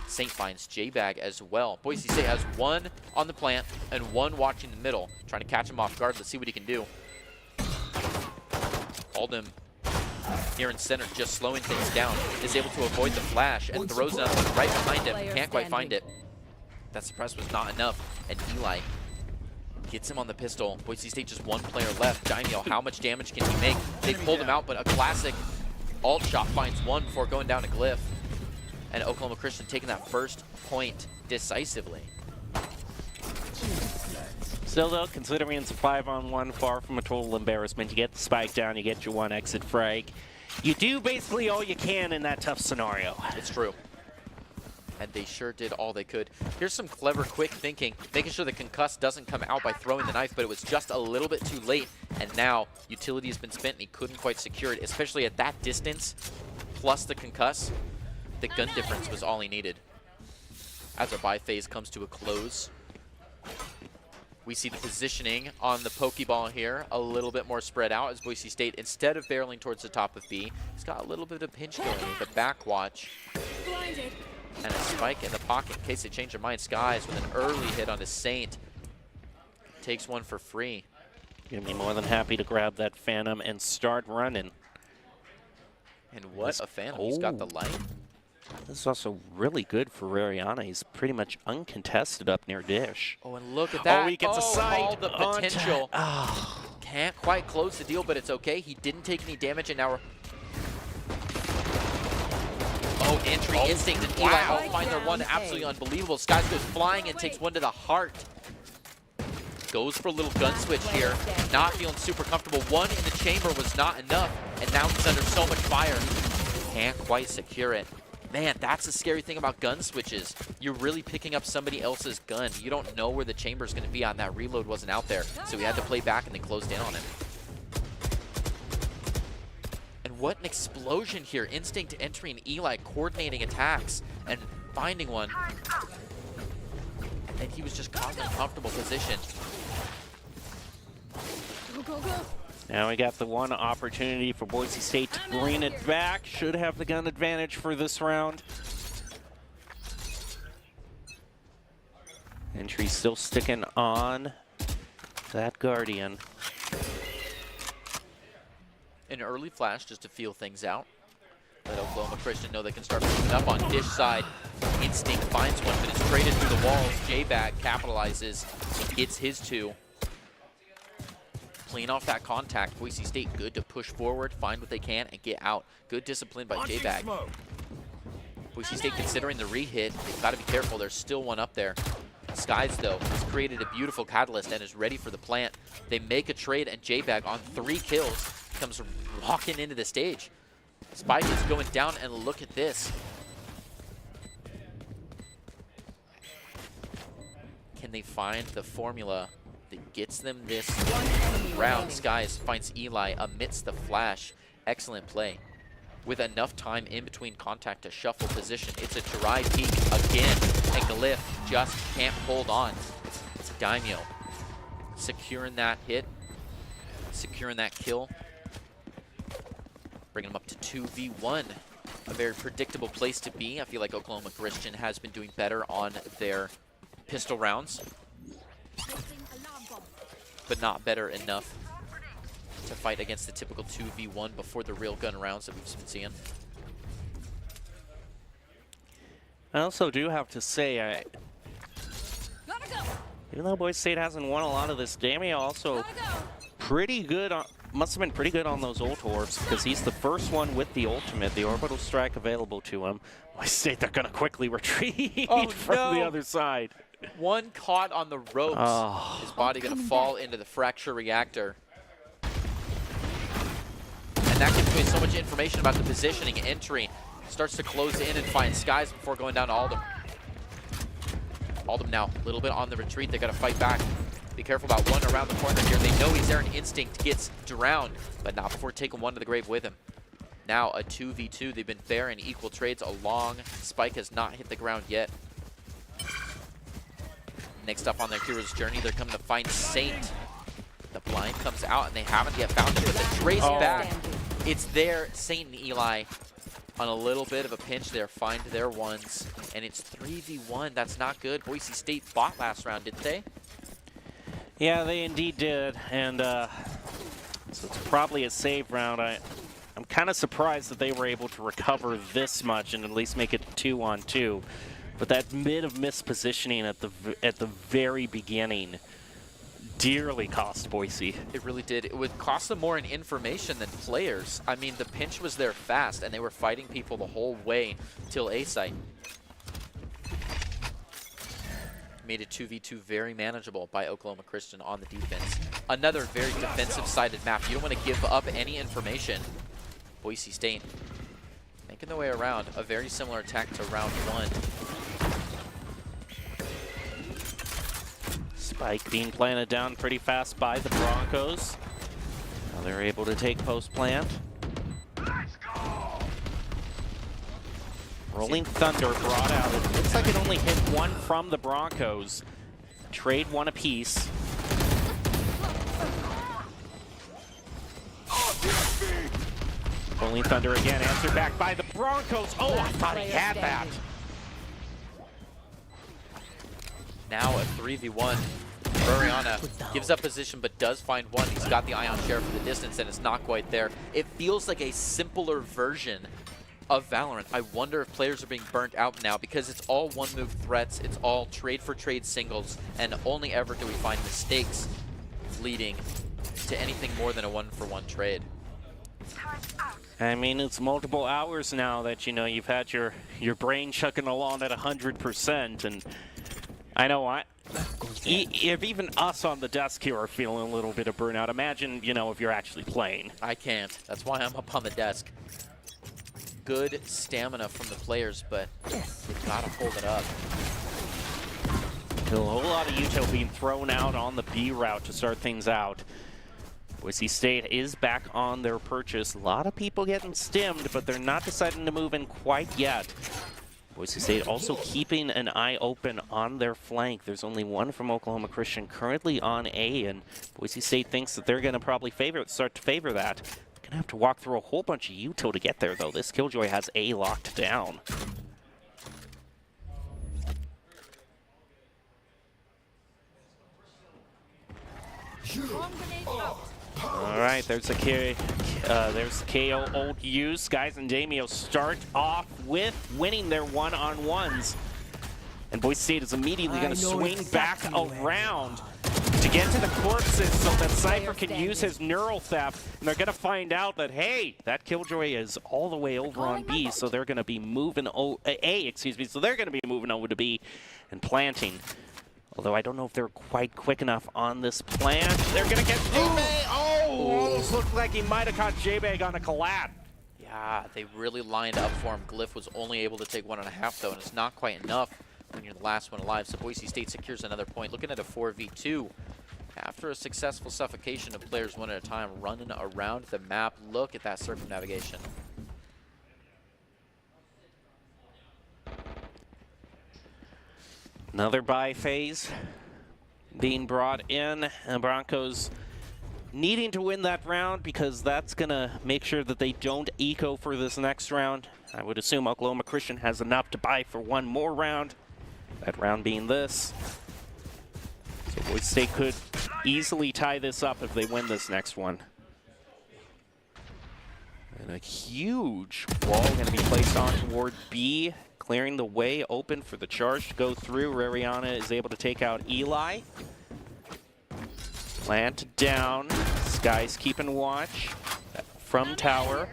Saint finds J-Bag as well. Boise State has one on the plant and one watching the middle, trying to catch him off guard. Let's see what he can do. Aldem here in center, just slowing things down, is able to avoid the flash and throws another one right behind him. Can't quite find it. That suppress was not enough, and Eli gets him on the pistol. Boise State just one player left. Daimyo, how much damage can he make? They pulled him out, but a classic alt shot finds one before going down to Glyph. And Oklahoma Christian taking that first point decisively. Still though, considering it's a 5-on-1, far from a total embarrassment. You get the spike down, you get your one exit frag. You do basically all you can in that tough scenario. It's true. And they sure did all they could. Here's some clever, quick thinking, making sure the concuss doesn't come out by throwing the knife, but it was just a little bit too late. And now utility has been spent and he couldn't quite secure it, especially at that distance, plus the concuss. The gun difference was all he needed. As our buy phase comes to a close, we see the positioning on the Pokeball here a little bit more spread out as Boise State, instead of barreling towards the top of B, he's got a little bit of pinch going with the back watch. And a spike in the pocket in case they change their mind. Skies with an early hit on his Saint. Takes one for free. Gonna be more than happy to grab that Phantom and start running. And what a Phantom. He's got the light. This is also really good for Rariana. He's pretty much uncontested up near Dish. Oh, and look at that. Oh, he gets a sight. All the potential. Can't quite close the deal, but it's okay. He didn't take any damage, and now we're... Oh, entry instinct, and Eli all find their one. Absolutely unbelievable. Skies goes flying and takes one to the heart. Goes for a little gun switch here. Not feeling super comfortable. One in the chamber was not enough, and now he's under so much fire. Can't quite secure it. Man, that's the scary thing about gun switches. You're really picking up somebody else's gun. You don't know where the chamber's going to be on. That reload wasn't out there, so he had to play back and then closed in on him. And what an explosion here. Instinct entering, Eli coordinating attacks and finding one. And he was just caught in a comfortable position. Go, go, go. Now we got the one opportunity for Boise State to bring it back. Should have the gun advantage for this round. Entry still sticking on that Guardian. An early flash just to feel things out. Let Oklahoma Christian know they can start moving up on Dish side. Instinct finds one, but it's traded through the walls. J-Bag capitalizes, gets his two. Playing off that contact, Boise State good to push forward, find what they can, and get out. Good discipline by J-Bag. Boise State considering the re-hit. They've got to be careful. There's still one up there. Skies, though, has created a beautiful catalyst and is ready for the plant. They make a trade, and J-Bag on 3 kills comes walking into the stage. Spike is going down, and look at this. Can they find the formula that gets them this round? Skies finds Eli amidst the flash. Excellent play. With enough time in between contact to shuffle position. It's a dry peek again, and Glyph just can't hold on. It's Daimyo securing that hit, securing that kill, bringing him up to 2v1. A very predictable place to be. I feel like Oklahoma Christian has been doing better on their pistol rounds, but not better enough to fight against the typical 2v1 before the real gun rounds that we've been seeing. I also do have to say, even though Boise State hasn't won a lot of this, Daimyo also pretty good on, must have been pretty good on those ult orbs, because he's the first one with the ultimate, the orbital strike available to him. Boise State, they're going to quickly retreat from the other side. One caught on the ropes. Oh. His body going to fall into the fracture reactor. And that gives away so much information about the positioning. Entry starts to close in and find Skies before going down to Aldem. Alden now a little bit on the retreat. They got to fight back. Be careful about one around the corner here. They know he's there, and Instinct gets drowned, but not before taking one to the grave with him. Now a 2v2. They've been fair in equal trades along. Spike has not hit the ground yet. Next up on their hero's journey, they're coming to find Saint. The blind comes out, and they haven't yet found him, but the trace back. It's there. Saint and Eli on a little bit of a pinch there, find their ones, and it's 3v1. That's not good. Boise State fought last round, didn't they? Yeah, they indeed did, and so it's probably a save round. I'm kind of surprised that they were able to recover this much and at least make it 2-on-2. But that bit of mispositioning at the very beginning dearly cost Boise. It really did. It would cost them more in information than players. I mean, the pinch was there fast, and they were fighting people the whole way till A site. Made it 2v2 very manageable by Oklahoma Christian on the defense. Another very defensive-sided map. You don't want to give up any information. Boise State making their way around. A very similar attack to round one. Spike being planted down pretty fast by the Broncos. Now they're able to take post plant. Rolling Thunder brought out. It looks like it only hit one from the Broncos. Trade one apiece. Rolling Thunder again, answered back by the Broncos. Oh, I thought he had that. Now a 3v1. Ariana gives up position but does find one. He's got the Ion Share for the distance, and it's not quite there. It feels like a simpler version of Valorant. I wonder if players are being burnt out now because it's all one-move threats, it's all trade-for-trade singles, and only ever do we find mistakes leading to anything more than a one-for-one trade. I mean, it's multiple hours now that, you know, you've had your brain chugging along at 100%, and I know if even us on the desk here are feeling a little bit of burnout, imagine, you know, if you're actually playing. I can't. That's why I'm up on the desk. Good stamina from the players, but they've got to hold it up. A whole lot of Uto being thrown out on the B route to start things out. Boise State is back on their purchase. A lot of people getting stimmed, but they're not deciding to move in quite yet. Boise State also keeping an eye open on their flank. There's only one from Oklahoma Christian currently on A, and Boise State thinks that they're going to probably start to favor that. They're going to have to walk through a whole bunch of Uto to get there, though. This Killjoy has A locked down. All right, there's the KO old use. Guys and Damio start off with winning their one-on-ones. And Boise State is immediately going to swing back around to get to the corpses so that Cypher can use his neural theft. And they're going to find out that, hey, that Killjoy is all the way over on B, so they're going to be moving so they're going to be moving over to B and planting. Although I don't know if they're quite quick enough on this plant. They're going to get J-Bay. Oh, almost looked like he might have caught J-Bag on a collab. Yeah, they really lined up for him. Glyph was only able to take 1.5, though, and it's not quite enough when you're the last one alive. So Boise State secures another point. Looking at a 4v2. After a successful suffocation of players one at a time running around the map, look at that circumnavigation. Another buy phase being brought in. And Broncos needing to win that round because that's going to make sure that they don't eco for this next round. I would assume Oklahoma Christian has enough to buy for one more round. That round being this. So Boise State could easily tie this up if they win this next one. And a huge wall going to be placed on toward B, clearing the way open for the charge to go through. Rariana is able to take out Eli. Plant down. Sky's keeping watch from tower.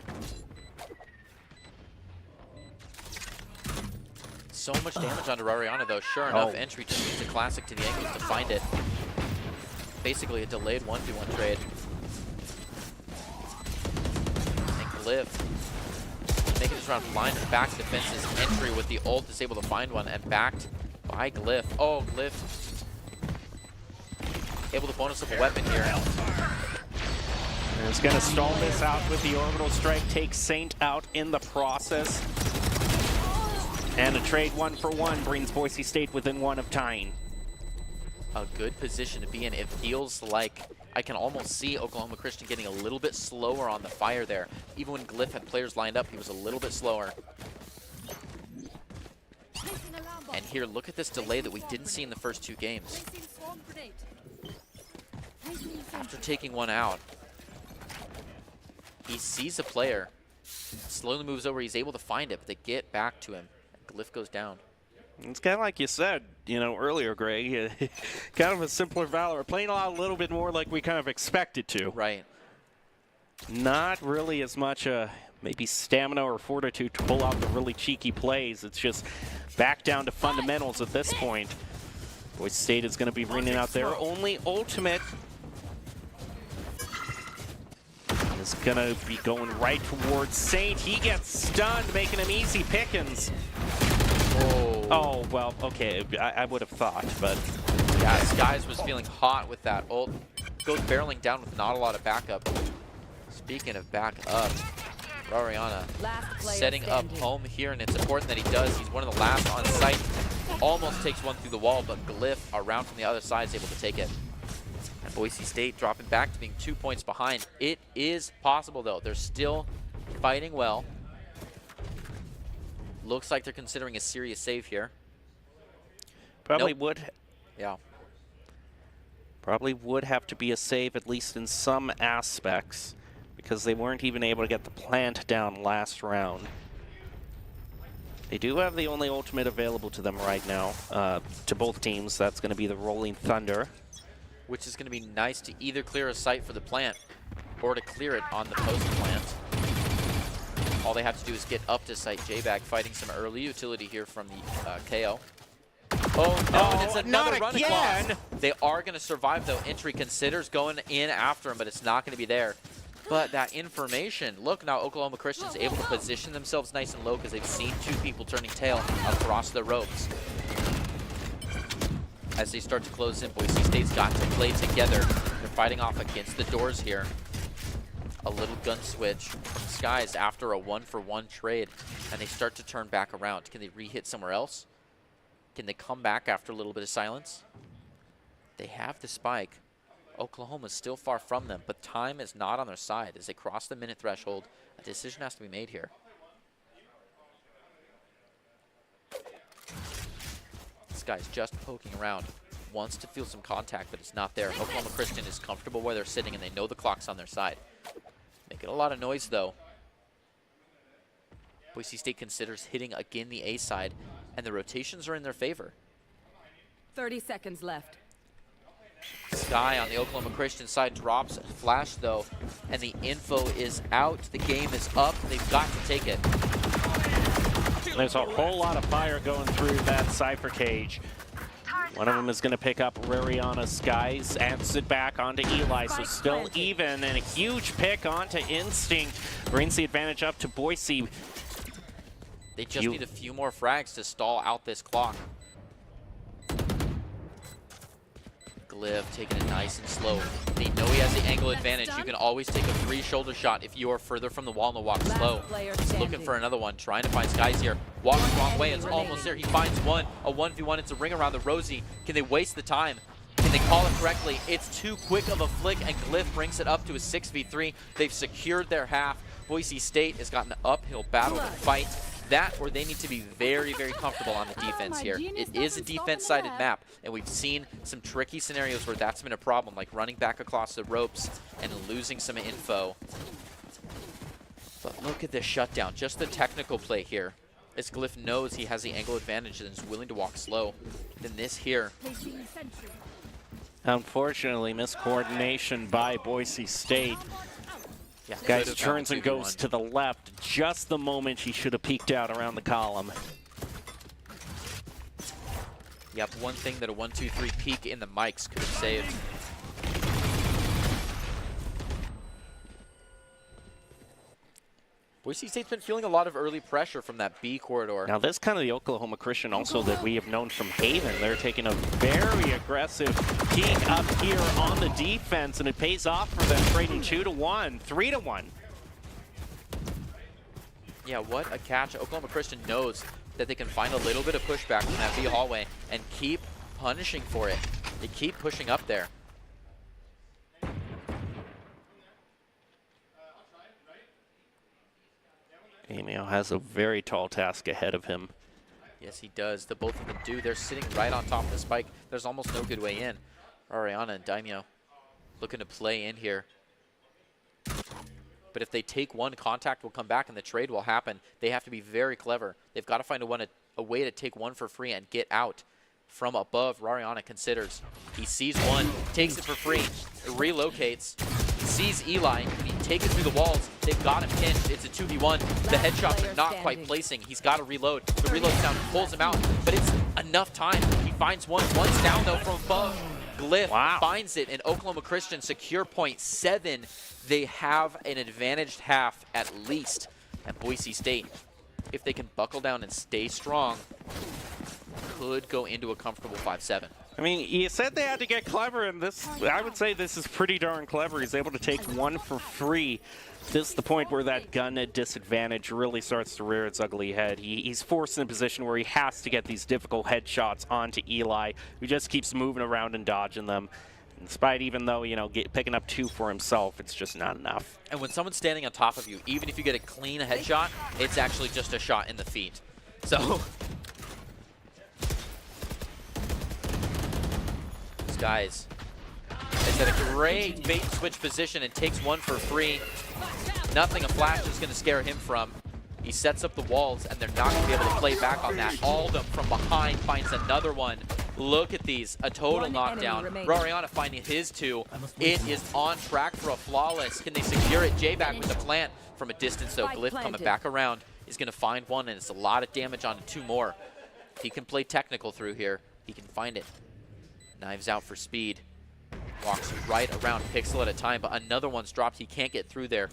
So much damage onto Rariana, though. Sure enough, entry just needs a classic to the ankles to find it. Basically a delayed 1v1 trade. And Glyph making this round blind to back defenses. Entry with the ult is able to find one, and backed by Glyph. Oh, Glyph able to bonus up a weapon here. And it's going to stall this out with the orbital strike, take Saint out in the process. And a trade 1-for-1 brings Boise State within one of tying. A good position to be in. It feels like I can almost see Oklahoma Christian getting a little bit slower on the fire there. Even when Glyph had players lined up, he was a little bit slower. And here, look at this delay that we didn't see in the first 2 games. After taking one out, he sees a player, slowly moves over, he's able to find it, but they get back to him. Glyph goes down. It's kind of like you said, you know, earlier, Greg. Kind of a simpler Valorant, playing a little bit more like we kind of expected to. Right. Not really as much maybe stamina or fortitude to pull out the really cheeky plays. It's just back down to fundamentals at this point. Boise State is going to be bringing out their only ultimate. Is going to be going right towards Saint. He gets stunned, making him easy pickings. Oh, well, okay, I would have thought, but... Yeah, Skies was feeling hot with that ult. Goes barreling down with not a lot of backup. Speaking of back up, Rariana setting up home here, and it's important that he does. He's one of the last on site. Almost takes one through the wall, but Glyph, around from the other side, is able to take it. And Boise State dropping back to being 2 points behind. It is possible, though. They're still fighting well. Looks like they're considering a serious save here. Probably would. Yeah. Probably would have to be a save, at least in some aspects, because they weren't even able to get the plant down last round. They do have the only ultimate available to them right now, to both teams. That's going to be the Rolling Thunder. Which is going to be nice to either clear a site for the plant or to clear it on the post plant. All they have to do is get up to site. J-Bag fighting some early utility here from the KO. Oh, no, and it's another run across. They are going to survive, though. Entry considers going in after him, but it's not going to be there. But that information, look, now Oklahoma Christian's able to position themselves nice and low because they've seen 2 people turning tail across the ropes. As they start to close in, Boise State's got to play together. They're fighting off against the doors here. A little gun switch from Skies after a 1-for-1 trade, and they start to turn back around. Can they re-hit somewhere else? Can they come back after a little bit of silence? They have the spike. Oklahoma's still far from them, but time is not on their side. As they cross the minute threshold, a decision has to be made here. This guy's just poking around. Wants to feel some contact, but it's not there. Oklahoma Christian is comfortable where they're sitting, and they know the clock's on their side. Making a lot of noise, though. Boise State considers hitting again the A side, and the rotations are in their favor. 30 seconds left. Sky on the Oklahoma Christian side drops flash, though, and the info is out. The game is up. They've got to take it. There's a whole lot of fire going through that Cypher cage. One of them is going to pick up Rariana Skies, amps it back onto Eli, so still even, and a huge pick onto Instinct brings the advantage up to Boise. They just need a few more frags to stall out this clock. Glyph taking it nice and slow. They know he has the angle advantage. You can always take a free shoulder shot if you are further from the wall and the walk slow. He's looking for another one, trying to find Skies here. Walks the wrong way, it's almost there. He finds one, a 1v1. It's a ring around the Rosie. Can they waste the time? Can they call it correctly? It's too quick of a flick, and Glyph brings it up to a 6v3. They've secured their half. Boise State has got an uphill battle to fight. That or they need to be very, very comfortable on the defense here. It is a defense-sided map, and we've seen some tricky scenarios where that's been a problem, like running back across the ropes and losing some info. But look at this shutdown, just the technical play here. As Glyph knows he has the angle advantage and is willing to walk slow. Then this here. Unfortunately, miscoordination by Boise State. Yeah, Guys turns and goes to the left just the moment he should have peeked out around the column. Yep, one thing that a 1-2-3 peek in the mics could have saved. Boise State's been feeling a lot of early pressure from that B corridor. Now, this is kind of the Oklahoma Christian also that we have known from Haven. They're taking a very aggressive peek up here on the defense, and it pays off for them, trading 2-1, 3-1. Yeah, what a catch. Oklahoma Christian knows that they can find a little bit of pushback from that B hallway and keep punishing for it. They keep pushing up there. Emil has a very tall task ahead of him. Yes, he does. The both of them do. They're sitting right on top of the spike. There's almost no good way in. Ariana and Daimyo looking to play in here. But if they take one, contact will come back and the trade will happen. They have to be very clever. They've got to find a way to take one for free and get out from above. Rariana considers. He sees one, takes it for free, relocates, sees Eli, he takes it through the walls. They've got him pinched. It's a 2v1. The headshots are not quite placing. He's got to reload. The reload sound pulls him out, but it's enough time. He finds one. One's down, though, from above. Glyph finds it, and Oklahoma Christian secure point 7. They have an advantaged half at least. And Boise State, if they can buckle down and stay strong, could go into a comfortable 5-7. I mean, you said they had to get clever, and this, I would say this is pretty darn clever. He's able to take one for free. This is the point where that gun at disadvantage really starts to rear its ugly head. He's forced in a position where he has to get these difficult headshots onto Eli, who just keeps moving around and dodging them. Despite, even though, you know, picking up 2 for himself, it's just not enough. And when someone's standing on top of you, even if you get a clean headshot, it's actually just a shot in the feet. So these guys, it's at a great bait and switch position and takes one for free. Nothing a flash is going to scare him from. He sets up the walls, and they're not going to be able to play back on that. Aldum from behind finds another one. Look at these, a total knockdown. Rariana finding his 2. It is on track for a flawless. Can they secure it? J-Back with the plant from a distance, though. Glyph coming back around is going to find one, and it's a lot of damage on 2 more. If he can play technical through here, he can find it. Knives out for speed. Walks right around Pixel at a time, but another one's dropped. He can't get through there.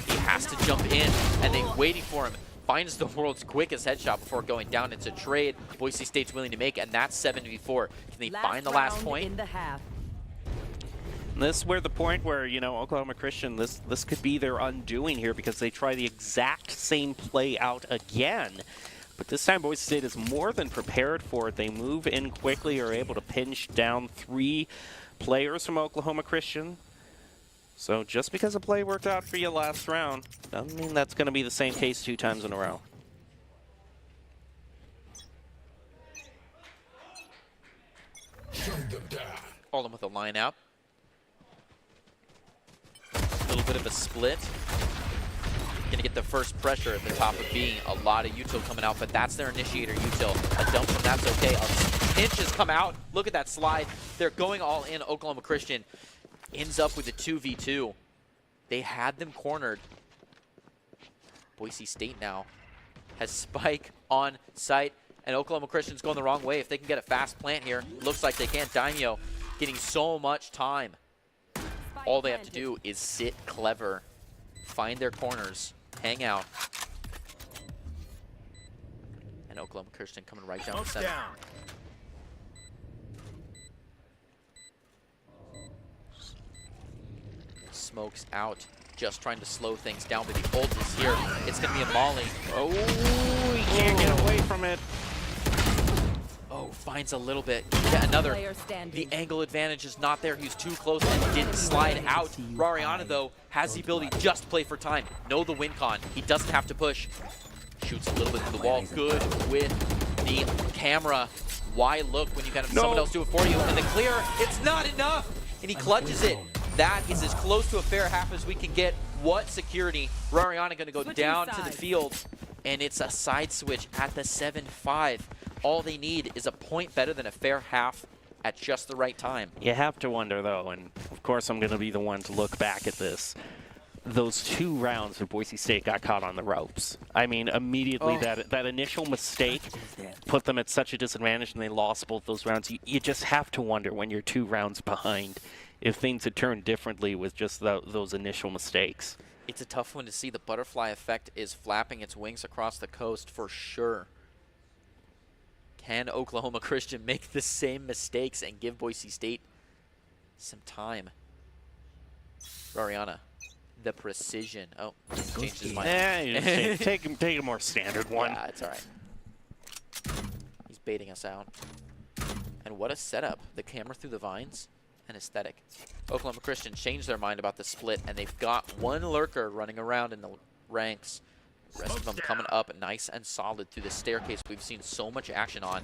He has to jump in, and they're waiting for him. Finds the world's quickest headshot before going down. It's a trade Boise State's willing to make, and that's 7v4. Can they find the last point? This is where the point where, you know, Oklahoma Christian, this could be their undoing here, because they try the exact same play out again. But this time Boise State is more than prepared for it. They move in quickly, are able to pinch down 3 players from Oklahoma Christian. So just because a play worked out for you last round, doesn't mean that's going to be the same case 2 times in a row. Aldum with a line out. A little bit of a split. Gonna get the first pressure at the top of B. A lot of util coming out, but that's their initiator util. A dump from that's okay. A pinch has come out. Look at that slide. They're going all in. Oklahoma Christian ends up with a 2v2. They had them cornered. Boise State now has Spike on site, and Oklahoma Christian's going the wrong way. If they can get a fast plant here, looks like they can. Daimyo getting so much time. All they have to do is sit clever, find their corners, hang out. And Oklahoma Christian coming right down the center. Smokes out, just trying to slow things down, but the ult is here. It's going to be a molly. Oh, he can't get away from it. Oh, finds a little bit. Yeah, another. The angle advantage is not there. He's too close and didn't slide out. Rariana, though, has the ability just to play for time. Know the win con. He doesn't have to push. Shoots a little bit through the wall. Good with the camera. Why look when you can have someone else do it for you? And the clear, it's not enough. And he clutches it. That is as close to a fair half as we can get. What security? Rariana going to go down to the field. And it's a side switch at the 7-5. All they need is a point better than a fair half at just the right time. You have to wonder, though, and of course I'm going to be the one to look back at this. Those 2 rounds where Boise State got caught on the ropes. I mean, immediately that initial mistake put them at such a disadvantage, and they lost both those rounds. You just have to wonder when you're 2 rounds behind if things had turned differently with just those initial mistakes. It's a tough one to see. The butterfly effect is flapping its wings across the coast for sure. Can Oklahoma Christian make the same mistakes and give Boise State some time? Rariana, the precision. Oh, he's changed his mind. Yeah, take a more standard one. Yeah, it's all right. He's baiting us out. And what a setup. The camera through the vines and aesthetic. Oklahoma Christian changed their mind about the split, and they've got one lurker running around in the ranks. The rest of them coming up nice and solid through the staircase we've seen so much action on.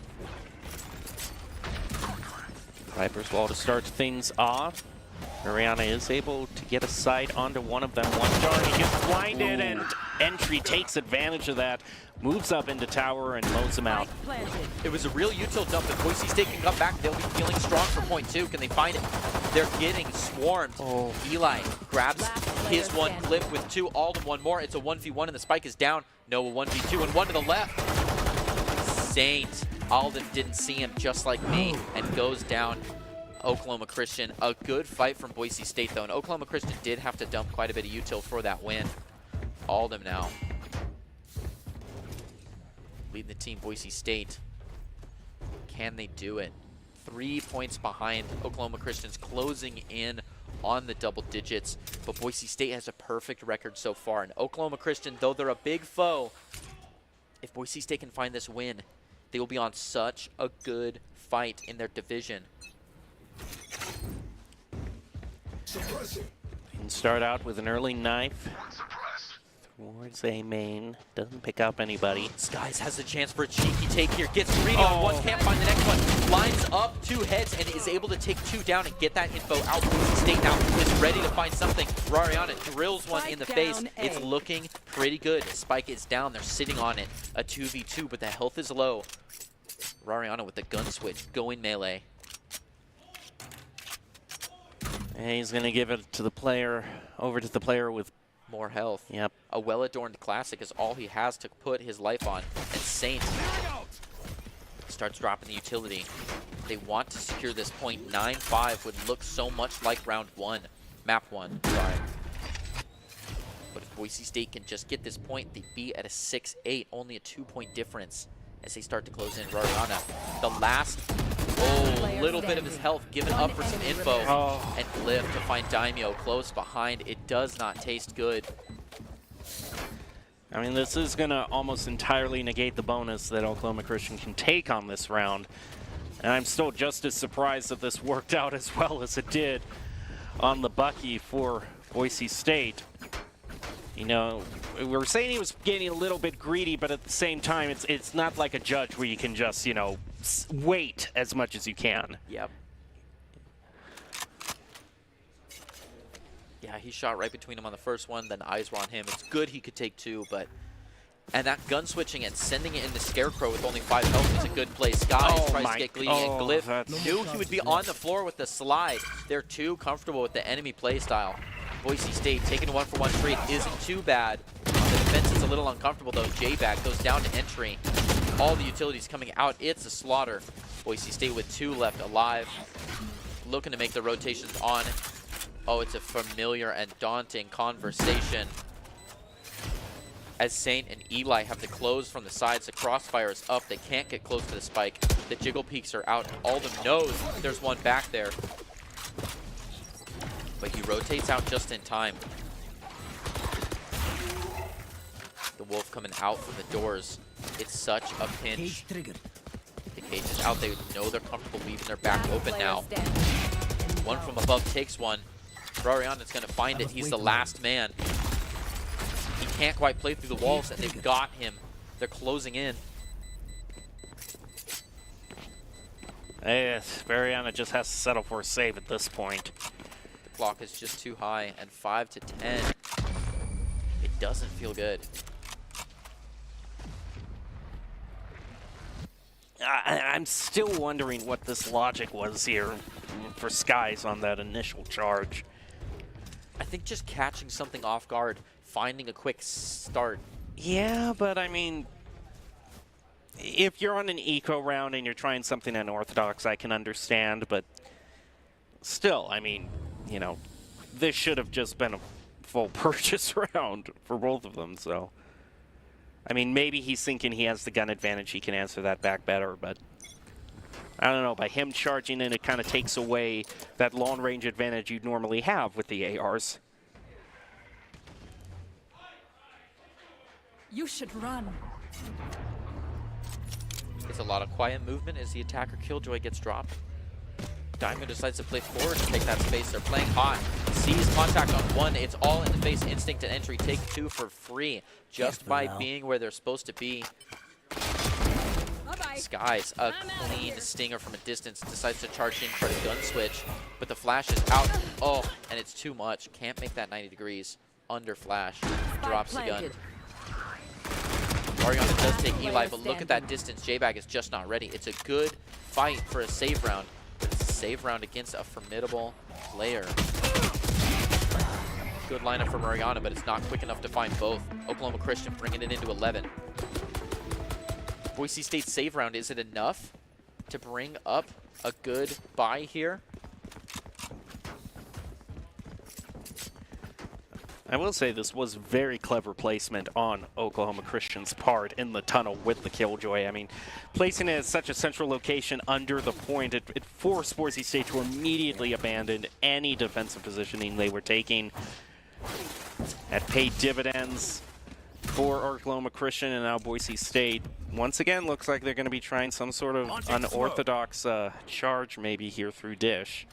Viper's Wall to start things off. Mariana is able to get a sight onto one of them. One star, he gets blinded, and Entry takes advantage of that. Moves up into tower and mows him out. It was a real util dump. If Boise State can come back, they'll be feeling strong for point two. Can they find it? They're getting swarmed. Eli grabs his one, clip with two, Alden one more. It's a 1v1 and the spike is down. Noah 1v2 and one to the left. Saint. Alden didn't see him, just like me, and goes down. Oklahoma Christian, a good fight from Boise State though, and Oklahoma Christian did have to dump quite a bit of util for that win. Alden now leading the team. Boise State, can they do it? 3 points behind. Oklahoma Christian's closing in on the double digits, but Boise State has a perfect record so far. And Oklahoma Christian, though they're a big foe, if Boise State can find this win, they will be on such a good fight in their division. Can start out with an early knife towards A main. Doesn't pick up anybody. Skies has a chance for a cheeky take here. Gets greedy on one, can't find the next one. Lines up two heads and is able to take two down and get that info out. Boise State now is ready to find something. Rariana drills one in the face. It's looking pretty good. Spike is down. They're sitting on it. A 2v2, but the health is low. Rariana with the gun switch going melee. And he's going to give it to the player, over to the player with more health. Yep. A well-adorned classic is all he has to put his life on. And Saint starts dropping the utility. They want to secure this point. 9-5 would look so much like round one. Map one, sorry. But if Boise State can just get this point, they'd be at a 6-8, only a 2-point difference as they start to close in. Rariana, the last little bit of his health given up for some info. And Glyph to find Daimyo close behind. It does not taste good. I mean, this is going to almost entirely negate the bonus that Oklahoma Christian can take on this round. And I'm still just as surprised that this worked out as well as it did on the Bucky for Boise State. You know, we were saying he was getting a little bit greedy, but at the same time, it's not like a judge where you can just, you know, wait as much as you can. Yep. Yeah, he shot right between him on the first one, then eyes were on him. It's good he could take two, but... And that gun switching and sending it into Scarecrow with only 5 health is a good play. Skies tries to get greedy, and Glyph knew he would be on the floor with the slide. They're too comfortable with the enemy play style. Boise State taking a 1-for-1 trade isn't too bad. The defense is a little uncomfortable though. J-Bag goes down to entry. All the utilities coming out. It's a slaughter. Boise State with 2 left alive. Looking to make the rotations on. Oh, it's a familiar and daunting conversation. As Saint and Eli have to close from the sides, the crossfire is up. They can't get close to the spike. The jiggle peaks are out. Alden knows there's one back there. But he rotates out just in time. The Wolf coming out from the doors. It's such a pinch. The cage is out. They know they're comfortable leaving their back open now. One from above takes one. Rariana's going to find it. He's the last man. He can't quite play through the walls, and they've got him. They're closing in. Yes, Rariana just has to settle for a save at this point. The clock is just too high, and 5 to 10. It doesn't feel good. I'm still wondering what this logic was here for Skies on that initial charge. I think just catching something off guard, finding a quick start. Yeah, but I mean, if you're on an eco round and you're trying something unorthodox, I can understand, but still, I mean, you know, this should have just been a full purchase round for both of them. So, I mean, maybe he's thinking he has the gun advantage. He can answer that back better, but I don't know. By him charging in, it kind of takes away that long range advantage you'd normally have with the ARs. You should run. It's a lot of quiet movement as the attacker Killjoy gets dropped. Diamond decides to play forward and take that space. They're playing hot. Sees contact on one. It's all in the face. Instinct and entry. Take two for free just by being where they're supposed to be. Skies, a clean stinger from a distance. Decides to charge in for the gun switch. But the flash is out. Oh, and it's too much. Can't make that 90 degrees. Under flash. Drops the gun. Mariana does take Eli, but look at that distance. J-Bag is just not ready. It's a good fight for a save round. But it's a save round against a formidable player. Good lineup for Mariana, but it's not quick enough to find both. Oklahoma Christian bringing it into 11. Boise State save round, is it enough to bring up a good buy here? I will say this was very clever placement on Oklahoma Christian's part in the tunnel with the Killjoy. I mean, placing it at such a central location under the point, it forced Boise State to immediately abandon any defensive positioning they were taking. That paid dividends for Oklahoma Christian, and now Boise State once again looks like they're going to be trying some sort of unorthodox charge maybe here through Dish.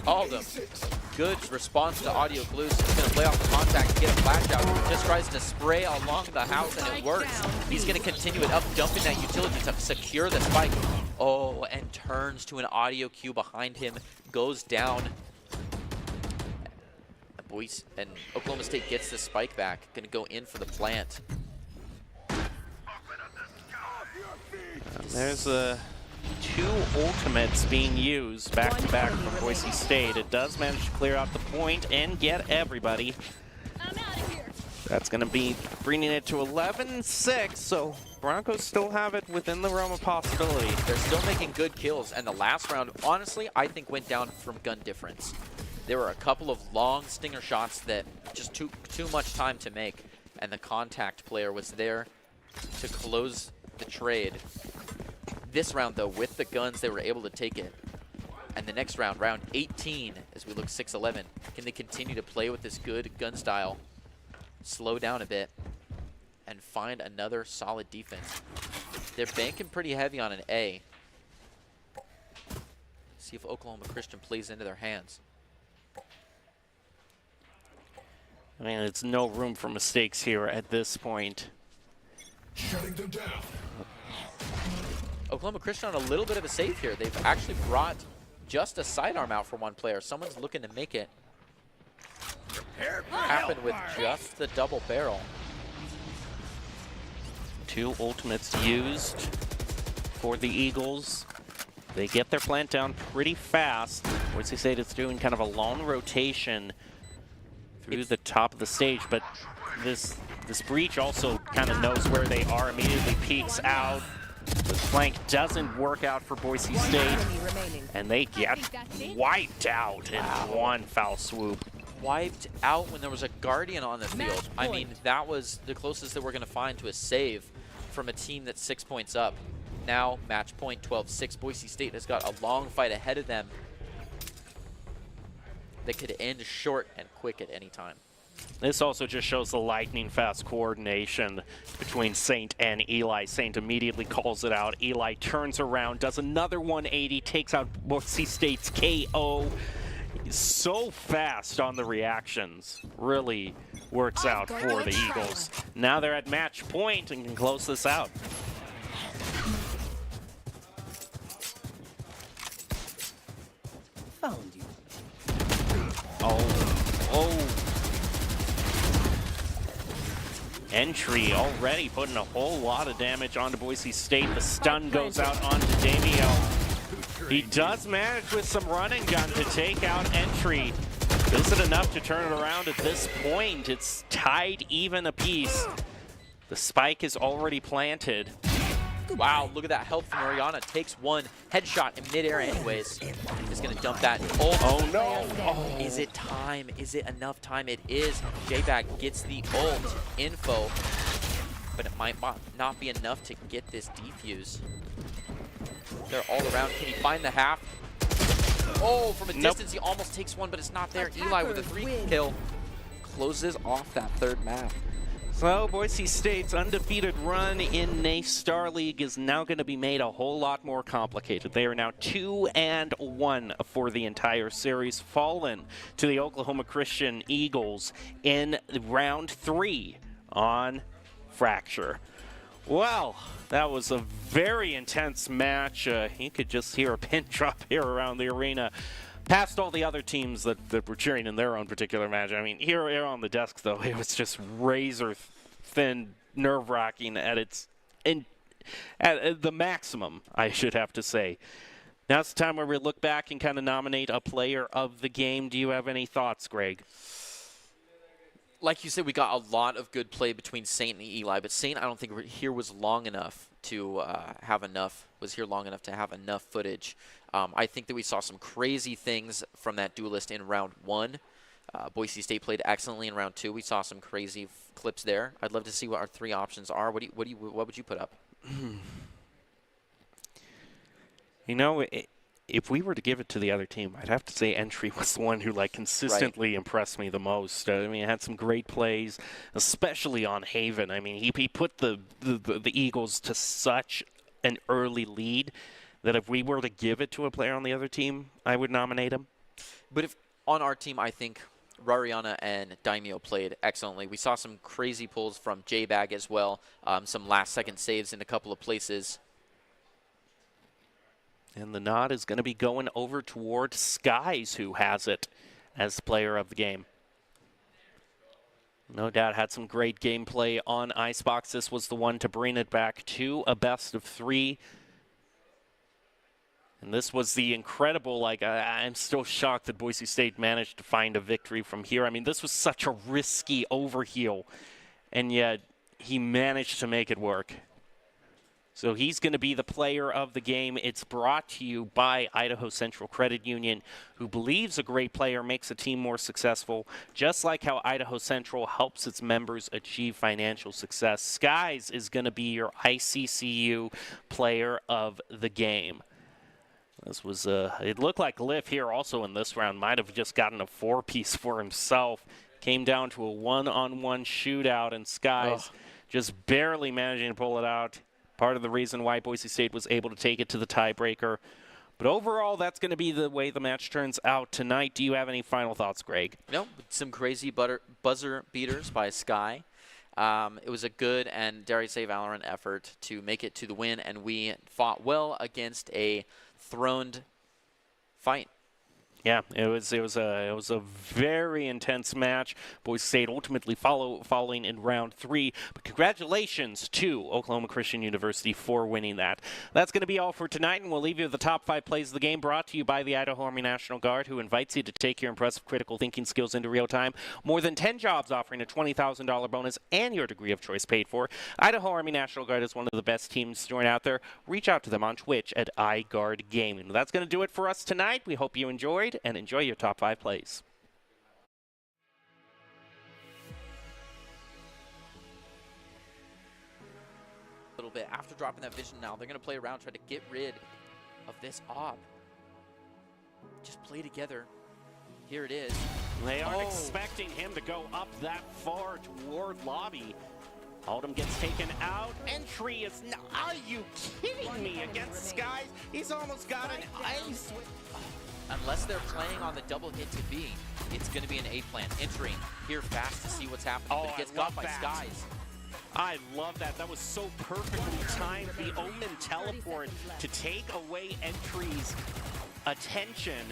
All of them. Good response to Audio Blues. He's going to play off the contact to get a flash out. Just tries to spray along the house, and it works. He's going to continue it up, dumping that utility to secure the spike. Oh, and turns to an audio cue behind him. Goes down. And Oklahoma State gets the spike back. Going to go in for the plant. There's two ultimates being used back-to-back from Boise State. It does manage to clear out the point and get everybody. That's going to be bringing it to 11-6, so Broncos still have it within the realm of possibility. They're still making good kills, and the last round, honestly, I think went down from gun difference. There were a couple of long stinger shots that just took too much time to make, and the contact player was there to close the trade. This round, though, with the guns, they were able to take it. And the next round, round 18, as we look 6-11, can they continue to play with this good gun style, slow down a bit, and find another solid defense? They're banking pretty heavy on an A. See if Oklahoma Christian plays into their hands. I mean, it's no room for mistakes here at this point. Shutting them down. Oklahoma Christian on a little bit of a save here. They've actually brought just a sidearm out for one player. Someone's looking to make it happen with just the double barrel. Two ultimates used for the Eagles. They get their plant down pretty fast. Boise State is doing kind of a long rotation through the top of the stage, but this breach also kind of knows where they are, immediately peeks out. The flank doesn't work out for Boise State, and they get wiped out in one foul swoop. Wiped out when there was a Guardian on the field. I mean, that was the closest that we're going to find to a save from a team that's 6 points up. Now, match point 12-6. Boise State has got a long fight ahead of them that could end short and quick at any time. This also just shows the lightning-fast coordination between Saint and Eli. Saint immediately calls it out. Eli turns around, does another 180, takes out Boise State's KO. He's so fast on the reactions. Really works out for the Eagles. Now they're at match point and can close this out. Found you. Oh. Entry already putting a whole lot of damage onto Boise State. The stun goes out onto Damio. He does manage with some run and gun to take out Entry. Is it enough to turn it around at this point? It's tied even apiece. The spike is already planted. Wow, look at that help from Oriana. Takes one headshot in midair anyways. Just gonna dump that ult. Oh no! Oh. Is it time? Is it enough time? It is. J-Bag gets the ult info, but it might not be enough to get this defuse. They're all around. Can he find the half? Oh, from a distance, he almost takes one, but it's not there. Eli with a 3-kill closes off that third map. So Boise State's undefeated run in NACE Star League is now going to be made a whole lot more complicated. They are now 2-1 for the entire series, fallen to the Oklahoma Christian Eagles in round 3 on Fracture. Well, that was a very intense match. You could just hear a pin drop here around the arena. Past all the other teams that were cheering in their own particular match. I mean, here on the desk, though, it was just razor-thin, nerve-wracking at the maximum, I should have to say. Now it's the time where we look back and kind of nominate a player of the game. Do you have any thoughts, Greg? Like you said, we got a lot of good play between Saint and Eli, but Saint, I don't think here was long enough to have enough footage. I think that we saw some crazy things from that duelist in round 1. Boise State played excellently in round 2. We saw some crazy clips there. I'd love to see what our 3 options are. What would you put up? You know, if we were to give it to the other team, I'd have to say Entry was the one who consistently impressed me the most. I mean, had some great plays, especially on Haven. I mean, he put the Eagles to such an early lead that if we were to give it to a player on the other team, I would nominate him. But if on our team, I think Rariana and Daimyo played excellently. We saw some crazy pulls from J-Bag as well, some last-second saves in a couple of places. And the nod is going to be going over toward Skies, who has it as player of the game. No doubt had some great gameplay on Icebox. This was the one to bring it back to a best of 3. And this was the incredible, I'm still shocked that Boise State managed to find a victory from here. I mean, this was such a risky overheal, and yet he managed to make it work. So he's going to be the player of the game. It's brought to you by Idaho Central Credit Union, who believes a great player makes a team more successful, just like how Idaho Central helps its members achieve financial success. Skies is going to be your ICCU player of the game. This was, it looked like Liv here also in this round might have just gotten a 4-piece for himself. Came down to a one-on-one shootout, and Skies just barely managing to pull it out. Part of the reason why Boise State was able to take it to the tiebreaker. But overall, that's going to be the way the match turns out tonight. Do you have any final thoughts, Greg? No, some crazy buzzer beaters by Sky. It was a good and, dare I say, Valorant effort to make it to the win, and we fought well against a throned fight. Yeah, it was a very intense match. Boise State ultimately following in round 3. But congratulations to Oklahoma Christian University for winning that. That's going to be all for tonight, and we'll leave you with the top 5 plays of the game, brought to you by the Idaho Army National Guard, who invites you to take your impressive critical thinking skills into real time. More than 10 jobs offering a $20,000 bonus and your degree of choice paid for. Idaho Army National Guard is one of the best teams to join out there. Reach out to them on Twitch at iGuard Gaming. That's going to do it for us tonight. We hope you enjoyed, and enjoy your top 5 plays. A little bit after dropping that vision now, they're going to play around, try to get rid of this op. Just play together. Here it is. They aren't expecting him to go up that far toward lobby. Oldham gets taken out. Entry is... Are you kidding me? Against Skies? He's almost got an ice. Unless they're playing on the double hit to B, it's going to be an A plan. Entering here fast to see what's happening, but it gets got by Skies. I love that. That was so perfectly timed. The Omen teleport to take away Entry's attention.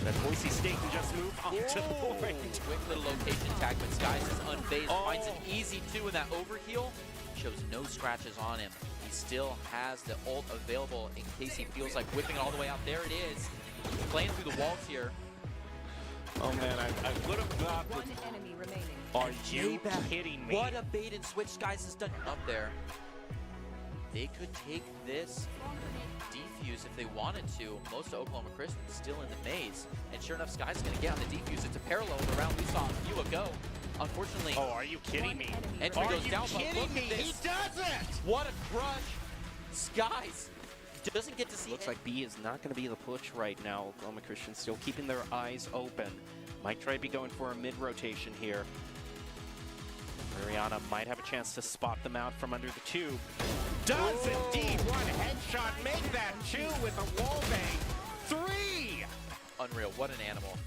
That Boise State can just move on to the point. Quick little location tag, but Skies is unfazed. Finds an easy 2 in that overheal. Shows no scratches on him. He still has the ult available in case he feels like whipping it all the way out. There it is. Playing through the walls here. Oh man, I would have thought. One enemy remaining. Are you kidding me? What a bait and switch Skies has done up there. they could take this defuse if they wanted to. Most of Oklahoma Christian still in the maze, and sure enough, Sky's going to get on the defuse. It's a parallel with the round we saw a few ago. Unfortunately, oh, are you kidding me? Entry goes down, Are you kidding me? He does it! What a crush! Skies doesn't get to see. Looks like B is not going to be the push right now. Oklahoma Christian still keeping their eyes open. Might try to be going for a mid-rotation here. Mariana might have a chance to spot them out from under the tube. Does indeed one headshot make that two with a wall bang. 3! Unreal, what an animal.